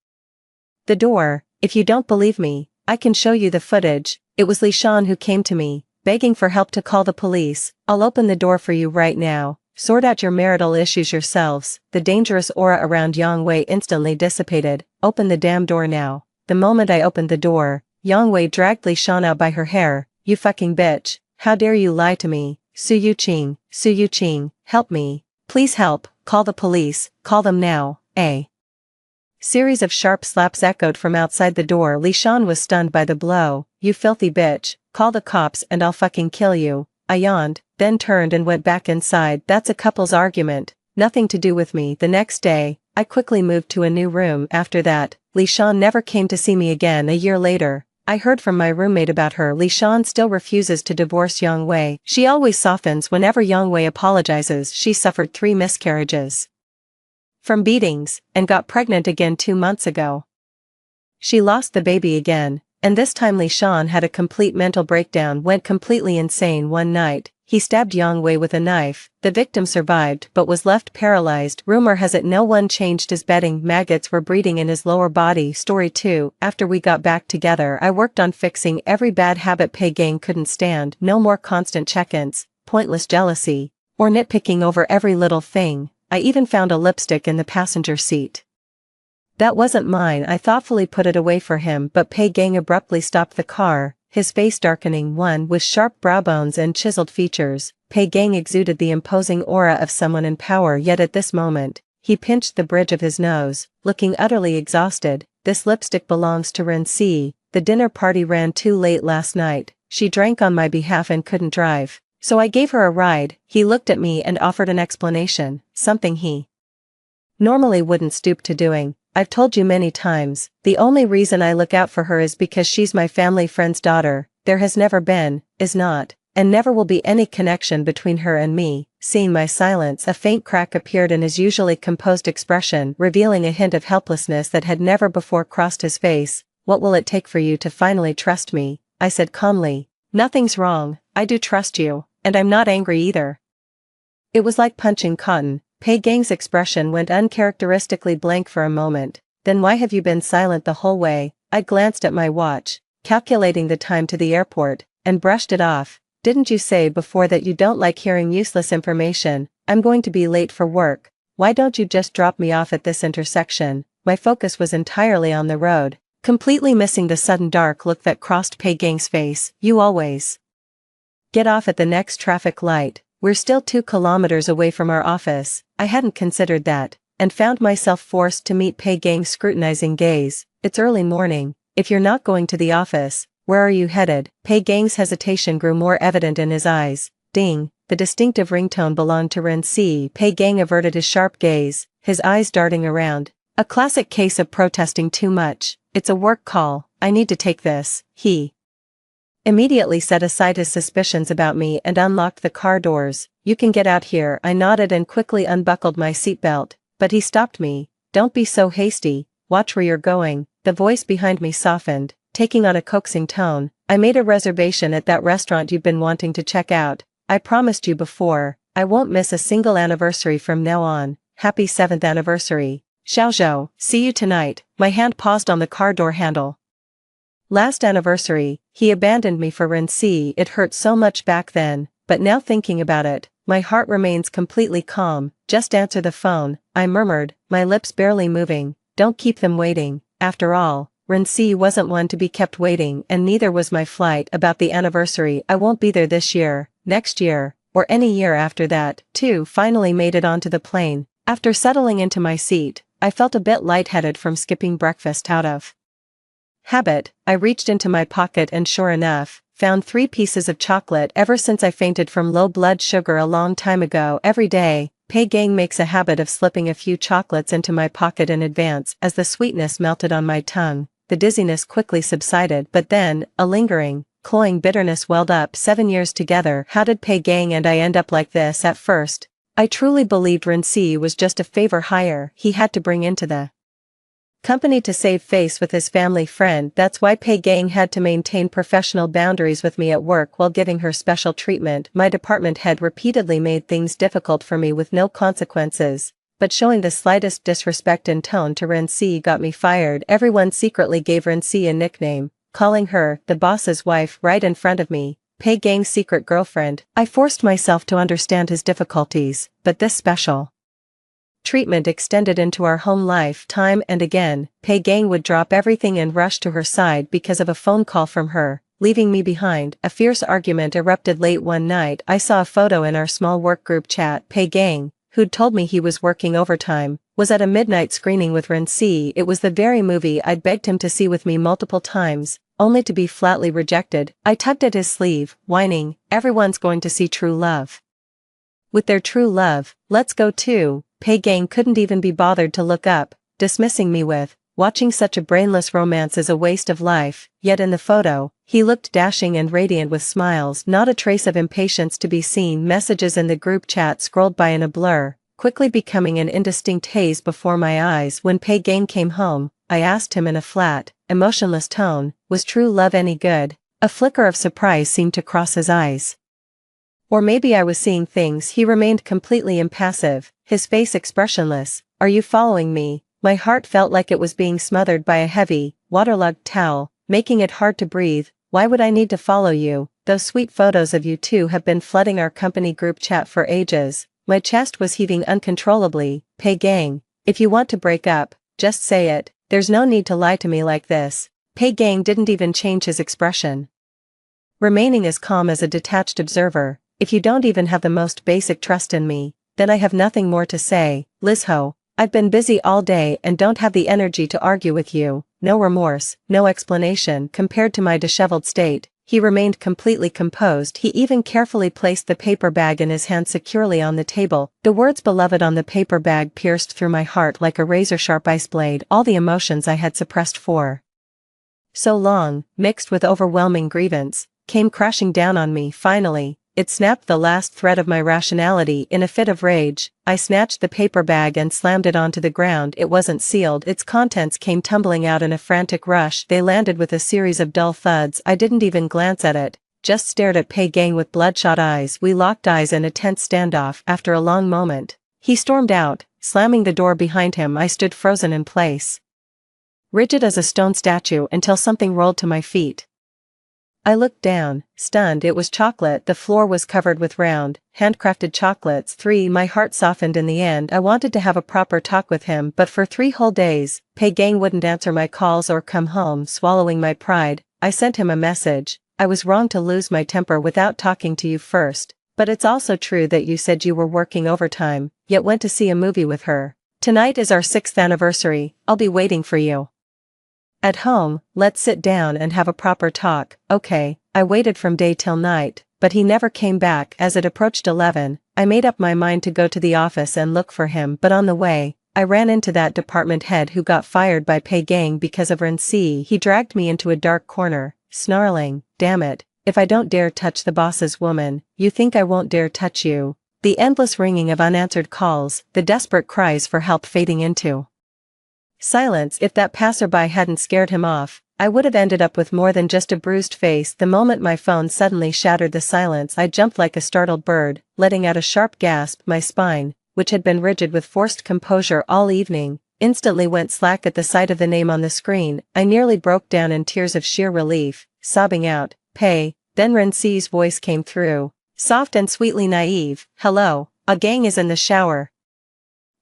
the door. If you don't believe me, I can show you the footage. It was Lee Shawn who came to me, begging for help to call the police. I'll open the door for you right now. Sort out your marital issues yourselves. The dangerous aura around Yang Wei instantly dissipated. Open the damn door now. The moment I opened the door, Yang Wei dragged Lee Shawn out by her hair. You fucking bitch. How dare you lie to me? Su Yu Qing, help me. Please help. Call the police. Call them now. A series of sharp slaps echoed from outside the door. Lee Shawn was stunned by the blow. You filthy bitch. Call the cops and I'll fucking kill you. I yawned, then turned and went back inside. That's a couple's argument. Nothing to do with me. The next day, I quickly moved to a new room. After that, Lee Shawn never came to see me again. A year later, I heard from my roommate about her. Lee Shawn still refuses to divorce Yang Wei. She always softens whenever Yang Wei apologizes. She suffered 3 miscarriages from beatings, and got pregnant again 2 months ago. She lost the baby again, and this time Lee Shawn had a complete mental breakdown, went completely insane. One night, he stabbed Yang Wei with a knife. The victim survived but was left paralyzed. Rumor has it no one changed his bedding. Maggots were breeding in his lower body. Story 2. After we got back together, I worked on fixing every bad habit Pei Gang couldn't stand. No more constant check-ins, pointless jealousy, or nitpicking over every little thing. I even found a lipstick in the passenger seat. That wasn't mine. I thoughtfully put it away for him, but Pei Gang abruptly stopped the car, his face darkening. One with sharp brow bones and chiseled features, Pei Gang exuded the imposing aura of someone in power. Yet at this moment, he pinched the bridge of his nose, looking utterly exhausted. This lipstick belongs to Ren C. The dinner party ran too late last night. She drank on my behalf and couldn't drive, so I gave her a ride. He looked at me and offered an explanation, something he normally wouldn't stoop to doing. I've told you many times, the only reason I look out for her is because she's my family friend's daughter. There has never been, is not, and never will be any connection between her and me. Seeing my silence, a faint crack appeared in his usually composed expression, revealing a hint of helplessness that had never before crossed his face. What will it take for you to finally trust me? I said calmly. Nothing's wrong, I do trust you, and I'm not angry either. It was like punching cotton. Pei Gang's expression went uncharacteristically blank for a moment. Then why have you been silent the whole way? I glanced at my watch, calculating the time to the airport, and brushed it off. Didn't you say before that you don't like hearing useless information? I'm going to be late for work. Why don't you just drop me off at this intersection? My focus was entirely on the road, completely missing the sudden dark look that crossed Pei Gang's face. You always get off at the next traffic light. We're still 2 kilometers away from our office. I hadn't considered that, and found myself forced to meet Pei Gang's scrutinizing gaze. It's early morning. If you're not going to the office, where are you headed? Pei Gang's hesitation grew more evident in his eyes. Ding, the distinctive ringtone belonged to Ren Si. Pei Gang averted his sharp gaze, his eyes darting around. A classic case of protesting too much. It's a work call, I need to take this. He immediately set aside his suspicions about me and unlocked the car doors. You can get out here. I nodded and quickly unbuckled my seatbelt, but he stopped me. Don't be so hasty, watch where you're going. The voice behind me softened, taking on a coaxing tone. I made a reservation at that restaurant you've been wanting to check out. I promised you before, I won't miss a single anniversary from now on. Happy 7th anniversary. Xiaozhou, see you tonight. My hand paused on the car door handle. Last anniversary, he abandoned me for Ren Si. It hurt so much back then, but now thinking about it, my heart remains completely calm. Just answer the phone, I murmured, my lips barely moving. Don't keep them waiting. After all, Ren Si wasn't one to be kept waiting, and neither was my flight about the anniversary. I won't be there this year, next year, or any year after that. Too. Finally made it onto the plane. After settling into my seat, I felt a bit lightheaded from skipping breakfast out of habit. I reached into my pocket and sure enough, found 3 pieces of chocolate. Ever since I fainted from low blood sugar a long time ago, every day, Pei Gang makes a habit of slipping a few chocolates into my pocket in advance. As the sweetness melted on my tongue, the dizziness quickly subsided, but then, a lingering, cloying bitterness welled up. 7 years together. How did Pei Gang and I end up like this? At first, I truly believed Ren Si was just a favor hire he had to bring into the company to save face with his family friend. That's why Pei Gang had to maintain professional boundaries with me at work while giving her special treatment. My department head repeatedly made things difficult for me with no consequences, but showing the slightest disrespect in tone to Ren Si got me fired. Everyone secretly gave Ren Si a nickname, calling her the boss's wife right in front of me. Pei Gang's secret girlfriend. I forced myself to understand his difficulties, but this special treatment extended into our home life. Time and again, Pei Gang would drop everything and rush to her side because of a phone call from her, leaving me behind. A fierce argument erupted late one night. I saw a photo in our small work group chat. Pei Gang, who'd told me he was working overtime, was at a midnight screening with Ren Si. It was the very movie I'd begged him to see with me multiple times, only to be flatly rejected. I tugged at his sleeve, whining, everyone's going to see true love. With their true love, let's go too. Pei Gang couldn't even be bothered to look up, dismissing me with, watching such a brainless romance is a waste of life. Yet in the photo, he looked dashing and radiant with smiles, not a trace of impatience to be seen. Messages in the group chat scrolled by in a blur, quickly becoming an indistinct haze before my eyes. When Pei Gang came home, I asked him in a flat, emotionless tone, was true love any good? A flicker of surprise seemed to cross his eyes. Or maybe I was seeing things. He remained completely impassive, his face expressionless. Are you following me? My heart felt like it was being smothered by a heavy, waterlogged towel, making it hard to breathe. Why would I need to follow you? Those sweet photos of you two have been flooding our company group chat for ages. My chest was heaving uncontrollably. Pei Gang, if you want to break up, just say it. There's no need to lie to me like this. Pei Gang didn't even change his expression, remaining as calm as a detached observer. If you don't even have the most basic trust in me, then I have nothing more to say. Lizho, I've been busy all day and don't have the energy to argue with you. No remorse, no explanation. Compared to my disheveled state, he remained completely composed. He even carefully placed the paper bag in his hand securely on the table. The words beloved on the paper bag pierced through my heart like a razor-sharp ice blade. All the emotions I had suppressed for so long, mixed with overwhelming grievance, came crashing down on me. Finally, it snapped the last thread of my rationality. In a fit of rage, I snatched the paper bag and slammed it onto the ground. It wasn't sealed. Its contents came tumbling out in a frantic rush. They landed with a series of dull thuds. I didn't even glance at it, just stared at Pei Gang with bloodshot eyes. We locked eyes in a tense standoff. After a long moment, he stormed out, slamming the door behind him. I stood frozen in place, rigid as a stone statue, until something rolled to my feet. I looked down, stunned. It was chocolate. The floor was covered with round, handcrafted chocolates. 3. My heart softened in the end. I wanted to have a proper talk with him, but for 3 whole days, Pei Gang wouldn't answer my calls or come home. Swallowing my pride, I sent him a message. I was wrong to lose my temper without talking to you first, But it's also true that you said you were working overtime, yet went to see a movie with her. Tonight is our 6th anniversary, I'll be waiting for you. At home, let's sit down and have a proper talk. Okay, I waited from day till night, but he never came back. As it approached 11, I made up my mind to go to the office and look for him, but on the way, I ran into that department head who got fired by Pei Gang because of Ren-Si. He dragged me into a dark corner, snarling, "Damn it, if I don't dare touch the boss's woman, you think I won't dare touch you." The endless ringing of unanswered calls, the desperate cries for help fading into silence. If that passerby hadn't scared him off, I would have ended up with more than just a bruised face. The moment my phone suddenly shattered the silence, I jumped like a startled bird, letting out a sharp gasp. My spine, which had been rigid with forced composure all evening, instantly went slack at the sight of the name on the screen. I nearly broke down in tears of sheer relief, sobbing out, "Pei." Then Ren-Si's voice came through, soft and sweetly naive. "Hello, a gang is in the shower.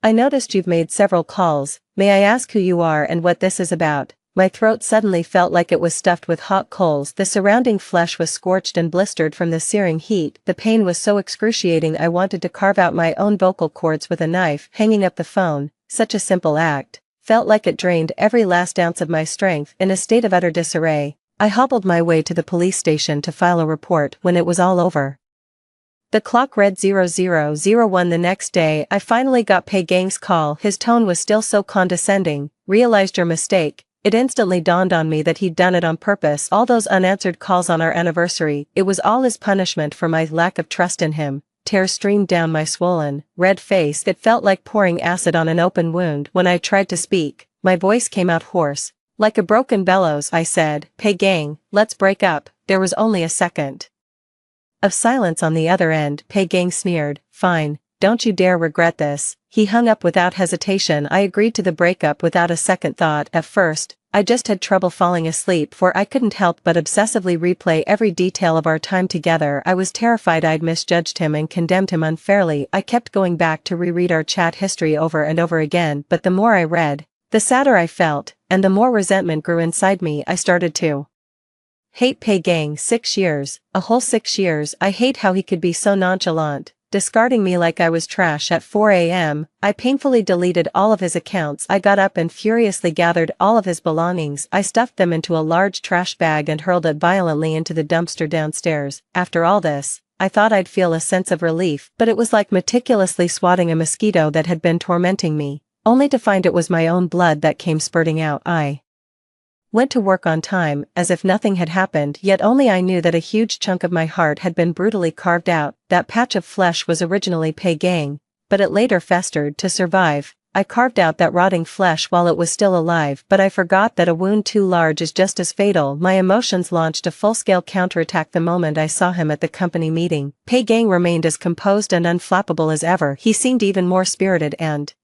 I noticed you've made several calls. May I ask who you are and what this is about?" My throat suddenly felt like it was stuffed with hot coals. The surrounding flesh was scorched and blistered from the searing heat. The pain was so excruciating I wanted to carve out my own vocal cords with a knife. Hanging up the phone, such a simple act, felt like it drained every last ounce of my strength. In a state of utter disarray, I hobbled my way to the police station to file a report. When it was all over, the clock read 0001. The next day, I finally got Pei Gang's call. His tone was still so condescending. "Realized your mistake." It instantly dawned on me that he'd done it on purpose. All those unanswered calls on our anniversary, it was all his punishment for my lack of trust in him. Tears streamed down my swollen, red face. It felt like pouring acid on an open wound. When I tried to speak, my voice came out hoarse, like a broken bellows. I said, "Pei Gang, let's break up." There was only a second of silence on the other end. Pei Gang sneered, "Fine, don't you dare regret this." He hung up without hesitation. I agreed to the breakup without a second thought. At first, I just had trouble falling asleep, for I couldn't help but obsessively replay every detail of our time together. I was terrified I'd misjudged him and condemned him unfairly. I kept going back to reread our chat history over and over again, but the more I read, the sadder I felt, and the more resentment grew inside me. I started to hate Pei Gang. 6 years, a whole 6 years. I hate how he could be so nonchalant, discarding me like I was trash. At 4 a.m., I painfully deleted all of his accounts. I got up and furiously gathered all of his belongings. I stuffed them into a large trash bag and hurled it violently into the dumpster downstairs. After all this, I thought I'd feel a sense of relief, but it was like meticulously swatting a mosquito that had been tormenting me, only to find it was my own blood that came spurting out. I went to work on time, as if nothing had happened, yet only I knew that a huge chunk of my heart had been brutally carved out. That patch of flesh was originally Pei Gang, but it later festered. To survive, I carved out that rotting flesh while it was still alive, but I forgot that a wound too large is just as fatal. My emotions launched a full-scale counterattack the moment I saw him at the company meeting. Pei Gang remained as composed and unflappable as ever. He seemed even more spirited and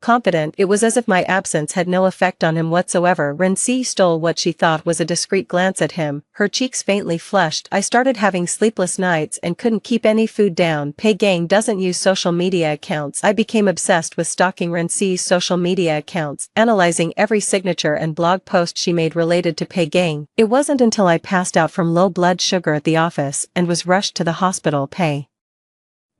confident. It was as if my absence had no effect on him whatsoever. Ren-Si stole what she thought was a discreet glance at him, her cheeks faintly flushed. I started having sleepless nights and couldn't keep any food down. Pei Gang doesn't use social media accounts. I became obsessed with stalking Ren-Si's social media accounts, analyzing every signature and blog post she made related to Pei Gang. It wasn't until I passed out from low blood sugar at the office and was rushed to the hospital. Pei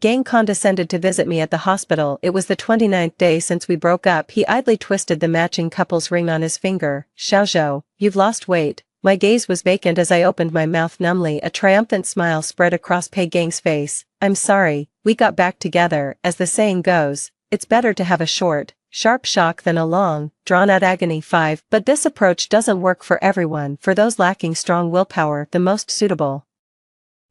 Gang condescended to visit me at the hospital. It was the 29th day since we broke up. He idly twisted the matching couple's ring on his finger. "Xiaozhou, you've lost weight." My gaze was vacant as I opened my mouth numbly. A triumphant smile spread across Pei Gang's face. "I'm sorry, we got back together. As the saying goes, it's better to have a short, sharp shock than a long, drawn-out agony." 5. But this approach doesn't work for everyone. For those lacking strong willpower, the most suitable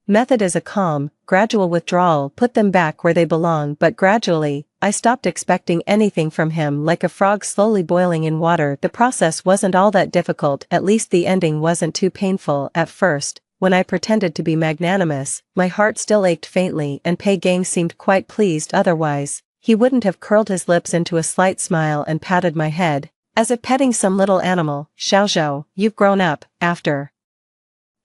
method is a calm, gradual withdrawal. Put them back where they belong. But gradually, I stopped expecting anything from him. Like a frog slowly boiling in water, the process wasn't all that difficult. At least the ending wasn't too painful. At first, when I pretended to be magnanimous, my heart still ached faintly, and Pei Gang seemed quite pleased. Otherwise, he wouldn't have curled his lips into a slight smile and patted my head, as if petting some little animal. "Xiaozhou, you've grown up." After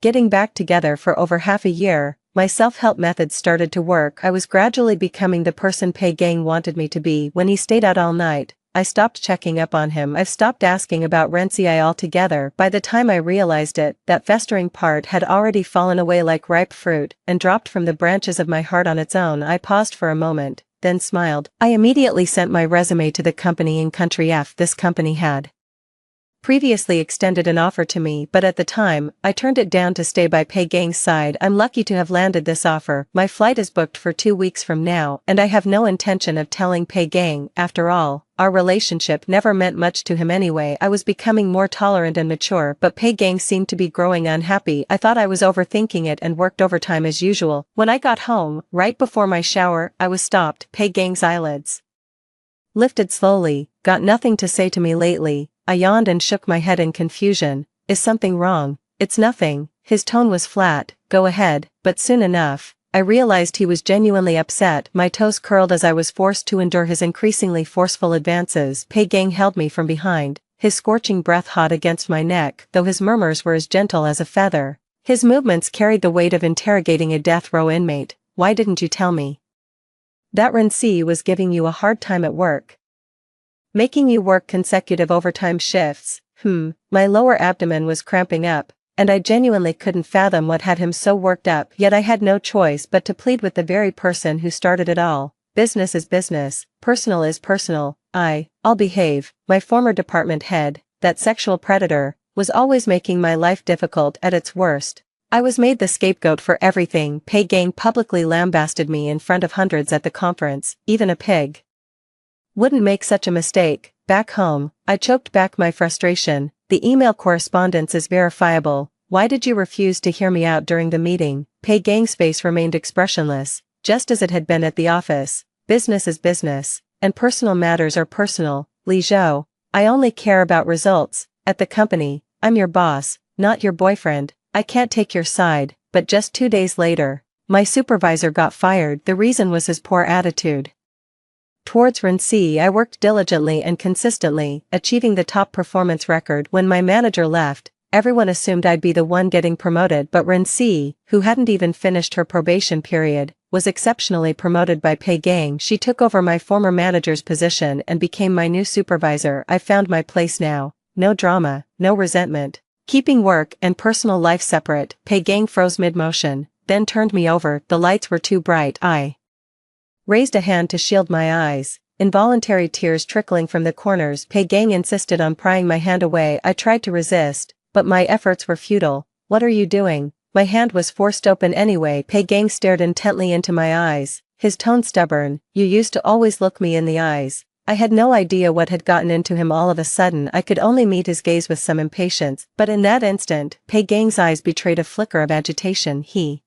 getting back together for over half a year, my self-help methods started to work. I was gradually becoming the person Pei Gang wanted me to be. When he stayed out all night, I stopped checking up on him. I've stopped asking about Renzi altogether. By the time I realized it, that festering part had already fallen away like ripe fruit and dropped from the branches of my heart on its own. I paused for a moment, then smiled. I immediately sent my resume to the company in Country F. This company had previously extended an offer to me, but at the time, I turned it down to stay by Pei Gang's side. I'm lucky to have landed this offer. My flight is booked for 2 weeks from now, and I have no intention of telling Pei Gang. After all, our relationship never meant much to him anyway. I was becoming more tolerant and mature, but Pei Gang seemed to be growing unhappy. I thought I was overthinking it and worked overtime as usual. When I got home, right before my shower, I was stopped. Pei Gang's eyelids lifted slowly. Got nothing to say to me lately. I yawned and shook my head in confusion. Is something wrong? It's nothing. His tone was flat. Go ahead. But soon enough, I realized he was genuinely upset. My toes curled as I was forced to endure his increasingly forceful advances. Pei Gang held me from behind, his scorching breath hot against my neck, though his murmurs were as gentle as a feather. His movements carried the weight of interrogating a death row inmate. Why didn't you tell me that Renzi was giving you a hard time at work? Making you work consecutive overtime shifts? My lower abdomen was cramping up, and I genuinely couldn't fathom what had him so worked up, yet I had no choice but to plead with the very person who started it all. Business is business, personal is personal. I'll behave. My former department head, that sexual predator, was always making my life difficult at its worst. I was made the scapegoat for everything. Pei Gang publicly lambasted me in front of hundreds at the conference. Even a pig wouldn't make such a mistake. Back home, I choked back my frustration. The email correspondence is verifiable. Why did you refuse to hear me out during the meeting? Pei Gang's face remained expressionless, just as it had been at the office. Business is business, and personal matters are personal. Li Zhou, I only care about results. At the company, I'm your boss, not your boyfriend. I can't take your side. But just 2 days later, my supervisor got fired. The reason was his poor attitude towards Renzi. I worked diligently and consistently, achieving the top performance record. When my manager left, everyone assumed I'd be the one getting promoted, but Renzi, who hadn't even finished her probation period, was exceptionally promoted by Pei Gang. She took over my former manager's position and became my new supervisor. I found my place now. No drama, no resentment. Keeping work and personal life separate. Pei Gang froze mid-motion, then turned me over. The lights were too bright. I raised a hand to shield my eyes, involuntary tears trickling from the corners. Pei Gang insisted on prying my hand away. I tried to resist, but my efforts were futile. What are you doing? My hand was forced open anyway. Pei Gang stared intently into my eyes, his tone stubborn. You used to always look me in the eyes. I had no idea what had gotten into him. All of a sudden I could only meet his gaze with some impatience, but in that instant, Pei Gang's eyes betrayed a flicker of agitation. He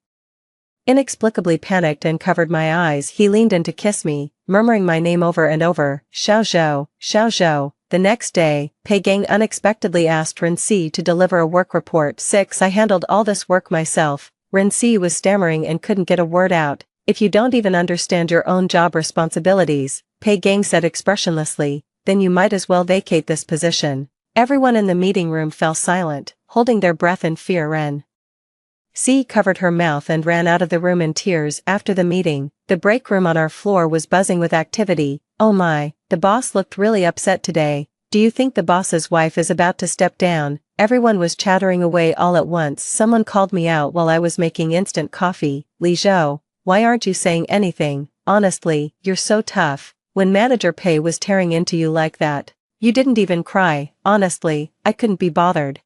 inexplicably panicked and covered my eyes. He leaned in to kiss me, murmuring my name over and over. Xiao Zhou, Xiao Zhou. The next day, Pei Gang unexpectedly asked Renzi to deliver a work report. 6. I handled all this work myself. Renzi was stammering and couldn't get a word out. If you don't even understand your own job responsibilities, Pei Gang said expressionlessly, then you might as well vacate this position. Everyone in the meeting room fell silent, holding their breath in fear. Renzi covered her mouth and ran out of the room in tears. After the meeting, the break room on our floor was buzzing with activity. Oh my, the boss looked really upset today. Do you think the boss's wife is about to step down? Everyone was chattering away all at once. Someone called me out while I was making instant coffee. Li Zhou, why aren't you saying anything? Honestly, you're so tough. When Manager Pei was tearing into you like that, you didn't even cry. Honestly, I couldn't be bothered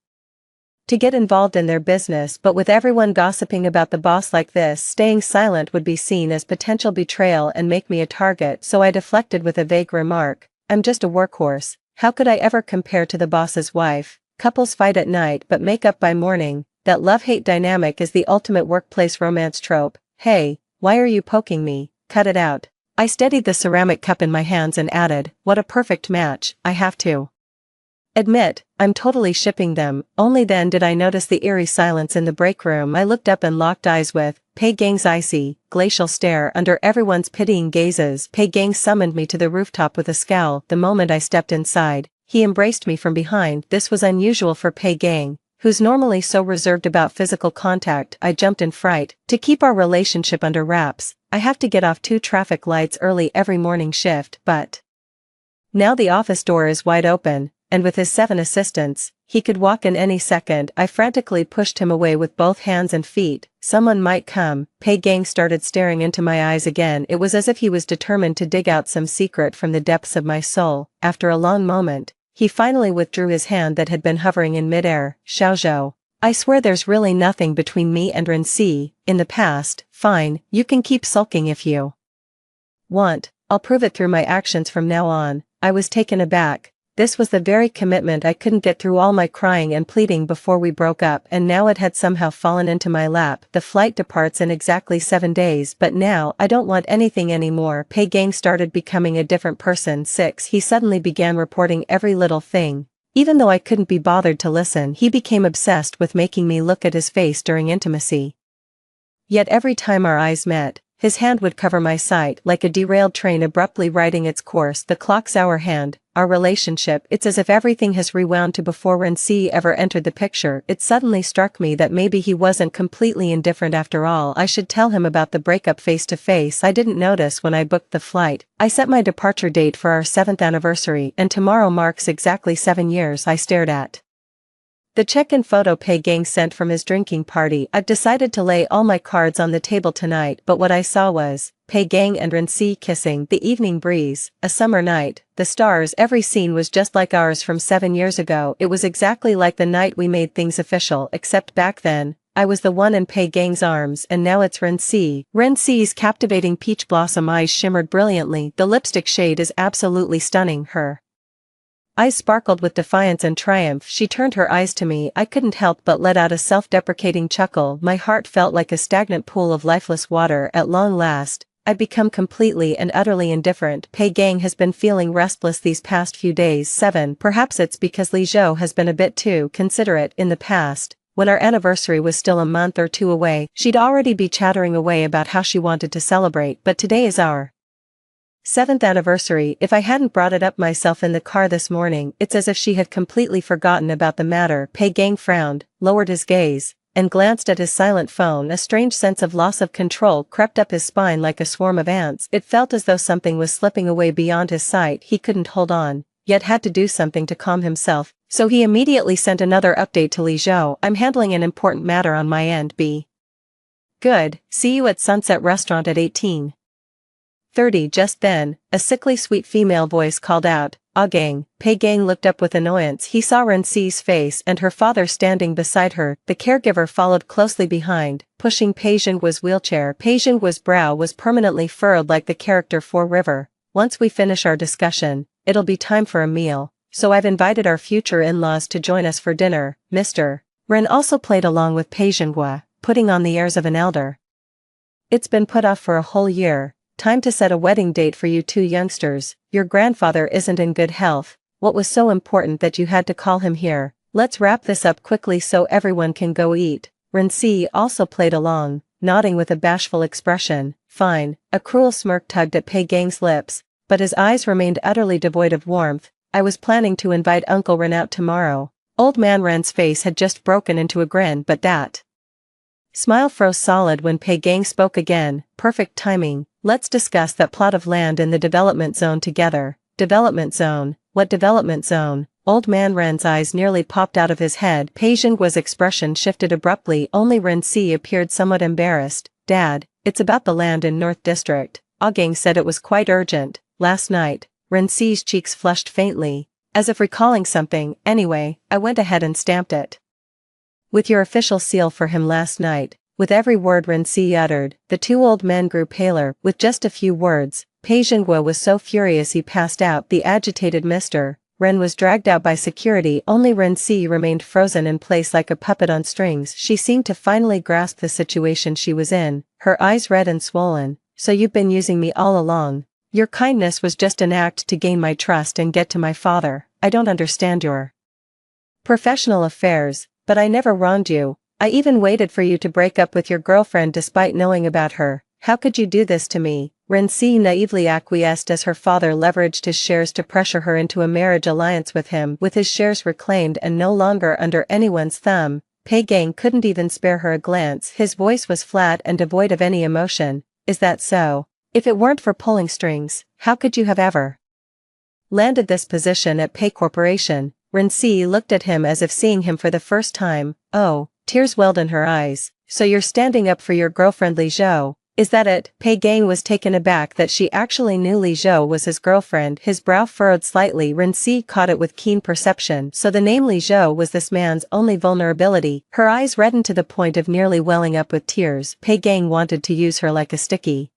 to get involved in their business, but with everyone gossiping about the boss like this, staying silent would be seen as potential betrayal and make me a target, so I deflected with a vague remark. I'm just a workhorse. How could I ever compare to the boss's wife? Couples fight at night but make up by morning. That love-hate dynamic is the ultimate workplace romance trope. Hey, why are you poking me? Cut it out. I steadied the ceramic cup in my hands and added, what a perfect match. I have to admit, I'm totally shipping them. Only then did I notice the eerie silence in the break room. I looked up and locked eyes with Pei Gang's icy, glacial stare. Under everyone's pitying gazes, Pei Gang summoned me to the rooftop with a scowl. The moment I stepped inside, he embraced me from behind. This was unusual for Pei Gang, who's normally so reserved about physical contact. I jumped in fright. To keep our relationship under wraps, I have to get off 2 traffic lights early every morning shift, but Now the office door is wide open, and with his 7 assistants, he could walk in any second. I frantically pushed him away with both hands and feet. Someone might come. Pei Gang started staring into my eyes again. It was as if he was determined to dig out some secret from the depths of my soul. After a long moment, he finally withdrew his hand that had been hovering in midair. Xiaozhou, I swear there's really nothing between me and Ren-Si. In the past, fine, you can keep sulking if you want. I'll prove it through my actions from now on. I was taken aback. This was the very commitment I couldn't get through all my crying and pleading before we broke up, and now it had somehow fallen into my lap. The flight departs in exactly 7 days, but now I don't want anything anymore. Pei Gang started becoming a different person. 6. He suddenly began reporting every little thing. Even though I couldn't be bothered to listen, he became obsessed with making me look at his face during intimacy. Yet every time our eyes met, his hand would cover my sight like a derailed train abruptly righting its course. The clock's hour hand, our relationship, it's as if everything has rewound to before Ren-Si ever entered the picture. It suddenly struck me that maybe he wasn't completely indifferent after all. I should tell him about the breakup face to face. I didn't notice when I booked the flight. I set my departure date for our 7th anniversary, and tomorrow marks exactly 7 years. I stared at the check-in photo Pei Gang sent from his drinking party. I've decided to lay all my cards on the table tonight, but what I saw was Pei Gang and Ren-Si kissing, the evening breeze, a summer night, the stars. Every scene was just like ours from 7 years ago. It was exactly like the night we made things official, except back then, I was the one in Pei Gang's arms, and now it's Ren-Si. Ren-Si's captivating peach blossom eyes shimmered brilliantly. The lipstick shade is absolutely stunning. Her eyes sparkled with defiance and triumph. She turned her eyes to me. I couldn't help but let out a self-deprecating chuckle. My heart felt like a stagnant pool of lifeless water. At long last, I'd become completely and utterly indifferent. Pei Gang has been feeling restless these past few days. 7. Perhaps it's because Li Zhou has been a bit too considerate. In the past, when our anniversary was still a month or 2 away, she'd already be chattering away about how she wanted to celebrate, but today is our 7th anniversary. If I hadn't brought it up myself in the car this morning, it's as if she had completely forgotten about the matter. Pei Gang frowned, lowered his gaze, and glanced at his silent phone. A strange sense of loss of control crept up his spine like a swarm of ants. It felt as though something was slipping away beyond his sight. He couldn't hold on, yet had to do something to calm himself, so he immediately sent another update to Li Zhou. I'm handling an important matter on my end. Be good. See you at Sunset Restaurant at 18:30. Just then, a sickly sweet female voice called out, "Ah Gang." Pei Gang looked up with annoyance. He saw Ren-Si's face and her father standing beside her. The caregiver followed closely behind, pushing Pei Zhenguo's wheelchair. Pei Zhenguo's brow was permanently furrowed like the character for River. Once we finish our discussion, it'll be time for a meal, so I've invited our future in-laws to join us for dinner, Mr. Ren also played along with Pei Zhenguo, putting on the airs of an elder. It's been put off for a whole year. Time to set a wedding date for you two youngsters. Your grandfather isn't in good health. What was so important that you had to call him here? Let's wrap this up quickly so everyone can go eat. Ren-Si also played along, nodding with a bashful expression. Fine. A cruel smirk tugged at Pei Gang's lips, but his eyes remained utterly devoid of warmth. I was planning to invite Uncle Ren out tomorrow. Old man Ren's face had just broken into a grin, but that smile froze solid when Pei Gang spoke again. Perfect timing. Let's discuss that plot of land in the development zone together. Development zone? What development zone? Old man Ren's eyes nearly popped out of his head. Pei Zhenguo's expression shifted abruptly. Only Ren-Si appeared somewhat embarrassed. Dad, it's about the land in North District. Ah Gang said it was quite urgent. Last night. Ren-Si's cheeks flushed faintly, as if recalling something. Anyway, I went ahead and stamped it with your official seal for him last night. With every word Ren-Si uttered, the two old men grew paler. With just a few words, Pei Zhenguo was so furious he passed out. The agitated Mr. Ren was dragged out by security. Only Ren-Si remained frozen in place like a puppet on strings. She seemed to finally grasp the situation she was in, her eyes red and swollen. So you've been using me all along. Your kindness was just an act to gain my trust and get to my father. I don't understand your professional affairs, but I never wronged you. I even waited for you to break up with your girlfriend despite knowing about her. How could you do this to me? Ren-Si naively acquiesced as her father leveraged his shares to pressure her into a marriage alliance with him. With his shares reclaimed and no longer under anyone's thumb, Pei Gang couldn't even spare her a glance. His voice was flat and devoid of any emotion. Is that so? If it weren't for pulling strings, how could you have ever landed this position at Pay Corporation. Rinci looked at him as if seeing him for the first time. Oh, tears welled in her eyes. So you're standing up for your girlfriend Li Zhou, is that it? Pei Gang was taken aback that she actually knew Li Zhou was his girlfriend. His brow furrowed slightly. Rinci caught it with keen perception. So the name Li Zhou was this man's only vulnerability. Her eyes reddened to the point of nearly welling up with tears. Pei Gang wanted to use her like a sticky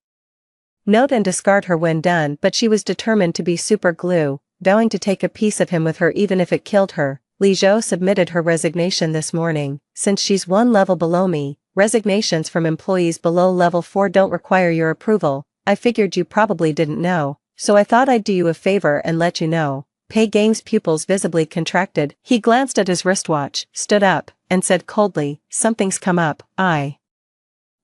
note and discard her when done, but she was determined to be super glue, vowing to take a piece of him with her even if it killed her. Li Zhou submitted her resignation this morning. Since she's one level below me, resignations from employees below level 4 don't require your approval. I figured you probably didn't know, so I thought I'd do you a favor and let you know. Pei Gang's pupils visibly contracted. He glanced at his wristwatch, stood up, and said coldly, something's come up. I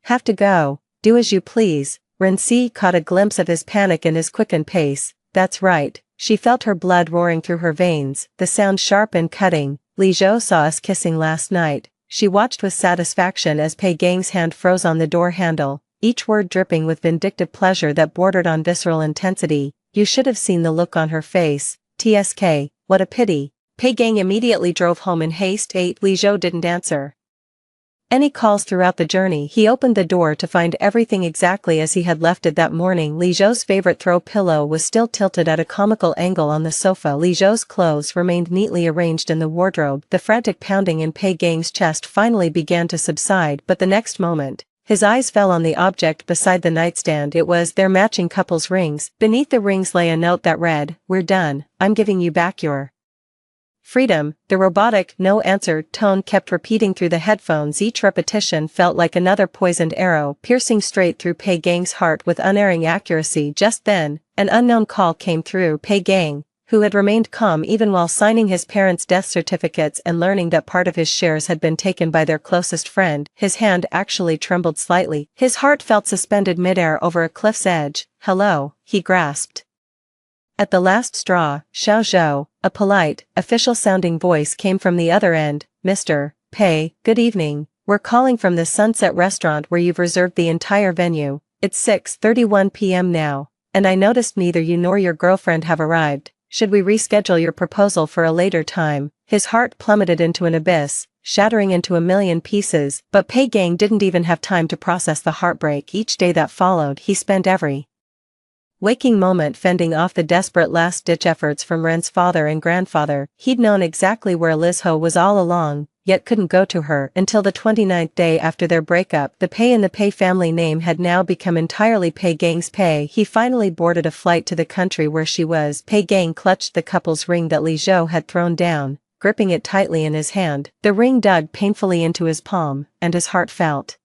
have to go. Do as you please. Rinci caught a glimpse of his panic in his quickened pace. That's right. She felt her blood roaring through her veins, the sound sharp and cutting. Li Zhou saw us kissing last night. She watched with satisfaction as Pei Gang's hand froze on the door handle, each word dripping with vindictive pleasure that bordered on visceral intensity. You should have seen the look on her face. TSK, what a pity. Pei Gang immediately drove home in haste. Li Zhou didn't answer any calls throughout the journey. He opened the door to find everything exactly as he had left it that morning. Li Zhou's favorite throw pillow was still tilted at a comical angle on the sofa. Li Zhou's clothes remained neatly arranged in the wardrobe. The frantic pounding in Pei Gang's chest finally began to subside, but the next moment, his eyes fell on the object beside the nightstand. It was their matching couple's rings. Beneath the rings lay a note that read, "We're done. I'm giving you back your freedom." The robotic, no answer tone kept repeating through the headphones. Each repetition felt like another poisoned arrow, piercing straight through Pei Gang's heart with unerring accuracy. Just then, an unknown call came through. Pei Gang, who had remained calm even while signing his parents' death certificates and learning that part of his shares had been taken by their closest friend, his hand actually trembled slightly. His heart felt suspended midair over a cliff's edge. Hello, he grasped. At the last straw, Xiao Zhou, a polite, official-sounding voice came from the other end. Mr. Pei, good evening. We're calling from the Sunset Restaurant where you've reserved the entire venue. It's 6:31 p.m. now, and I noticed neither you nor your girlfriend have arrived. Should we reschedule your proposal for a later time? His heart plummeted into an abyss, shattering into a million pieces, but Pei Gang didn't even have time to process the heartbreak. Each day that followed, he spent every waking moment fending off the desperate last-ditch efforts from Ren's father and grandfather. He'd known exactly where Liz Ho was all along, yet couldn't go to her until the 29th day after their breakup. The Pei in the Pei family name had now become entirely Pei Gang's Pei. He finally boarded a flight to the country where she was. Pei Gang clutched the couple's ring that Li Zhou had thrown down, gripping it tightly in his hand. The ring dug painfully into his palm, and his heart felt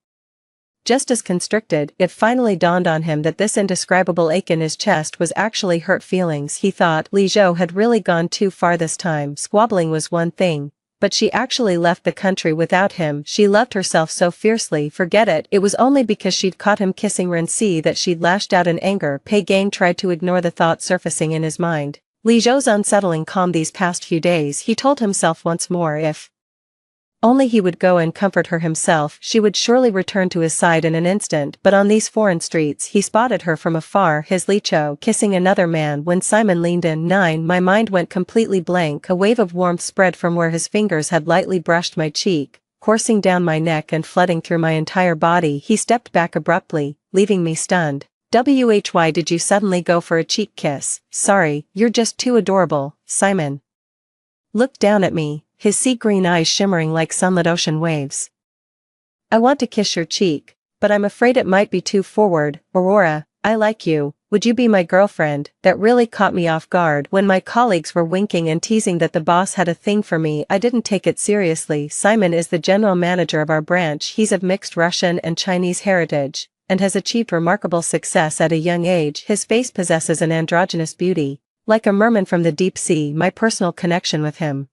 just as constricted. It finally dawned on him that this indescribable ache in his chest was actually hurt feelings. He thought Li Zhou had really gone too far this time. Squabbling was one thing, but she actually left the country without him. She loved herself so fiercely. Forget it. It was only because she'd caught him kissing Rinci that she'd lashed out in anger. Pei Gang tried to ignore the thought surfacing in his mind. Li Zhou's unsettling calm these past few days. He told himself once more if only he would go and comfort her himself, she would surely return to his side in an instant. But on these foreign streets he spotted her from afar, his Li Zhou kissing another man. When Simon leaned in, my mind went completely blank. A wave of warmth spread from where his fingers had lightly brushed my cheek, coursing down my neck and flooding through my entire body. He stepped back abruptly, leaving me stunned. Why did you suddenly go for a cheek kiss? Sorry, you're just too adorable. Simon looked down at me, his sea-green eyes shimmering like sunlit ocean waves. I want to kiss your cheek, but I'm afraid it might be too forward. Aurora, I like you. Would you be my girlfriend? That really caught me off guard. When my colleagues were winking and teasing that the boss had a thing for me, I didn't take it seriously. Simon is the general manager of our branch. He's of mixed Russian and Chinese heritage, and has achieved remarkable success at a young age. His face possesses an androgynous beauty, like a merman from the deep sea. My personal connection with him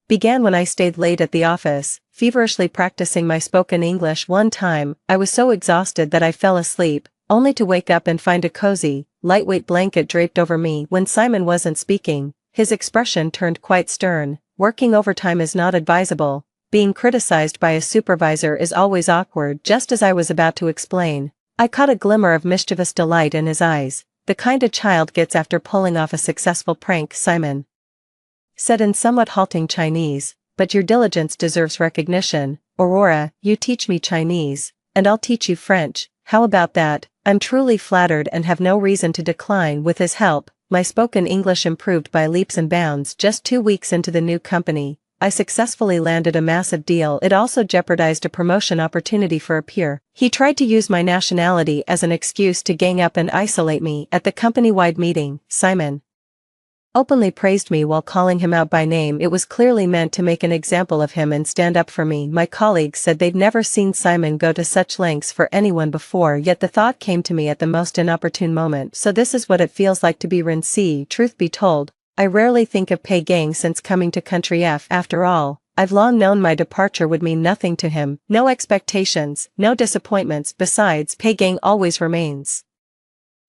began when I stayed late at the office, feverishly practicing my spoken English. One time, I was so exhausted that I fell asleep, only to wake up and find a cozy, lightweight blanket draped over me. When Simon wasn't speaking, his expression turned quite stern. Working overtime is not advisable. Being criticized by a supervisor is always awkward. Just as I was about to explain, I caught a glimmer of mischievous delight in his eyes. The kind a child gets after pulling off a successful prank, Simon said in somewhat halting Chinese, but your diligence deserves recognition. Aurora, you teach me Chinese, and I'll teach you French. How about that? I'm truly flattered and have no reason to decline. With his help, my spoken English improved by leaps and bounds. Just 2 weeks into the new company, I successfully landed a massive deal. It also jeopardized a promotion opportunity for a peer. He tried to use my nationality as an excuse to gang up and isolate me. At the company-wide meeting, Simon openly praised me while calling him out by name. It was clearly meant to make an example of him and stand up for me. My colleagues said they'd never seen Simon go to such lengths for anyone before, yet the thought came to me at the most inopportune moment. So this is what it feels like to be Ren C. Truth be told, I rarely think of Pei Gang since coming to Country F. After all, I've long known my departure would mean nothing to him. No expectations, no disappointments. Besides, Pei Gang always remains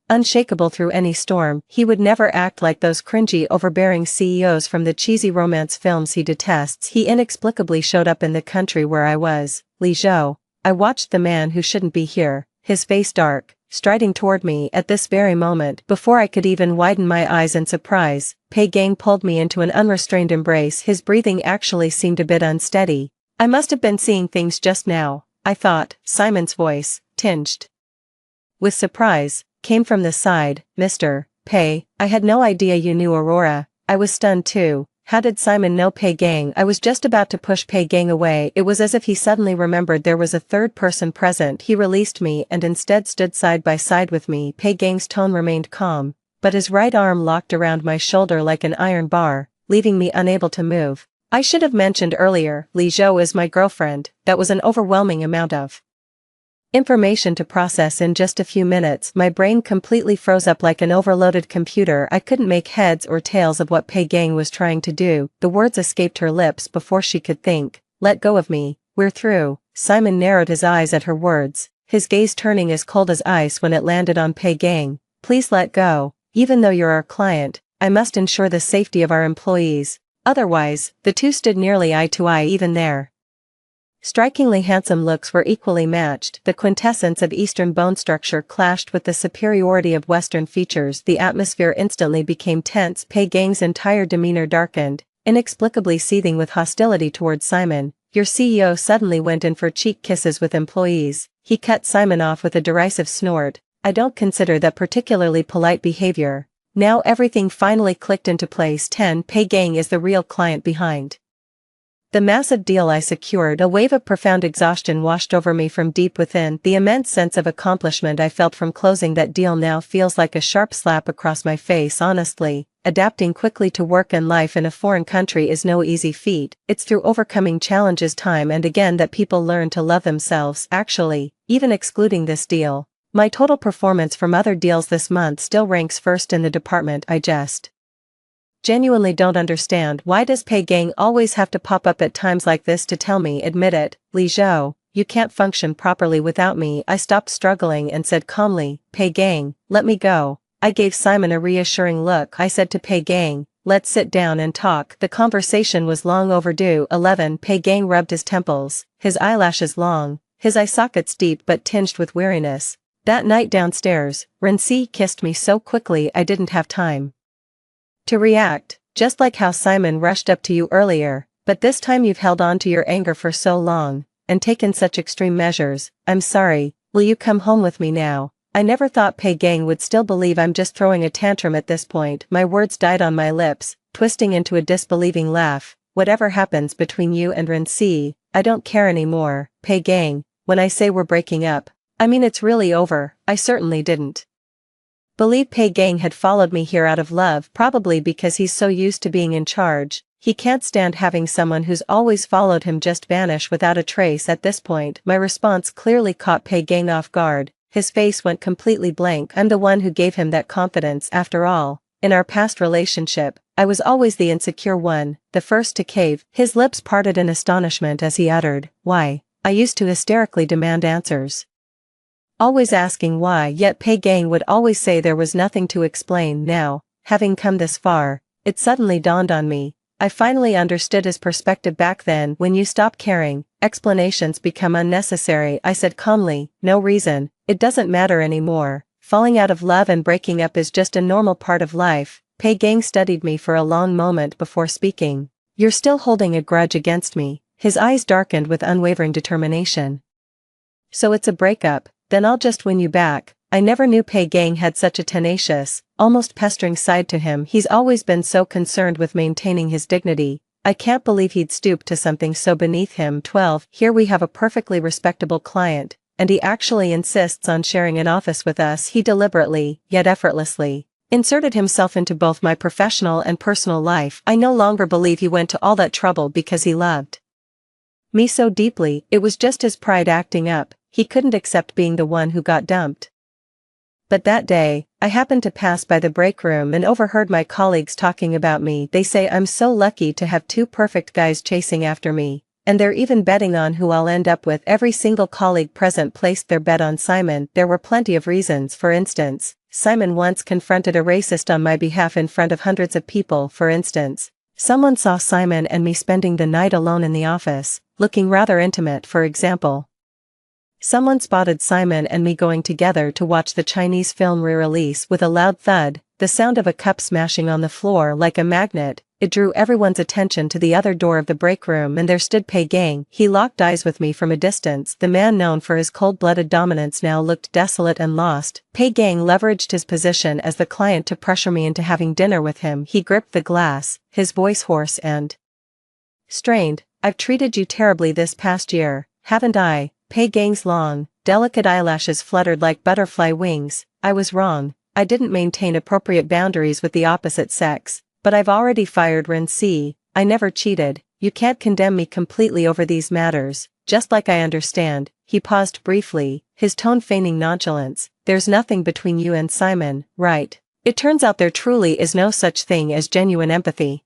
unshakable through any storm. He would never act like those cringy, overbearing CEOs from the cheesy romance films he detests. He inexplicably showed up in the country where I was. Li Zhou. I watched the man who shouldn't be here, his face dark, striding toward me at this very moment. Before I could even widen my eyes in surprise, Pei Gang pulled me into an unrestrained embrace. His breathing actually seemed a bit unsteady. I must have been seeing things just now, I thought. Simon's voice, tinged with surprise, came from the side. Mr. Pei, I had no idea you knew Aurora. I was stunned too. How did Simon know Pei Gang? I was just about to push Pei Gang away. It was as if he suddenly remembered there was a third person present. He released me and instead stood side by side with me. Pei Gang's tone remained calm, but his right arm locked around my shoulder like an iron bar, leaving me unable to move. I should have mentioned earlier, Li Zhou is my girlfriend. That was an overwhelming amount of information to process in just a few minutes. My brain completely froze up like an overloaded computer. I couldn't make heads or tails of what Pei Gang was trying to do. The words escaped her lips before she could think. Let go of me, we're through. Simon narrowed his eyes at her words, his gaze turning as cold as ice when it landed on Pei Gang. Please let go. Even though you're our client, I must ensure the safety of our employees. Otherwise, the two stood nearly eye to eye. Even there, strikingly handsome looks were equally matched. The quintessence of Eastern bone structure clashed with the superiority of Western features. The atmosphere instantly became tense. Pei Gang's entire demeanor darkened, inexplicably seething with hostility towards Simon. Your CEO suddenly went in for cheek kisses with employees. He cut Simon off with a derisive snort. I don't consider that particularly polite behavior. Now everything finally clicked into place. 10. Pei Gang is the real client behind the massive deal I secured. A wave of profound exhaustion washed over me from deep within. The immense sense of accomplishment I felt from closing that deal now feels like a sharp slap across my face. Honestly, adapting quickly to work and life in a foreign country is no easy feat. It's through overcoming challenges time and again that people learn to love themselves. Actually, even excluding this deal, my total performance from other deals this month still ranks first in the department. I just genuinely don't understand. Why does Pei Gang always have to pop up at times like this to tell me? Admit it, Li Zhou, you can't function properly without me. I stopped struggling and said calmly, Pei Gang, let me go. I gave Simon a reassuring look. I said to Pei Gang, let's sit down and talk. The conversation was long overdue. 11. Pei Gang rubbed his temples, his eyelashes long, his eye sockets deep but tinged with weariness. That night downstairs, Ren C kissed me so quickly I didn't have time to react, just like how Simon rushed up to you earlier, but this time you've held on to your anger for so long, and taken such extreme measures. I'm sorry, will you come home with me now? I never thought Pei Gang would still believe I'm just throwing a tantrum at this point. My words died on my lips, twisting into a disbelieving laugh. Whatever happens between you and Ren C, I don't care anymore. Pei Gang, when I say we're breaking up, I mean it's really over. I certainly didn't believe Pei Gang had followed me here out of love, probably because he's so used to being in charge. He can't stand having someone who's always followed him just vanish without a trace. At this point, my response clearly caught Pei Gang off guard. His face went completely blank. I'm the one who gave him that confidence. After all, in our past relationship, I was always the insecure one, the first to cave. His lips parted in astonishment as he uttered, why? I used to hysterically demand answers, always asking why, yet Pei Gang would always say there was nothing to explain. Now, having come this far, it suddenly dawned on me. I finally understood his perspective back then. When you stop caring, explanations become unnecessary. I said calmly, no reason, it doesn't matter anymore. falling out of love and breaking up is just a normal part of life. Pei Gang studied me for a long moment before speaking. You're still holding a grudge against me. His eyes darkened with unwavering determination. So it's a breakup, then I'll just win you back. I never knew Pei Gang had such a tenacious, almost pestering side to him. He's always been so concerned with maintaining his dignity. I can't believe he'd stoop to something so beneath him. 12. Here we have a perfectly respectable client, and he actually insists on sharing an office with us. He deliberately, yet effortlessly, inserted himself into both my professional and personal life. I no longer believe he went to all that trouble because he loved me so deeply. It was just his pride acting up. He couldn't accept being the one who got dumped. But that day, I happened to pass by the break room and overheard my colleagues talking about me. They say I'm so lucky to have two perfect guys chasing after me, and they're even betting on who I'll end up with. Every single colleague present placed their bet on Simon. There were plenty of reasons. For instance, Simon once confronted a racist on my behalf in front of hundreds of people. For instance, someone saw Simon and me spending the night alone in the office, looking rather intimate. For example, someone spotted Simon and me going together to watch the Chinese film re-release. With a loud thud, the sound of a cup smashing on the floor like a magnet, it drew everyone's attention to the other door of the break room, and there stood Pei Gang. He locked eyes with me from a distance. The man known for his cold-blooded dominance now looked desolate and lost. Pei Gang leveraged his position as the client to pressure me into having dinner with him. He gripped the glass, his voice hoarse and strained. I've treated you terribly this past year, haven't I? Pei Gang's long, delicate eyelashes fluttered like butterfly wings. I was wrong. I didn't maintain appropriate boundaries with the opposite sex. But I've already fired Ren C. I never cheated. You can't condemn me completely over these matters, just like I understand. He paused briefly, his tone feigning nonchalance. There's nothing between you and Simon, right? It turns out there truly is no such thing as genuine empathy.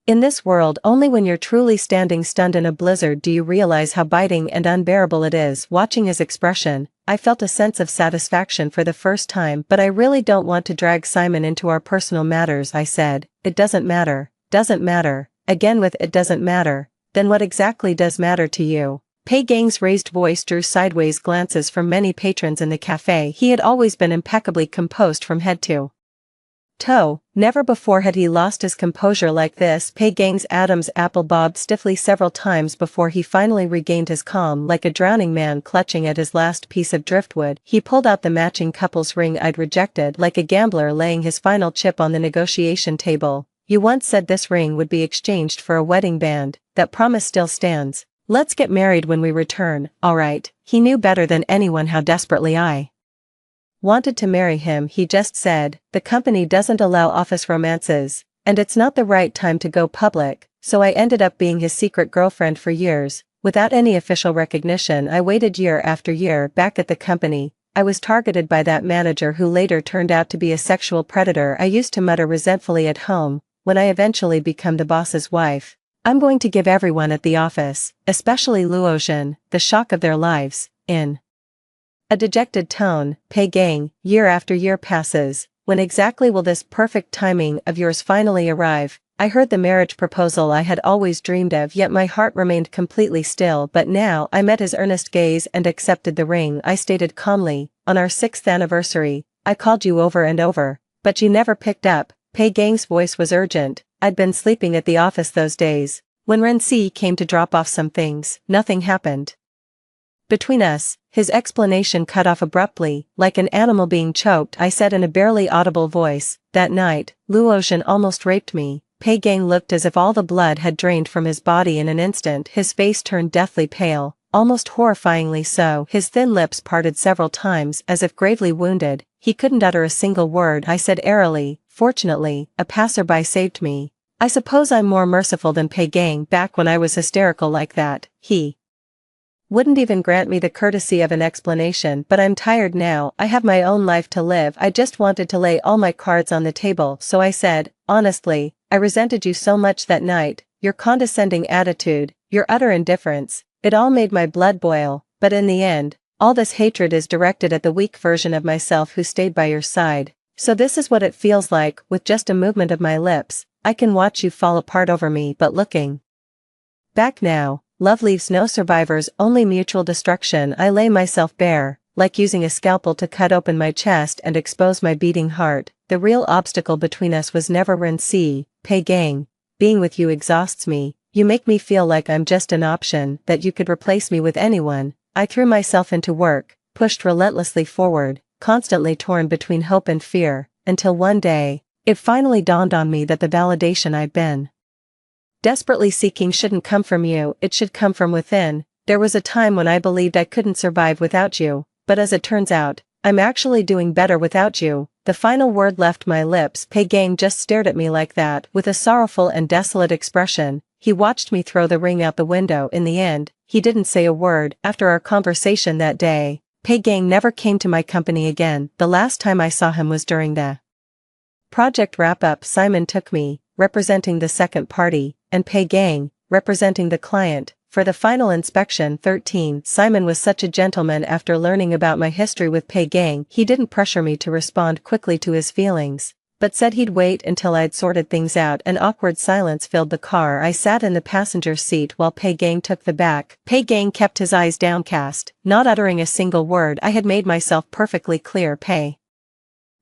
In this world, only when you're truly standing stunned in a blizzard do you realize how biting and unbearable it is. Watching his expression, I felt a sense of satisfaction for the first time. But I really don't want to drag Simon into our personal matters, I said. It doesn't matter. Doesn't matter. Again with it doesn't matter. Then what exactly does matter to you? Pei Gang's raised voice drew sideways glances from many patrons in the cafe. He had always been impeccably composed from head to toe. Never before had he lost his composure like this. Pei Gang's Adam's apple bobbed stiffly several times before he finally regained his calm. Like a drowning man clutching at his last piece of driftwood, he pulled out the matching couple's ring I'd rejected. Like a gambler laying his final chip on the negotiation table. You once said this ring would be exchanged for a wedding band. That promise still stands. Let's get married when we return, alright? He knew better than anyone how desperately I wanted to marry him. He just said, the company doesn't allow office romances, and it's not the right time to go public, so I ended up being his secret girlfriend for years. Without any official recognition, I waited year after year. Back at the company, I was targeted by that manager who later turned out to be a sexual predator. I used to mutter resentfully at home, when I eventually become the boss's wife, I'm going to give everyone at the office, especially Luotian, the shock of their lives. In a dejected tone, Pei Gang, year after year passes. When exactly will this perfect timing of yours finally arrive? I heard the marriage proposal I had always dreamed of, yet my heart remained completely still. But now I met his earnest gaze and accepted the ring. I stated calmly, on our 6th anniversary, I called you over and over, but you never picked up. Pei Gang's voice was urgent. I'd been sleeping at the office those days. When Ren C came to drop off some things, nothing happened between us. His explanation cut off abruptly, like an animal being choked. I said in a barely audible voice, that night, Luotian almost raped me. Pei Gang looked as if all the blood had drained from his body in an instant. His face turned deathly pale, almost horrifyingly so. His thin lips parted several times as if gravely wounded. He couldn't utter a single word. I said airily, fortunately, a passerby saved me. I suppose I'm more merciful than Pei Gang. Back when I was hysterical like that, he wouldn't even grant me the courtesy of an explanation. But I'm tired now. I have my own life to live. I just wanted to lay all my cards on the table. So I said, honestly, I resented you so much that night. Your condescending attitude, your utter indifference, it all made my blood boil. But in the end, all this hatred is directed at the weak version of myself who stayed by your side. So this is what it feels like. With just a movement of my lips, I can watch you fall apart over me. But looking back now, love leaves no survivors, only mutual destruction. I lay myself bare, like using a scalpel to cut open my chest and expose my beating heart. The real obstacle between us was never Pei Gang. Being with you exhausts me. You make me feel like I'm just an option, that you could replace me with anyone. I threw myself into work, pushed relentlessly forward, constantly torn between hope and fear, until one day, it finally dawned on me that the validation I'd been desperately seeking shouldn't come from you, it should come from within. There was a time when I believed I couldn't survive without you, but as it turns out, I'm actually doing better without you. The final word left my lips. Pei Gang just stared at me like that, with a sorrowful and desolate expression. He watched me throw the ring out the window. In the end, he didn't say a word. After our conversation that day, Pei Gang never came to my company again. The last time I saw him was during the project wrap-up. Simon took me, representing the second party, and Pei Gang, representing the client, for the final inspection. 13. Simon was such a gentleman. After learning about my history with Pei Gang, he didn't pressure me to respond quickly to his feelings, but said he'd wait until I'd sorted things out. An awkward silence filled the car. I sat in the passenger seat while Pei Gang took the back. Pei Gang kept his eyes downcast, not uttering a single word. I had made myself perfectly clear. Pei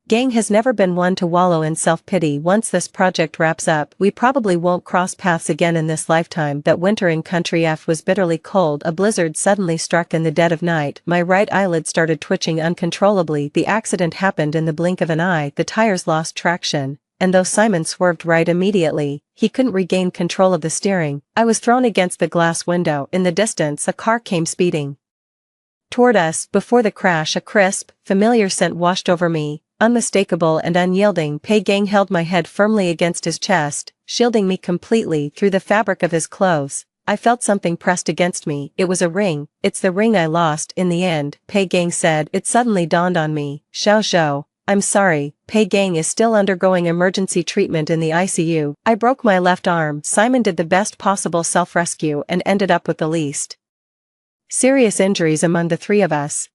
Gang has never been one to wallow in self-pity. Once this project wraps up, we probably won't cross paths again in this lifetime. That winter in Country F was bitterly cold. A blizzard suddenly struck in the dead of night. My right eyelid started twitching uncontrollably. The accident happened in the blink of an eye. The tires lost traction, and though Simon swerved right immediately, he couldn't regain control of the steering. I was thrown against the glass window. In the distance, a car came speeding toward us. Before the crash, a crisp, familiar scent washed over me. Unmistakable and unyielding. Pei Gang held my head firmly against his chest, shielding me completely through the fabric of his clothes. I felt something pressed against me. It was a ring. It's the ring I lost in the end, Pei Gang said. It suddenly dawned on me. Xiao Zhou, I'm sorry. Pei Gang is still undergoing emergency treatment in the ICU. I broke my left arm. Simon did the best possible self-rescue and ended up with the least serious injuries among the three of us.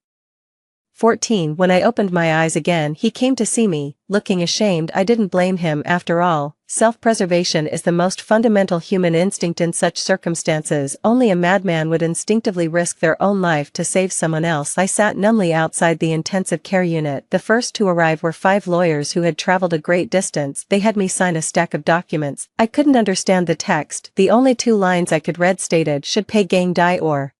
14. When I opened my eyes again, he came to see me, looking ashamed. I didn't blame him. After all, self-preservation is the most fundamental human instinct in such circumstances. Only a madman would instinctively risk their own life to save someone else. I sat numbly outside the intensive care unit. The first to arrive were 5 lawyers who had traveled a great distance. They had me sign a stack of documents. I couldn't understand the text. The only 2 lines I could read stated, should Pei Gang die or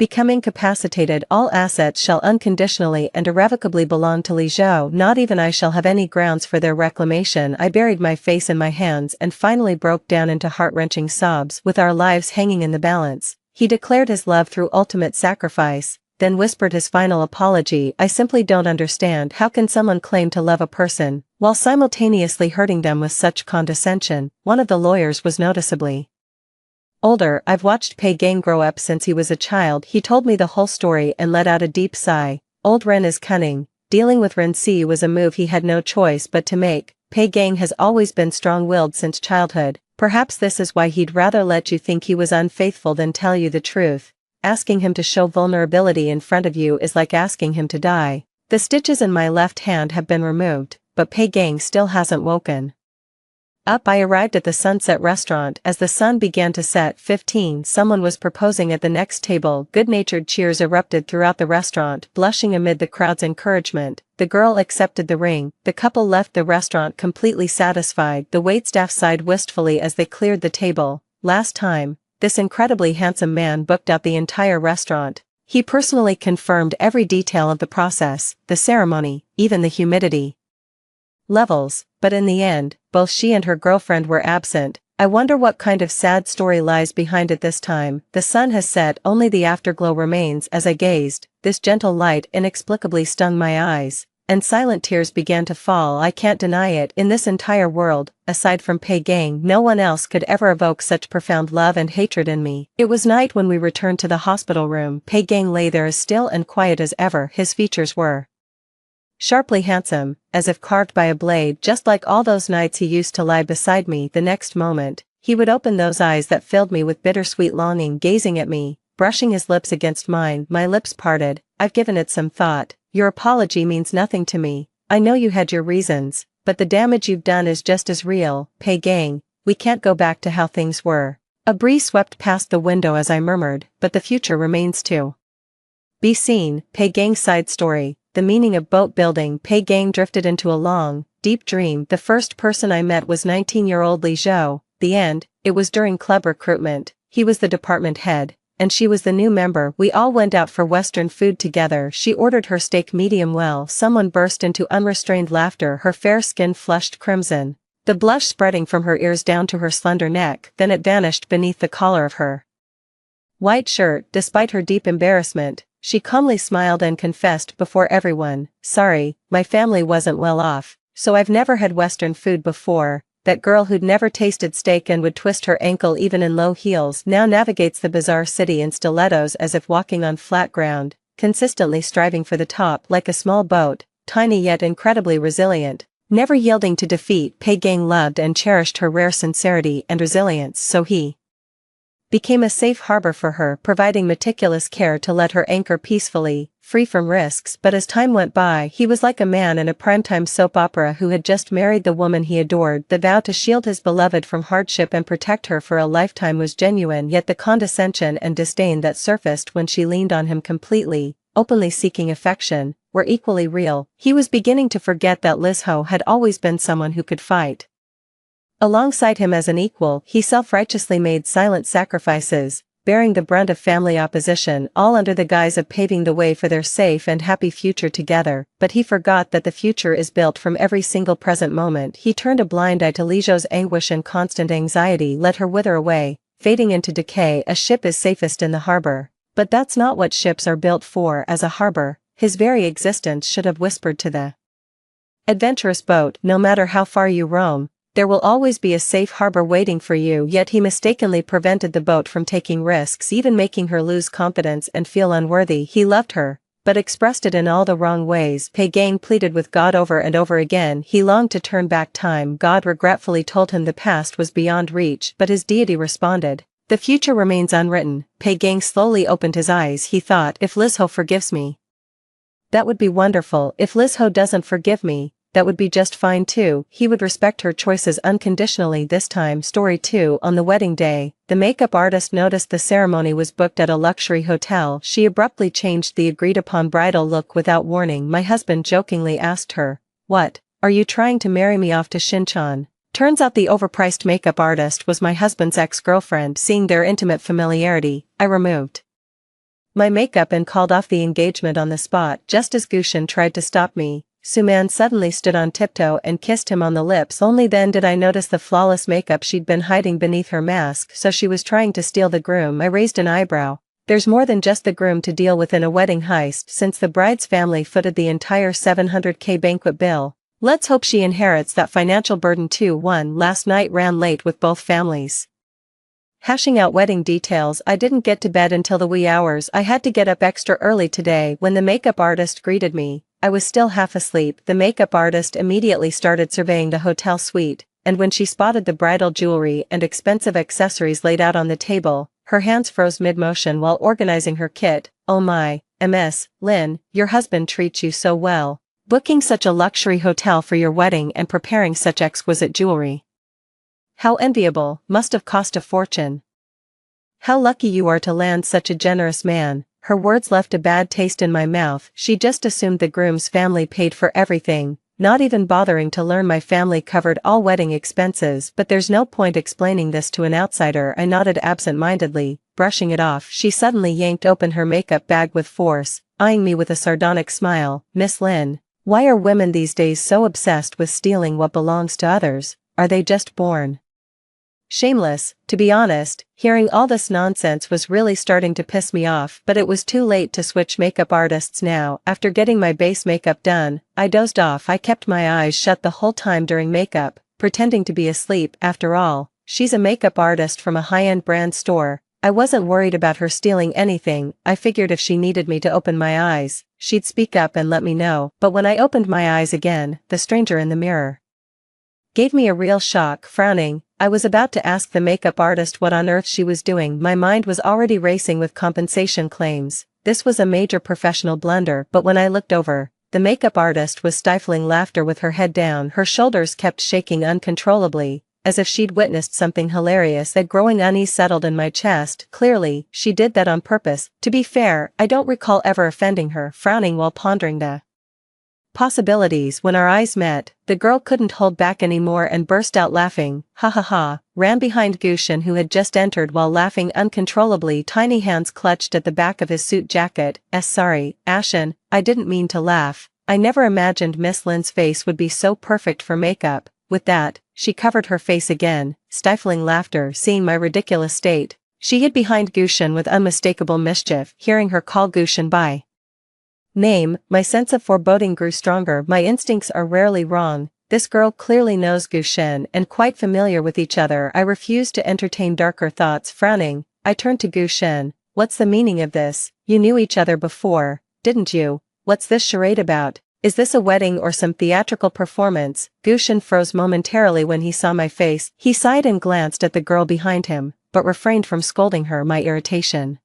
become incapacitated, all assets shall unconditionally and irrevocably belong to Li Zhou. Not even I shall have any grounds for their reclamation. I buried my face in my hands and finally broke down into heart-wrenching sobs. With our lives hanging in the balance, he declared his love through ultimate sacrifice, then whispered his final apology. I simply don't understand. How can someone claim to love a person while simultaneously hurting them with such condescension? One of the lawyers was noticeably older. I've watched Pei Gang grow up since he was a child. He told me the whole story and let out a deep sigh. Old Ren is cunning. Dealing with Ren Si was a move he had no choice but to make. Pei Gang has always been strong-willed since childhood. Perhaps this is why he'd rather let you think he was unfaithful than tell you the truth. Asking him to show vulnerability in front of you is like asking him to die. The stitches in my left hand have been removed, but Pei Gang still hasn't woken up. I arrived at the Sunset restaurant as the sun began to set. 15. Someone was proposing at the next table. Good-natured cheers erupted throughout the restaurant. Blushing amid the crowd's encouragement, the girl accepted the ring. The couple left the restaurant completely satisfied. The waitstaff sighed wistfully as they cleared the table. Last time, this incredibly handsome man booked out the entire restaurant. He personally confirmed every detail of the process, the ceremony, even the humidity levels, but in the end, both she and her girlfriend were absent. I wonder what kind of sad story lies behind it this time. The sun has set, only the afterglow remains. As I gazed, this gentle light inexplicably stung my eyes, and silent tears began to fall. I can't deny it. In this entire world, aside from Pei Gang, no one else could ever evoke such profound love and hatred in me. It was night when we returned to the hospital room. Pei Gang lay there as still and quiet as ever. His features were sharply handsome, as if carved by a blade. Just like all those nights he used to lie beside me. The next moment, he would open those eyes that filled me with bittersweet longing, gazing at me, brushing his lips against mine. My lips parted. I've given it some thought. Your apology means nothing to me. I know you had your reasons, but the damage you've done is just as real. Pei Gang, we can't go back to how things were. A breeze swept past the window as I murmured, but the future remains too Be seen, Pei Gang side story. The meaning of boat building. Pei Gang drifted into a long, deep dream. The first person I met was 19-year-old Li Zhou. The end. It was during club recruitment. He was the department head, and she was the new member. We all went out for Western food together. She ordered her steak medium well. Someone burst into unrestrained laughter. Her fair skin flushed crimson, the blush spreading from her ears down to her slender neck. Then it vanished beneath the collar of her white shirt. Despite her deep embarrassment, she calmly smiled and confessed before everyone, "Sorry, my family wasn't well off, so I've never had Western food before." That girl who'd never tasted steak and would twist her ankle even in low heels now navigates the bizarre city in stilettos as if walking on flat ground, consistently striving for the top like a small boat, tiny yet incredibly resilient, never yielding to defeat. Pei Gang loved and cherished her rare sincerity and resilience, so he became a safe harbor for her, providing meticulous care to let her anchor peacefully, free from risks. But as time went by, he was like a man in a primetime soap opera who had just married the woman he adored. The vow to shield his beloved from hardship and protect her for a lifetime was genuine, yet the condescension and disdain that surfaced when she leaned on him completely, openly seeking affection, were equally real. He was beginning to forget that Liz Ho had always been someone who could fight alongside him as an equal. He self-righteously made silent sacrifices, bearing the brunt of family opposition, all under the guise of paving the way for their safe and happy future together. But he forgot that the future is built from every single present moment. He turned a blind eye to Li Zhou's anguish and constant anxiety, let her wither away, fading into decay. A ship is safest in the harbor, but that's not what ships are built for. As a harbor, his very existence should have whispered to the adventurous boat, no matter how far you roam, there will always be a safe harbor waiting for you. Yet he mistakenly prevented the boat from taking risks, even making her lose confidence and feel unworthy. He loved her, but expressed it in all the wrong ways. Pei Gang pleaded with God over and over again. He longed to turn back time. God regretfully told him the past was beyond reach, but his deity responded, "The future remains unwritten." Pei Gang slowly opened his eyes. He thought, if Liz Ho forgives me, that would be wonderful. If Liz Ho doesn't forgive me, that would be just fine too. He would respect her choices unconditionally this time. Story 2. On the wedding day, the makeup artist noticed the ceremony was booked at a luxury hotel. She abruptly changed the agreed-upon bridal look without warning. My husband jokingly asked her, "What, are you trying to marry me off to Shinchan?" Turns out the overpriced makeup artist was my husband's ex-girlfriend. Seeing their intimate familiarity, I removed my makeup and called off the engagement on the spot. Just as Gushin tried to stop me, Suman suddenly stood on tiptoe and kissed him on the lips. Only then did I notice the flawless makeup she'd been hiding beneath her mask. So she was trying to steal the groom. I raised an eyebrow. There's more than just the groom to deal with in a wedding heist, since the bride's family footed the entire 700K banquet bill. Let's hope she inherits that financial burden too. 1. Last night ran late with both families hashing out wedding details. I didn't get to bed until the wee hours. I had to get up extra early today. When the makeup artist greeted me, I was still half asleep. The makeup artist immediately started surveying the hotel suite, and when she spotted the bridal jewelry and expensive accessories laid out on the table, her hands froze mid-motion while organizing her kit. "Oh my, Ms. Lin, your husband treats you so well. Booking such a luxury hotel for your wedding and preparing such exquisite jewelry. How enviable, must have cost a fortune. How lucky you are to land such a generous man." Her words left a bad taste in my mouth. She just assumed the groom's family paid for everything, not even bothering to learn my family covered all wedding expenses. But there's no point explaining this to an outsider. I nodded absent-mindedly, brushing it off. She suddenly yanked open her makeup bag with force, eyeing me with a sardonic smile. "Miss Lin, why are women these days so obsessed with stealing what belongs to others? Are they just born shameless?" To be honest, hearing all this nonsense was really starting to piss me off, but it was too late to switch makeup artists now. After getting my base makeup done, I dozed off. I kept my eyes shut the whole time during makeup, pretending to be asleep. After all, she's a makeup artist from a high-end brand store. I wasn't worried about her stealing anything. I figured if she needed me to open my eyes, she'd speak up and let me know. But when I opened my eyes again, the stranger in the mirror gave me a real shock. Frowning, I was about to ask the makeup artist what on earth she was doing. My mind was already racing with compensation claims. This was a major professional blunder. But when I looked over, the makeup artist was stifling laughter with her head down. Her shoulders kept shaking uncontrollably, as if she'd witnessed something hilarious. A growing unease settled in my chest. Clearly, she did that on purpose. To be fair, I don't recall ever offending her. Frowning while pondering the possibilities. When our eyes met, the girl couldn't hold back anymore and burst out laughing. Ha ha ha, ran behind Gushin, who had just entered while laughing uncontrollably. Tiny hands clutched at the back of his suit jacket. Sorry, Ashen, I didn't mean to laugh. I never imagined Miss Lin's face would be so perfect for makeup. With that, she covered her face again, stifling laughter. Seeing my ridiculous state, she hid behind Gushin with unmistakable mischief. Hearing her call Gushin by name, my sense of foreboding grew stronger. My instincts are rarely wrong. This girl clearly knows Gushin and quite familiar with each other. I refused to entertain darker thoughts. Frowning, I turned to Gushin. What's the meaning of this? You knew each other before, didn't you? What's this charade about? Is this a wedding or some theatrical performance? Gushin froze momentarily when he saw my face. He sighed and glanced at the girl behind him, but refrained from scolding her. My irritation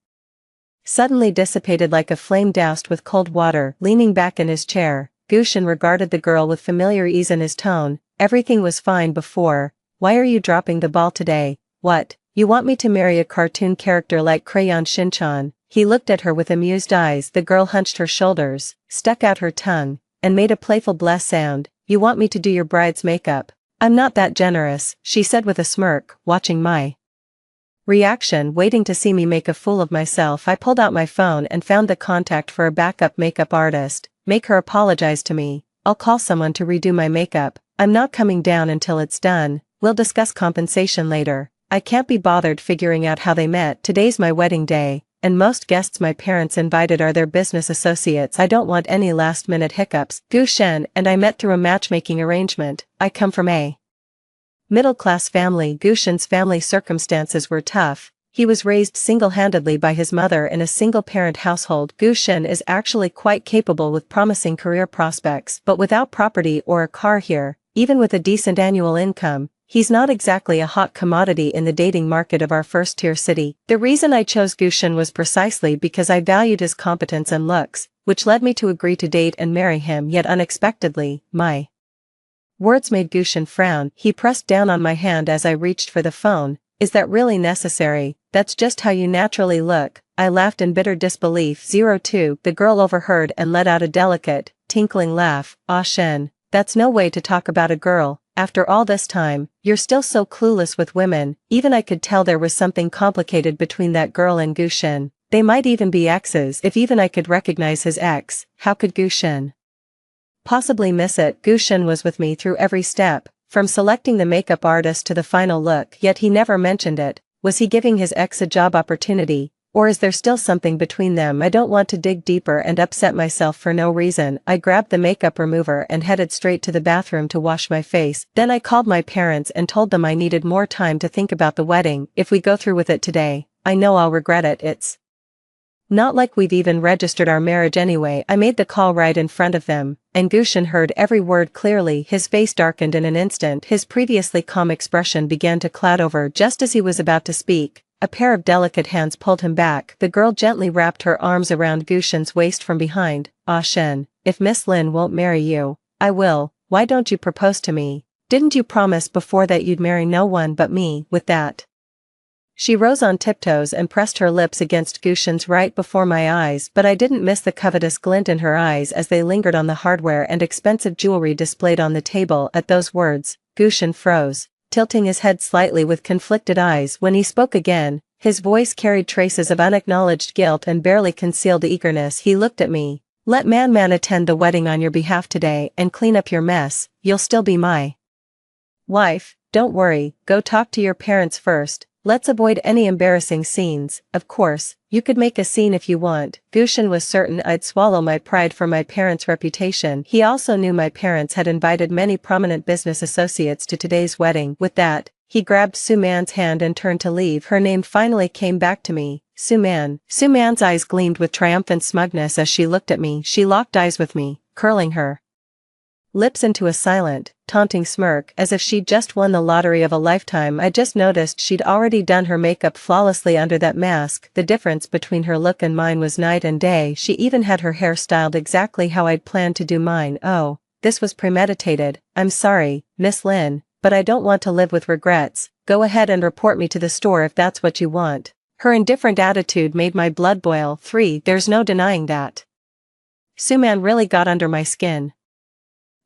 suddenly dissipated like a flame doused with cold water. Leaning back in his chair, Gushin regarded the girl with familiar ease in his tone. Everything was fine before. Why are you dropping the ball today? What, you want me to marry a cartoon character like Crayon Shinchan? He looked at her with amused eyes. The girl hunched her shoulders, stuck out her tongue, and made a playful bless sound. You want me to do your bride's makeup? I'm not that generous, she said with a smirk, watching my reaction, waiting to see me make a fool of myself. I pulled out my phone and found the contact for a backup makeup artist. Make her apologize to me. I'll call someone to redo my makeup. I'm not coming down until it's done. We'll discuss compensation later. I can't be bothered figuring out how they met. Today's my wedding day, and most guests my parents invited are their business associates. I don't want any last-minute hiccups. Gushin and I met through a matchmaking arrangement. I come from a middle-class family. Gushin's family circumstances were tough. He was raised single-handedly by his mother in a single-parent household. Gushin is actually quite capable with promising career prospects, but without property or a car here, even with a decent annual income, he's not exactly a hot commodity in the dating market of our first-tier city. The reason I chose Gushin was precisely because I valued his competence and looks, which led me to agree to date and marry him. Yet unexpectedly, my words made Gushin frown. He pressed down on my hand as I reached for the phone. Is that really necessary? That's just how you naturally look. I laughed in bitter disbelief. 02, the girl overheard and let out a delicate, tinkling laugh. Ah Shen, that's no way to talk about a girl. After all this time, you're still so clueless with women. Even I could tell there was something complicated between that girl and Gushin. They might even be exes. If even I could recognize his ex, how could Gushin possibly miss it? Gushin was with me through every step, from selecting the makeup artist to the final look, yet he never mentioned it. Was he giving his ex a job opportunity, or is there still something between them? I don't want to dig deeper and upset myself for no reason. I grabbed the makeup remover and headed straight to the bathroom to wash my face. Then I called my parents and told them I needed more time to think about the wedding. If we go through with it today, I know I'll regret it. It's not like we've even registered our marriage anyway. I made the call right in front of them, and Gushin heard every word clearly. His face darkened in an instant. His previously calm expression began to cloud over. Just as he was about to speak, a pair of delicate hands pulled him back. The girl gently wrapped her arms around Gushin's waist from behind. Ah Shen, if Miss Lin won't marry you, I will. Why don't you propose to me? Didn't you promise before that you'd marry no one but me? With that, she rose on tiptoes and pressed her lips against Gushin's right before my eyes, but I didn't miss the covetous glint in her eyes as they lingered on the hardware and expensive jewelry displayed on the table. At those words, Gushin froze, tilting his head slightly with conflicted eyes. When he spoke again, his voice carried traces of unacknowledged guilt and barely concealed eagerness. He looked at me. Let Man attend the wedding on your behalf today and clean up your mess. You'll still be my wife. Don't worry, go talk to your parents first. Let's avoid any embarrassing scenes. Of course, you could make a scene if you want. Gushin was certain I'd swallow my pride for my parents' reputation. He also knew my parents had invited many prominent business associates to today's wedding. With that, he grabbed Su-man's hand and turned to leave. Her name finally came back to me. Su-man. Su-man's eyes gleamed with triumphant smugness as she looked at me. She locked eyes with me, curling her lips into a silent, taunting smirk as if she'd just won the lottery of a lifetime. I just noticed she'd already done her makeup flawlessly under that mask. The difference between her look and mine was night and day. She even had her hair styled exactly how I'd planned to do mine. Oh, this was premeditated. I'm sorry, Miss Lin, but I don't want to live with regrets. Go ahead and report me to the store if that's what you want. Her indifferent attitude made my blood boil. 3. There's no denying that Suman really got under my skin.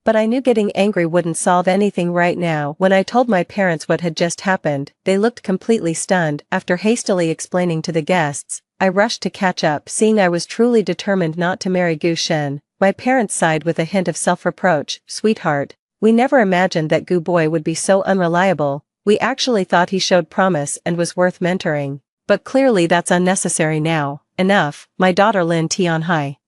But I knew getting angry wouldn't solve anything right now. When I told my parents what had just happened, they looked completely stunned. After hastily explaining to the guests, I rushed to catch up. Seeing I was truly determined not to marry Gu Shen, my parents sighed with a hint of self-reproach. Sweetheart, we never imagined that Gu Boy would be so unreliable. We actually thought he showed promise and was worth mentoring. But clearly that's unnecessary now. Enough. My daughter Lin Tianhai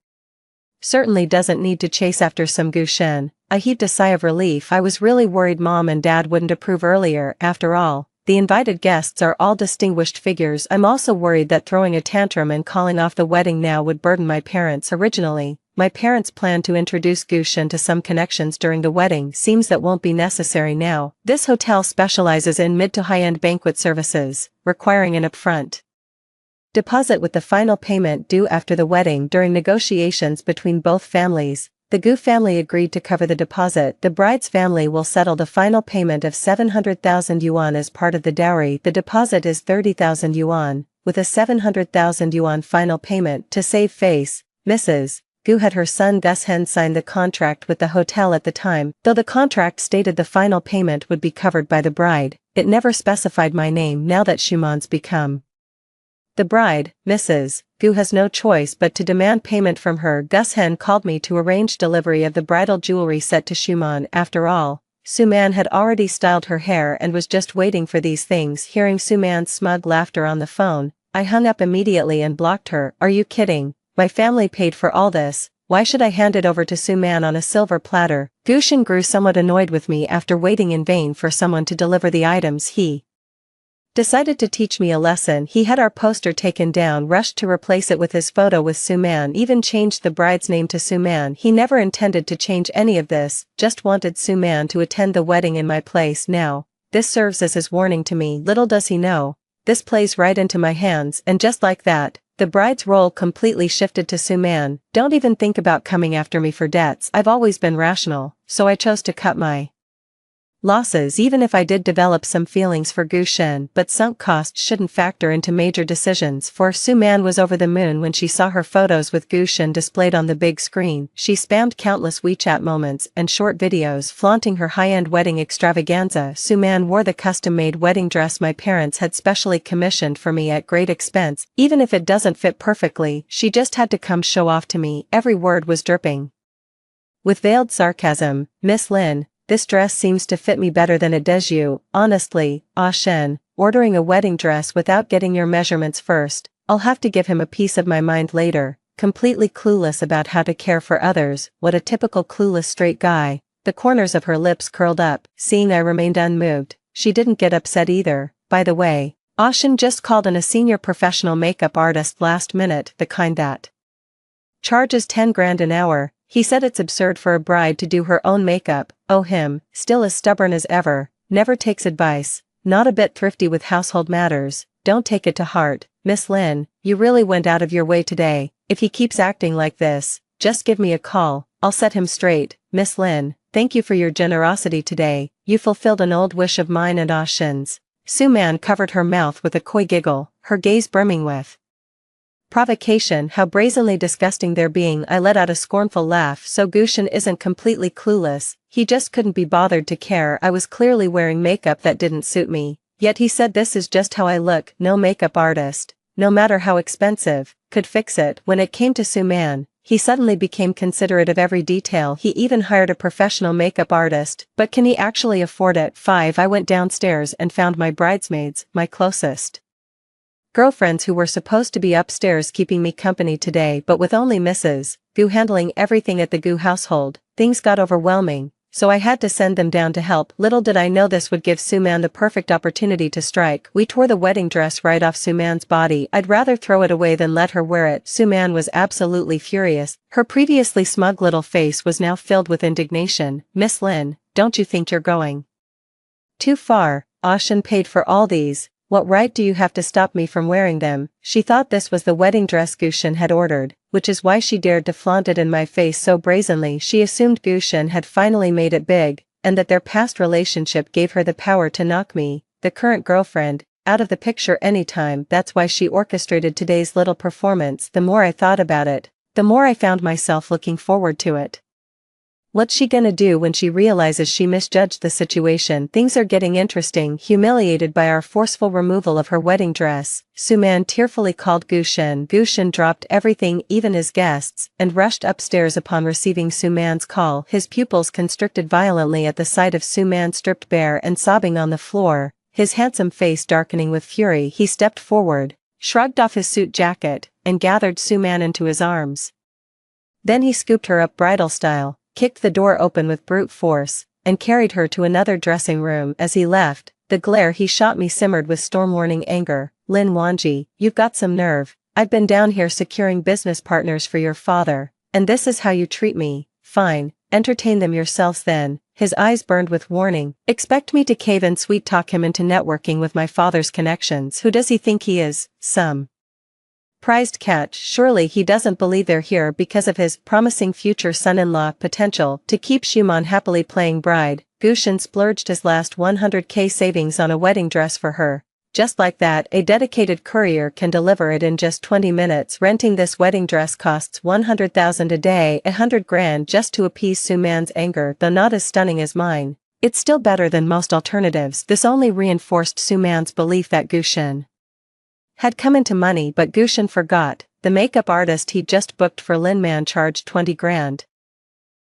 certainly doesn't need to chase after some Gu Shen. I heaved a sigh of relief. I was really worried Mom and Dad wouldn't approve earlier. After all, the invited guests are all distinguished figures. I'm also worried that throwing a tantrum and calling off the wedding now would burden my parents. Originally, my parents planned to introduce Gu Shen to some connections during the wedding. Seems that won't be necessary now. This hotel specializes in mid to high-end banquet services, requiring an upfront deposit with the final payment due after the wedding. During negotiations between both families, the Gu family agreed to cover the deposit. The bride's family will settle the final payment of 700,000 yuan as part of the dowry. The deposit is 30,000 yuan, with a 700,000 yuan final payment. To save face, Mrs. Gu had her son Gus Hen sign the contract with the hotel at the time. Though the contract stated the final payment would be covered by the bride, it never specified my name. Now that Shuman's become the bride, Mrs. Gu has no choice but to demand payment from her. Gus Hen called me to arrange delivery of the bridal jewelry set to Shuman. After all, Suman had already styled her hair and was just waiting for these things. Hearing Suman's smug laughter on the phone, I hung up immediately and blocked her. Are you kidding? My family paid for all this. Why should I hand it over to Suman on a silver platter? Gu Shen grew somewhat annoyed with me. After waiting in vain for someone to deliver the items, he decided to teach me a lesson. He had our poster taken down, rushed to replace it with his photo with Suman, even changed the bride's name to Suman. He never intended to change any of this, just wanted Suman to attend the wedding in my place. Now, this serves as his warning to me. Little does he know, this plays right into my hands, and just like that, the bride's role completely shifted to Suman. Don't even think about coming after me for debts. I've always been rational, so I chose to cut my losses. Even if I did develop some feelings for Gu Shen, but sunk costs shouldn't factor into major decisions. For Suman was over the moon when she saw her photos with Gu Shen displayed on the big screen. She spammed countless WeChat moments and short videos flaunting her high-end wedding extravaganza. Suman wore the custom-made wedding dress my parents had specially commissioned for me at great expense. Even if it doesn't fit perfectly, she just had to come show off to me. Every word was dripping with veiled sarcasm. Miss Lin, this dress seems to fit me better than it does you. Honestly, Ah Shen, ordering a wedding dress without getting your measurements first, I'll have to give him a piece of my mind later. Completely clueless about how to care for others. What a typical clueless straight guy. The corners of her lips curled up. Seeing I remained unmoved, she didn't get upset either. By the way, Ah Shen just called in a senior professional makeup artist last minute, the kind that charges 10 grand an hour. He said it's absurd for a bride to do her own makeup. Oh, him, still as stubborn as ever, never takes advice, not a bit thrifty with household matters. Don't take it to heart, Miss Lin, you really went out of your way today. If he keeps acting like this, just give me a call, I'll set him straight. Miss Lin, thank you for your generosity today, you fulfilled an old wish of mine and Ah Shen's. Suman covered her mouth with a coy giggle, her gaze brimming with provocation. How brazenly disgusting they're being. I let out a scornful laugh. So Gu Shen isn't completely clueless, he just couldn't be bothered to care. I was clearly wearing makeup that didn't suit me, yet he said this is just how I look. No makeup artist, no matter how expensive, could fix it. When it came to Suman, he suddenly became considerate of every detail. He even hired a professional makeup artist, but can he actually afford it? 5. I went downstairs and found my bridesmaids, my closest girlfriends who were supposed to be upstairs keeping me company today, but with only Mrs. Gu handling everything at the Gu household, things got overwhelming, so I had to send them down to help. Little did I know this would give Suman the perfect opportunity to strike. We tore the wedding dress right off Suman's body. I'd rather throw it away than let her wear it. Suman was absolutely furious. Her previously smug little face was now filled with indignation. Miss Lin, don't you think you're going too far? Ah Shen paid for all these. What right do you have to stop me from wearing them? She thought this was the wedding dress Gu Shen had ordered, which is why she dared to flaunt it in my face so brazenly. She assumed Gu Shen had finally made it big, and that their past relationship gave her the power to knock me, the current girlfriend, out of the picture anytime. That's why she orchestrated today's little performance. The more I thought about it, the more I found myself looking forward to it. What's she gonna do when she realizes she misjudged the situation? Things are getting interesting. Humiliated by our forceful removal of her wedding dress, Suman tearfully called Gushin. Gushin dropped everything, even his guests, and rushed upstairs upon receiving Suman's call. His pupils constricted violently at the sight of Suman stripped bare and sobbing on the floor, his handsome face darkening with fury. He stepped forward, shrugged off his suit jacket, and gathered Suman into his arms. Then he scooped her up bridal style, kicked the door open with brute force, and carried her to another dressing room. As he left, the glare he shot me simmered with storm-warning anger. Lin Wanji, you've got some nerve. I've been down here securing business partners for your father, and this is how you treat me. Fine, entertain them yourselves then. His eyes burned with warning. Expect me to cave and sweet-talk him into networking with my father's connections? Who does he think he is? Some prized catch. Surely he doesn't believe they're here because of his promising future son-in-law potential. To keep Shumon happily playing bride, Gushin splurged his last 100k savings on a wedding dress for her. Just like that, a dedicated courier can deliver it in just 20 minutes. Renting this wedding dress costs 100,000 a day, 100 grand just to appease Suman's anger. Though not as stunning as mine, it's still better than most alternatives. This only reinforced Suman's belief that Gushin had come into money, but Gushin forgot, the makeup artist he'd just booked for Linman charged 20 grand.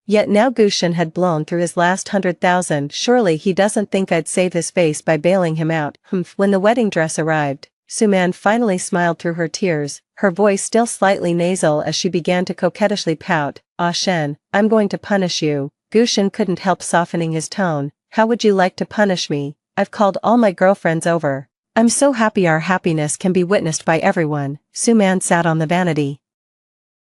Yet now Gushin had blown through his last 100,000. Surely he doesn't think I'd save his face by bailing him out. When the wedding dress arrived, Suman finally smiled through her tears, her voice still slightly nasal as she began to coquettishly pout. Ah Shen, I'm going to punish you. Gushin couldn't help softening his tone. How would you like to punish me? I've called all my girlfriends over. I'm so happy our happiness can be witnessed by everyone. Suman sat on the vanity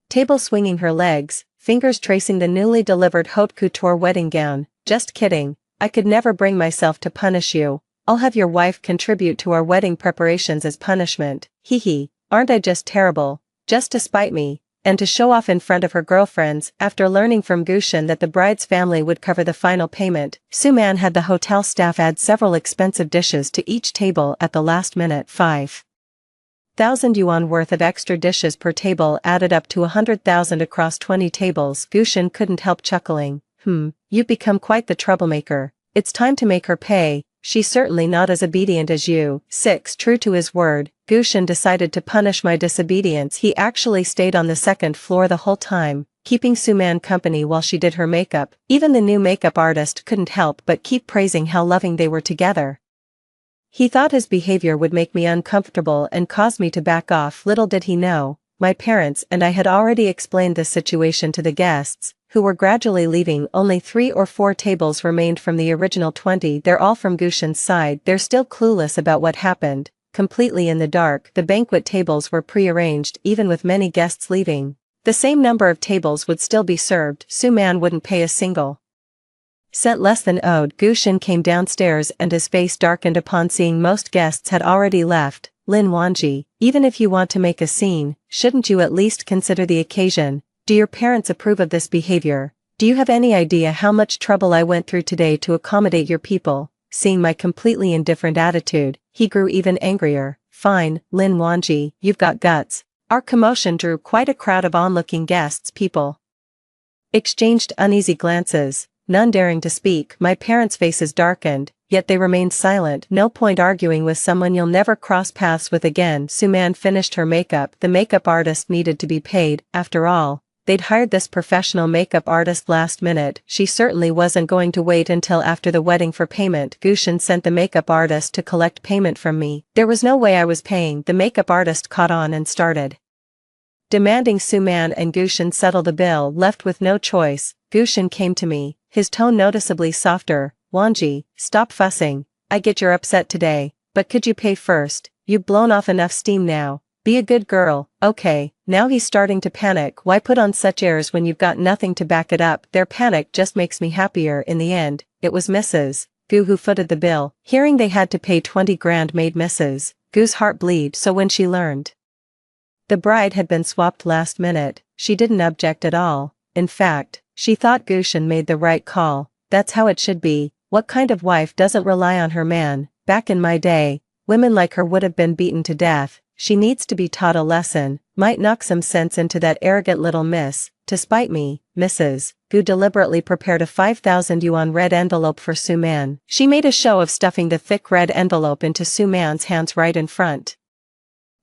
table swinging her legs, fingers tracing the newly delivered haute couture wedding gown. Just kidding, I could never bring myself to punish you. I'll have your wife contribute to our wedding preparations as punishment. Hee, aren't I just terrible? Just to spite me, and to show off in front of her girlfriends. After learning from Gushin that the bride's family would cover the final payment, Suman had the hotel staff add several expensive dishes to each table at the last minute. 5,000 yuan worth of extra dishes per table added up to 100,000 across 20 tables. Gushin couldn't help chuckling. You've become quite the troublemaker. It's time to make her pay. She's certainly not as obedient as you. 6. True to his word, Gushin decided to punish my disobedience. He actually stayed on the second floor the whole time, keeping Suman company while she did her makeup. Even the new makeup artist couldn't help but keep praising how loving they were together. He thought his behavior would make me uncomfortable and cause me to back off. Little did he know, my parents and I had already explained this situation to the guests, who were gradually leaving. Only 3 or 4 tables remained from the original 20. They're all from Gushin's side. They're still clueless about what happened, completely in the dark. The banquet tables were pre-arranged. Even with many guests leaving, the same number of tables would still be served. Suman wouldn't pay a single cent less than owed. Gushin came downstairs and his face darkened upon seeing most guests had already left. Lin Wanji, even if you want to make a scene, shouldn't you at least consider the occasion? Do your parents approve of this behavior? Do you have any idea how much trouble I went through today to accommodate your people? Seeing my completely indifferent attitude, he grew even angrier. Fine, Lin Wanji, you've got guts. Our commotion drew quite a crowd of onlooking guests. People exchanged uneasy glances, none daring to speak. My parents' faces darkened, yet they remained silent. No point arguing with someone you'll never cross paths with again. Suman finished her makeup. The makeup artist needed to be paid. After all, they'd hired this professional makeup artist last minute. She certainly wasn't going to wait until after the wedding for payment. Gushin sent the makeup artist to collect payment from me. There was no way I was paying. The makeup artist caught on and started demanding Suman and Gushin settle the bill. Left with no choice, Gushin came to me, his tone noticeably softer. Wanji, stop fussing. I get you're upset today, but could you pay first? You've blown off enough steam now. Be a good girl. Okay. Now he's starting to panic. Why put on such airs when you've got nothing to back it up? Their panic just makes me happier. In the end, it was Mrs. Gu who footed the bill. Hearing they had to pay 20 grand made Mrs. Gu's heart bleed. So when she learned the bride had been swapped last minute, she didn't object at all. In fact, she thought Gushin made the right call. that's how it should be. What kind of wife doesn't rely on her man? Back in my day, women like her would have been beaten to death. She needs to be taught a lesson. Might knock some sense into that arrogant little miss. To spite me, Mrs. Gu deliberately prepared a 5,000 yuan red envelope for Su Man. She made a show of stuffing the thick red envelope into Su Man's hands right in front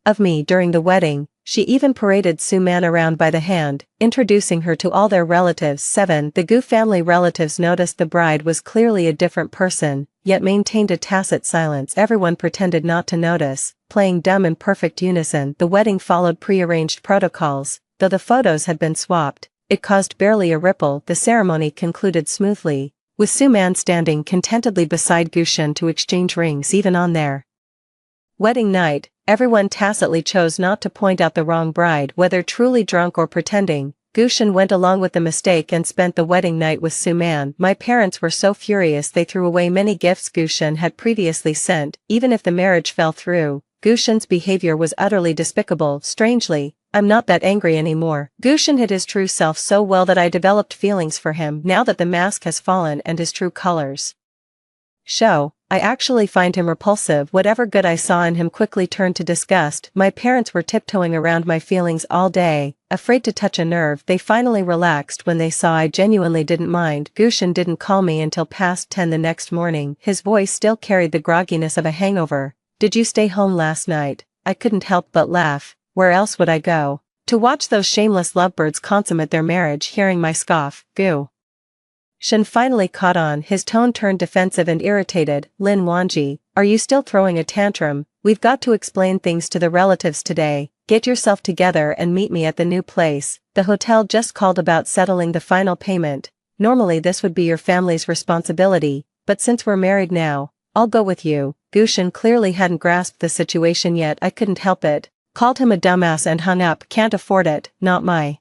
of me during the wedding. She even paraded Su Man around by the hand, introducing her to all their relatives. 7. The Gu family relatives noticed the bride was clearly a different person, yet maintained a tacit silence. Everyone pretended not to notice, playing dumb in perfect unison. The wedding followed pre-arranged protocols. Though the photos had been swapped, it caused barely a ripple. The ceremony concluded smoothly, with Su Man standing contentedly beside Gu Shen to exchange rings. Even on their wedding night, everyone tacitly chose not to point out the wrong bride, whether truly drunk or pretending. Gu Shen went along with the mistake and spent the wedding night with Su Man. My parents were so furious they threw away many gifts Gu Shen had previously sent. Even if the marriage fell through, Gu Shen's behavior was utterly despicable. Strangely, I'm not that angry anymore. Gu Shen hid his true self so well that I developed feelings for him. Now that the mask has fallen and his true colors show, I actually find him repulsive. Whatever good I saw in him quickly turned to disgust. My parents were tiptoeing around my feelings all day, afraid to touch a nerve. They finally relaxed when they saw I genuinely didn't mind. Gu Shen didn't call me until past 10 the next morning. His voice still carried the grogginess of a hangover. Did you stay home last night? I couldn't help but laugh. Where else would I go? To watch those shameless lovebirds consummate their marriage. Hearing my scoff, Gu Shen finally caught on. His tone turned defensive and irritated. Lin Wanji, are you still throwing a tantrum? We've got to explain things to the relatives today. Get yourself together and meet me at the new place. The hotel just called about settling the final payment. Normally this would be your family's responsibility, but since we're married now, I'll go with you. Gu Shen clearly hadn't grasped the situation yet. I couldn't help it. Called him a dumbass and hung up. Can't afford it, not my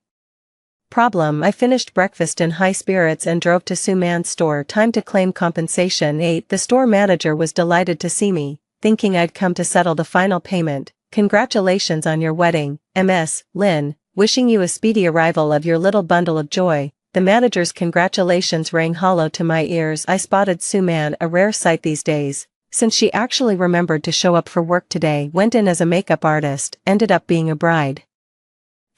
problem. I finished breakfast in high spirits and drove to Su Man's store. Time to claim compensation. 8. The store manager was delighted to see me, thinking I'd come to settle the final payment. Congratulations on your wedding, Ms. Lin, wishing you a speedy arrival of your little bundle of joy. The manager's congratulations rang hollow to my ears. I spotted Su Man, a rare sight these days, since she actually remembered to show up for work today. Went in as a makeup artist, ended up being a bride.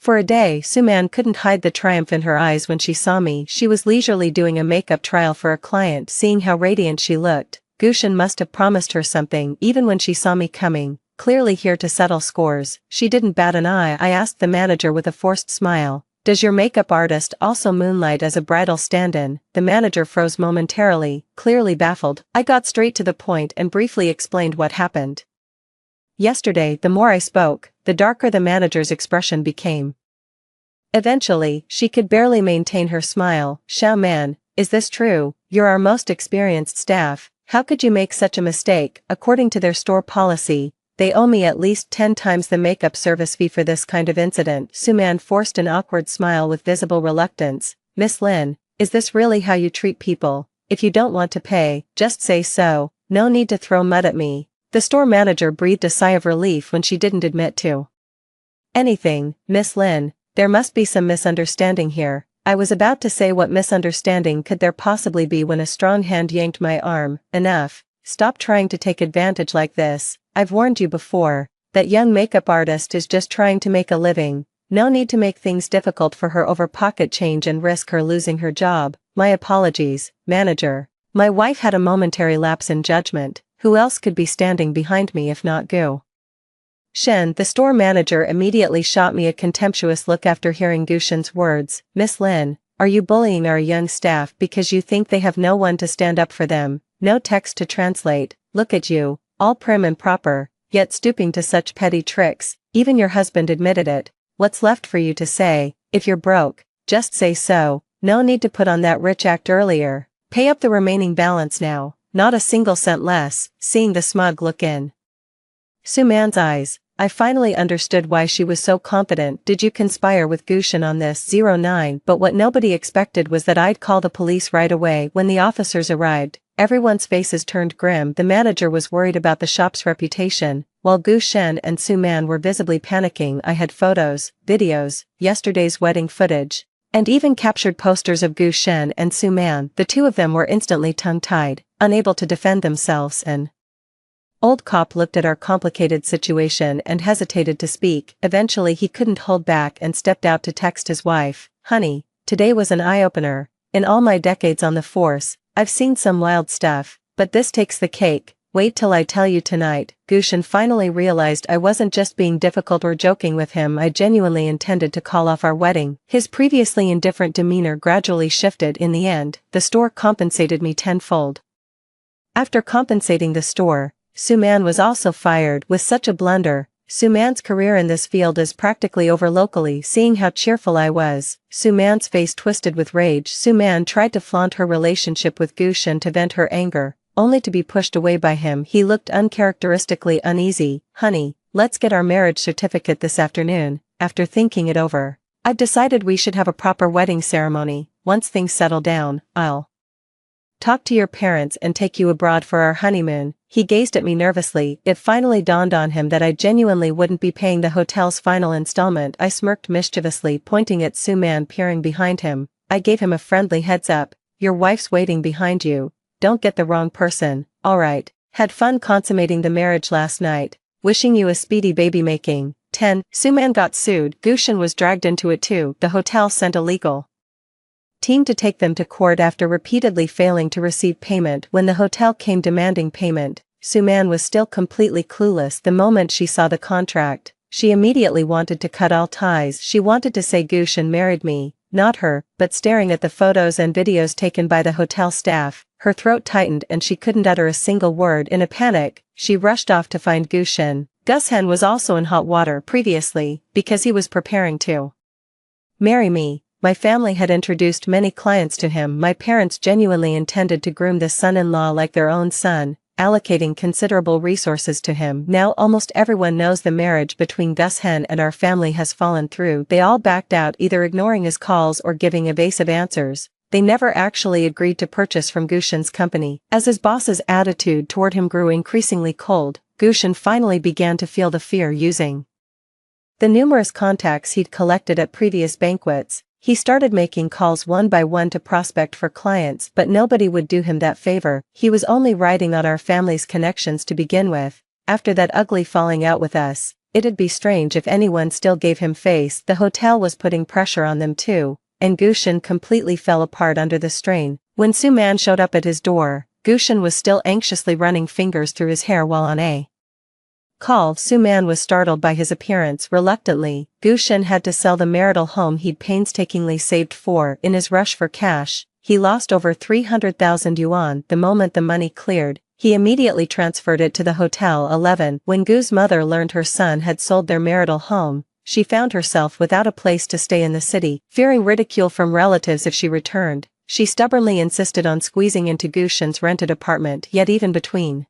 For a day, Su Man couldn't hide the triumph in her eyes when she saw me. She was leisurely doing a makeup trial for a client. Seeing how radiant she looked, Gu Shen must have promised her something. Even when she saw me coming, clearly here to settle scores, she didn't bat an eye. I asked the manager with a forced smile, does your makeup artist also moonlight as a bridal stand-in? The manager froze momentarily, clearly baffled. I got straight to the point and briefly explained what happened yesterday. The more I spoke, the darker the manager's expression became. Eventually, she could barely maintain her smile. Xiao Man, is this true? You're our most experienced staff. How could you make such a mistake? According to their store policy, they owe me at least 10 times the makeup service fee for this kind of incident. Su Man forced an awkward smile with visible reluctance. Miss Lin, is this really how you treat people? If you don't want to pay, just say so. No need to throw mud at me. The store manager breathed a sigh of relief when she didn't admit to anything. Miss Lin, there must be some misunderstanding here. I was about to say what misunderstanding could there possibly be when a strong hand yanked my arm. Enough. Stop trying to take advantage like this. I've warned you before. That young makeup artist is just trying to make a living. No need to make things difficult for her over pocket change and risk her losing her job. My apologies, manager. My wife had a momentary lapse in judgment. Who else could be standing behind me if not Gu Shen? The store manager immediately shot me a contemptuous look after hearing Gu Shen's words. Miss Lin, are you bullying our young staff because you think they have no one to stand up for them? No text to translate. Look at you, all prim and proper, yet stooping to such petty tricks. Even your husband admitted it. What's left for you to say? If you're broke, just say so. No need to put on that rich act earlier. Pay up the remaining balance now. Not a single cent less. Seeing the smug look in Su Man's eyes, I finally understood why she was so confident. Did you conspire with Gu Shen on this? 09. But what nobody expected was that I'd call the police right away. When the officers arrived, everyone's faces turned grim. The manager was worried about the shop's reputation, while Gu Shen and Su Man were visibly panicking. I had photos, videos, yesterday's wedding footage. and even captured posters of Gu Shen and Su Man. The two of them were instantly tongue-tied, unable to defend themselves. An old cop looked at our complicated situation and hesitated to speak. Eventually he couldn't hold back and stepped out to text his wife. "Honey, today was an eye-opener. In all my decades on the force, I've seen some wild stuff, but this takes the cake. Wait till I tell you tonight." Gu Shen finally realized I wasn't just being difficult or joking with him. I genuinely intended to call off our wedding. His previously indifferent demeanor gradually shifted. In the end, the store compensated me tenfold. After compensating the store, Su Man was also fired. With such a blunder, Su Man's career in this field is practically over. Locally, seeing how cheerful I was, Su Man's face twisted with rage. Su Man tried to flaunt her relationship with Gu Shen to vent her anger, only to be pushed away by him. He looked uncharacteristically uneasy. "Honey, let's get our marriage certificate this afternoon. After thinking it over, I've decided we should have a proper wedding ceremony. Once things settle down, I'll talk to your parents and take you abroad for our honeymoon." He gazed at me nervously. It finally dawned on him that I genuinely wouldn't be paying the hotel's final installment. I smirked mischievously, pointing at Su Man peering behind him. I gave him a friendly heads up. "Your wife's waiting behind you. Don't get the wrong person." "Alright. Had fun consummating the marriage last night. Wishing you a speedy baby making." 10. Su Man got sued. Gu Shen was dragged into it too. The hotel sent a legal team to take them to court after repeatedly failing to receive payment. When the hotel came demanding payment, Su Man was still completely clueless. The moment she saw the contract, she immediately wanted to cut all ties. She wanted to say Gu Shen married me, not her. But staring at the photos and videos taken by the hotel staff, her throat tightened and she couldn't utter a single word. In a panic, she rushed off to find Gu Shen. Gus Hen was also in hot water previously, because he was preparing to marry me. My family had introduced many clients to him. My parents genuinely intended to groom this son-in-law like their own son, allocating considerable resources to him. Now almost everyone knows the marriage between Gus Hen and our family has fallen through. They all backed out, either ignoring his calls or giving evasive answers. They never actually agreed to purchase from Gu Shen's company. As his boss's attitude toward him grew increasingly cold, Gu Shen finally began to feel the fear. Using the numerous contacts he'd collected at previous banquets, he started making calls one by one to prospect for clients, but nobody would do him that favor. He was only riding on our family's connections to begin with. After that ugly falling out with us, it'd be strange if anyone still gave him face. The hotel was putting pressure on them too, and Gu Shen completely fell apart under the strain. When Su Man showed up at his door, Gu Shen was still anxiously running fingers through his hair while on a call. Su Man was startled by his appearance. Reluctantly, Gu Shen had to sell the marital home he'd painstakingly saved for. In his rush for cash, he lost over 300,000 yuan. The moment the money cleared, he immediately transferred it to the Hotel 11. When Gu's mother learned her son had sold their marital home, she found herself without a place to stay in the city. Fearing ridicule from relatives if she returned, she stubbornly insisted on squeezing into Gu Shen's rented apartment. Yet even between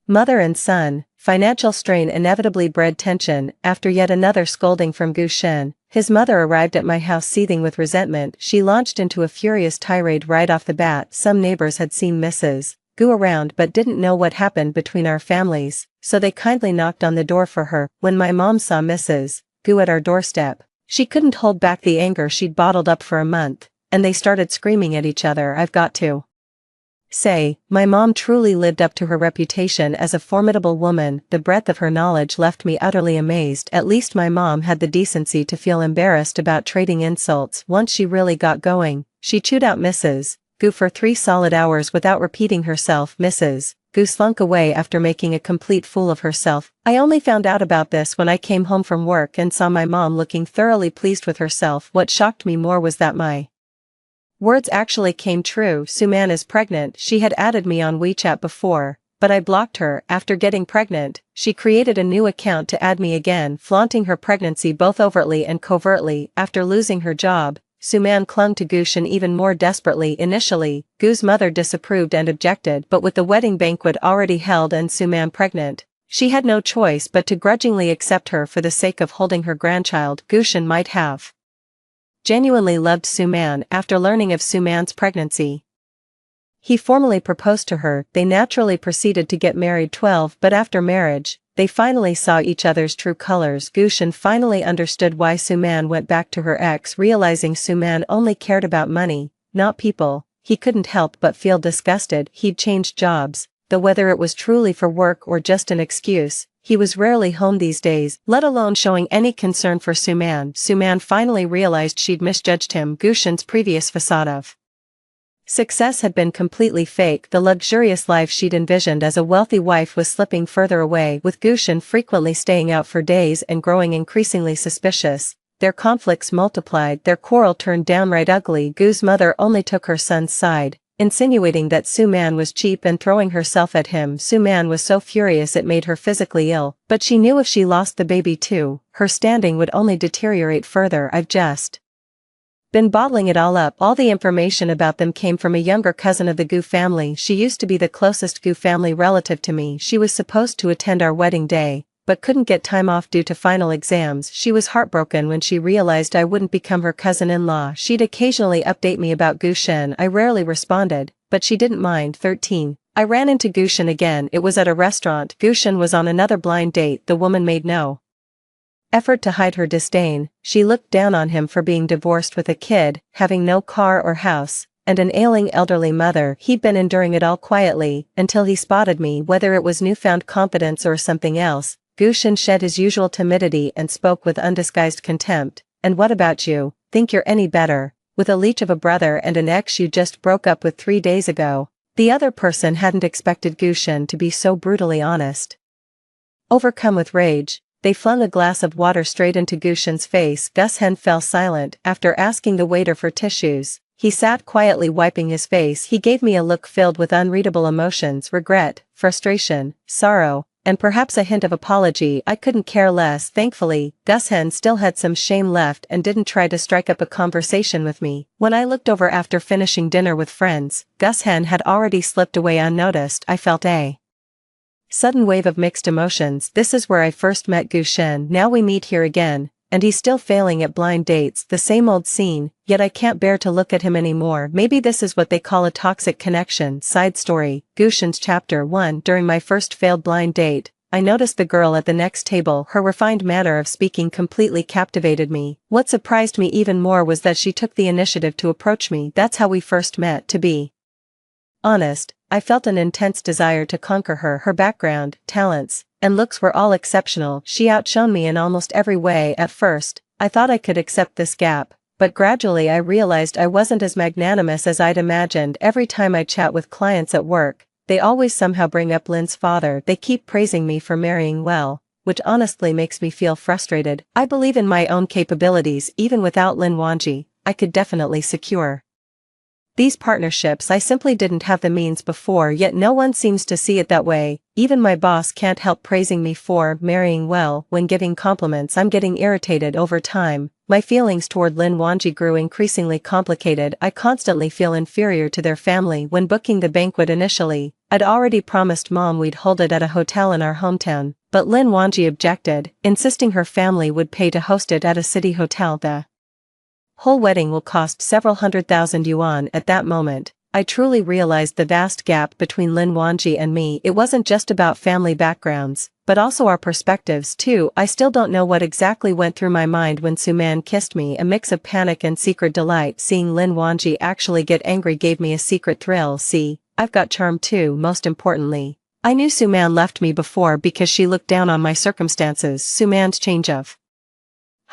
mother and son, financial strain inevitably bred tension. After yet another scolding from Gu Shen, his mother arrived at my house seething with resentment. She launched into a furious tirade right off the bat. Some neighbors had seen Mrs. Gu around but didn't know what happened between our families, so they kindly knocked on the door for her. When my mom saw Mrs. Gu at our doorstep, she couldn't hold back the anger she'd bottled up for a month, and they started screaming at each other. I've got to say, my mom truly lived up to her reputation as a formidable woman. The breadth of her knowledge left me utterly amazed. At least my mom had the decency to feel embarrassed about trading insults. Once she really got going, she chewed out Mrs. Gu for 3 solid hours without repeating herself. Mrs. Gu slunk away after making a complete fool of herself. I only found out about this when I came home from work and saw my mom looking thoroughly pleased with herself. What shocked me more was that my words actually came true. Su Man is pregnant. She had added me on WeChat before, but I blocked her. After getting pregnant, she created a new account to add me again, flaunting her pregnancy both overtly and covertly. After losing her job, Su Man clung to Gu Shen even more desperately. Initially, Gu's mother disapproved and objected, but with the wedding banquet already held and Su Man pregnant, she had no choice but to grudgingly accept her for the sake of holding her grandchild. Gu Shen might have genuinely loved Su Man. After learning of Su Man's pregnancy, he formally proposed to her. They naturally proceeded to get married. 12. But after marriage, they finally saw each other's true colors. Gushin finally understood why Suman went back to her ex, realizing Suman only cared about money, not people. He couldn't help but feel disgusted. He'd changed jobs, though whether it was truly for work or just an excuse, he was rarely home these days, let alone showing any concern for Suman. Suman finally realized she'd misjudged him. Gushin's previous facade of success had been completely fake. The luxurious life she'd envisioned as a wealthy wife was slipping further away, with Gushin frequently staying out for days and growing increasingly suspicious. Their conflicts multiplied, their quarrel turned downright ugly. Gu's mother only took her son's side, insinuating that Suman was cheap and throwing herself at him. Suman was so furious it made her physically ill, but she knew if she lost the baby too, her standing would only deteriorate further. I've just been bottling it all up. All the information about them came from a younger cousin of the Gu family. She used to be the closest Gu family relative to me. She was supposed to attend our wedding day, but couldn't get time off due to final exams. She was heartbroken when she realized I wouldn't become her cousin-in-law. She'd occasionally update me about Gushin. I rarely responded, but she didn't mind. 13. I ran into Gushin again. It was at a restaurant. Gushin was on another blind date. The woman made no effort to hide her disdain. She looked down on him for being divorced with a kid, having no car or house, and an ailing elderly mother. He'd been enduring it all quietly, until he spotted me. Whether it was newfound confidence or something else, Gushin shed his usual timidity and spoke with undisguised contempt. And what about you? Think you're any better? With a leech of a brother and an ex you just broke up with 3 days ago. The other person hadn't expected Gushin to be so brutally honest. Overcome with rage, they flung a glass of water straight into Gushin's face. Gushin fell silent. After asking the waiter for tissues, he sat quietly wiping his face. He gave me a look filled with unreadable emotions: regret, frustration, sorrow, and perhaps a hint of apology. I couldn't care less. Thankfully, Gushin still had some shame left and didn't try to strike up a conversation with me. When I looked over after finishing dinner with friends, Gushin had already slipped away unnoticed. I felt a sudden wave of mixed emotions. This is where I first met Gushin. Now we meet here again, and he's still failing at blind dates. The same old scene, yet I can't bear to look at him anymore. Maybe this is what they call a toxic connection. Side story, Gushin's Chapter 1. During my first failed blind date, I noticed the girl at the next table. Her refined manner of speaking completely captivated me. What surprised me even more was that she took the initiative to approach me. That's how we first met. To be honest, I felt an intense desire to conquer her. Her background, talents, and looks were all exceptional. She outshone me in almost every way. At first, I thought I could accept this gap, but gradually I realized I wasn't as magnanimous as I'd imagined. Every time I chat with clients at work, they always somehow bring up Lin's father. They keep praising me for marrying well, which honestly makes me feel frustrated. I believe in my own capabilities. Even without Lin Wanji, I could definitely secure these partnerships. I simply didn't have the means before, yet no one seems to see it that way. Even my boss can't help praising me for marrying well. When giving compliments, I'm getting irritated. Over time, my feelings toward Lin Wanji grew increasingly complicated. I constantly feel inferior to their family. When booking the banquet initially, I'd already promised Mom we'd hold it at a hotel in our hometown, but Lin Wanji objected, insisting her family would pay to host it at a city hotel. The whole wedding will cost several $100,000 yuan. At that moment, I truly realized the vast gap between Lin Wanji and me. It wasn't just about family backgrounds, but also our perspectives too. I still don't know what exactly went through my mind when Suman kissed me. A mix of panic and secret delight. Seeing Lin Wanji actually get angry gave me a secret thrill. See, I've got charm too. Most importantly, I knew Suman left me before because she looked down on my circumstances. Suman's change of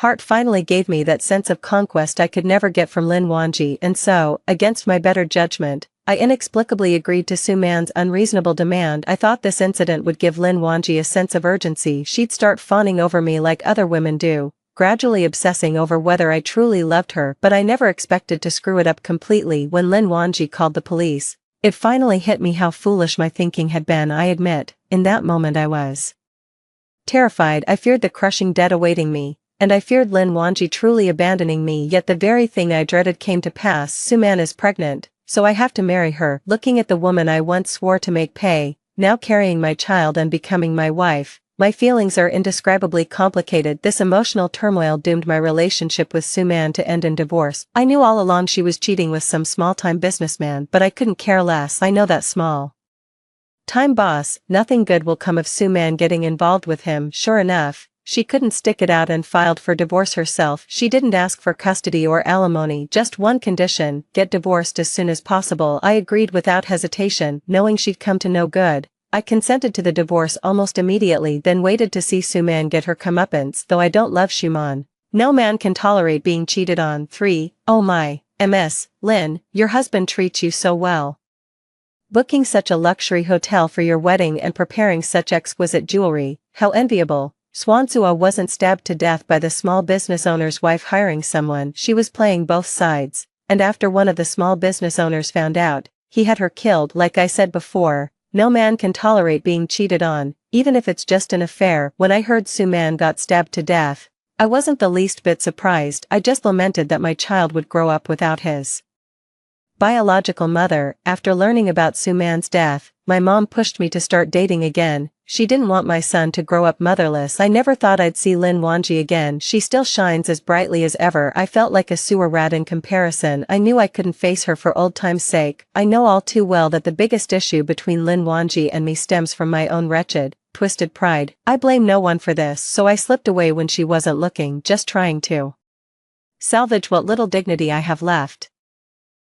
heart finally gave me that sense of conquest I could never get from Lin Wanji, and so, against my better judgment, I inexplicably agreed to Suman's unreasonable demand. I thought this incident would give Lin Wanji a sense of urgency. She'd start fawning over me like other women do, gradually obsessing over whether I truly loved her. But I never expected to screw it up completely. When Lin Wanji called the police, it finally hit me how foolish my thinking had been. I admit, in that moment I was terrified. I feared the crushing debt awaiting me, and I feared Lin Wanji truly abandoning me. Yet the very thing I dreaded came to pass. Suman is pregnant, so I have to marry her. Looking at the woman I once swore to make pay, now carrying my child and becoming my wife, my feelings are indescribably complicated. This emotional turmoil doomed my relationship with Suman to end in divorce. I knew all along she was cheating with some small-time businessman, but I couldn't care less. I know that small Time boss, nothing good will come of Sue Man getting involved with him. Sure enough, she couldn't stick it out and filed for divorce herself. She didn't ask for custody or alimony, just one condition: get divorced as soon as possible. I agreed without hesitation, knowing she'd come to no good. I consented to the divorce almost immediately, then waited to see Sue Man get her comeuppance, though I don't love Shuman. No man can tolerate being cheated on. 3. Oh my, Ms. Lin, your husband treats you so well. Booking such a luxury hotel for your wedding and preparing such exquisite jewelry, how enviable. Swansua wasn't stabbed to death by the small business owner's wife hiring someone. She was playing both sides, and after one of the small business owners found out, he had her killed. Like I said before, no man can tolerate being cheated on, even if it's just an affair. When I heard Sue Man got stabbed to death, I wasn't the least bit surprised. I just lamented that my child would grow up without his biological mother. After learning about Sue Man's death, my mom pushed me to start dating again. She didn't want my son to grow up motherless. I never thought I'd see Lin Wanji again. She still shines as brightly as ever. I felt like a sewer rat in comparison. I knew I couldn't face her for old time's sake. I know all too well that the biggest issue between Lin Wanji and me stems from my own wretched, twisted pride. I blame no one for this, so I slipped away when she wasn't looking, just trying to salvage what little dignity I have left.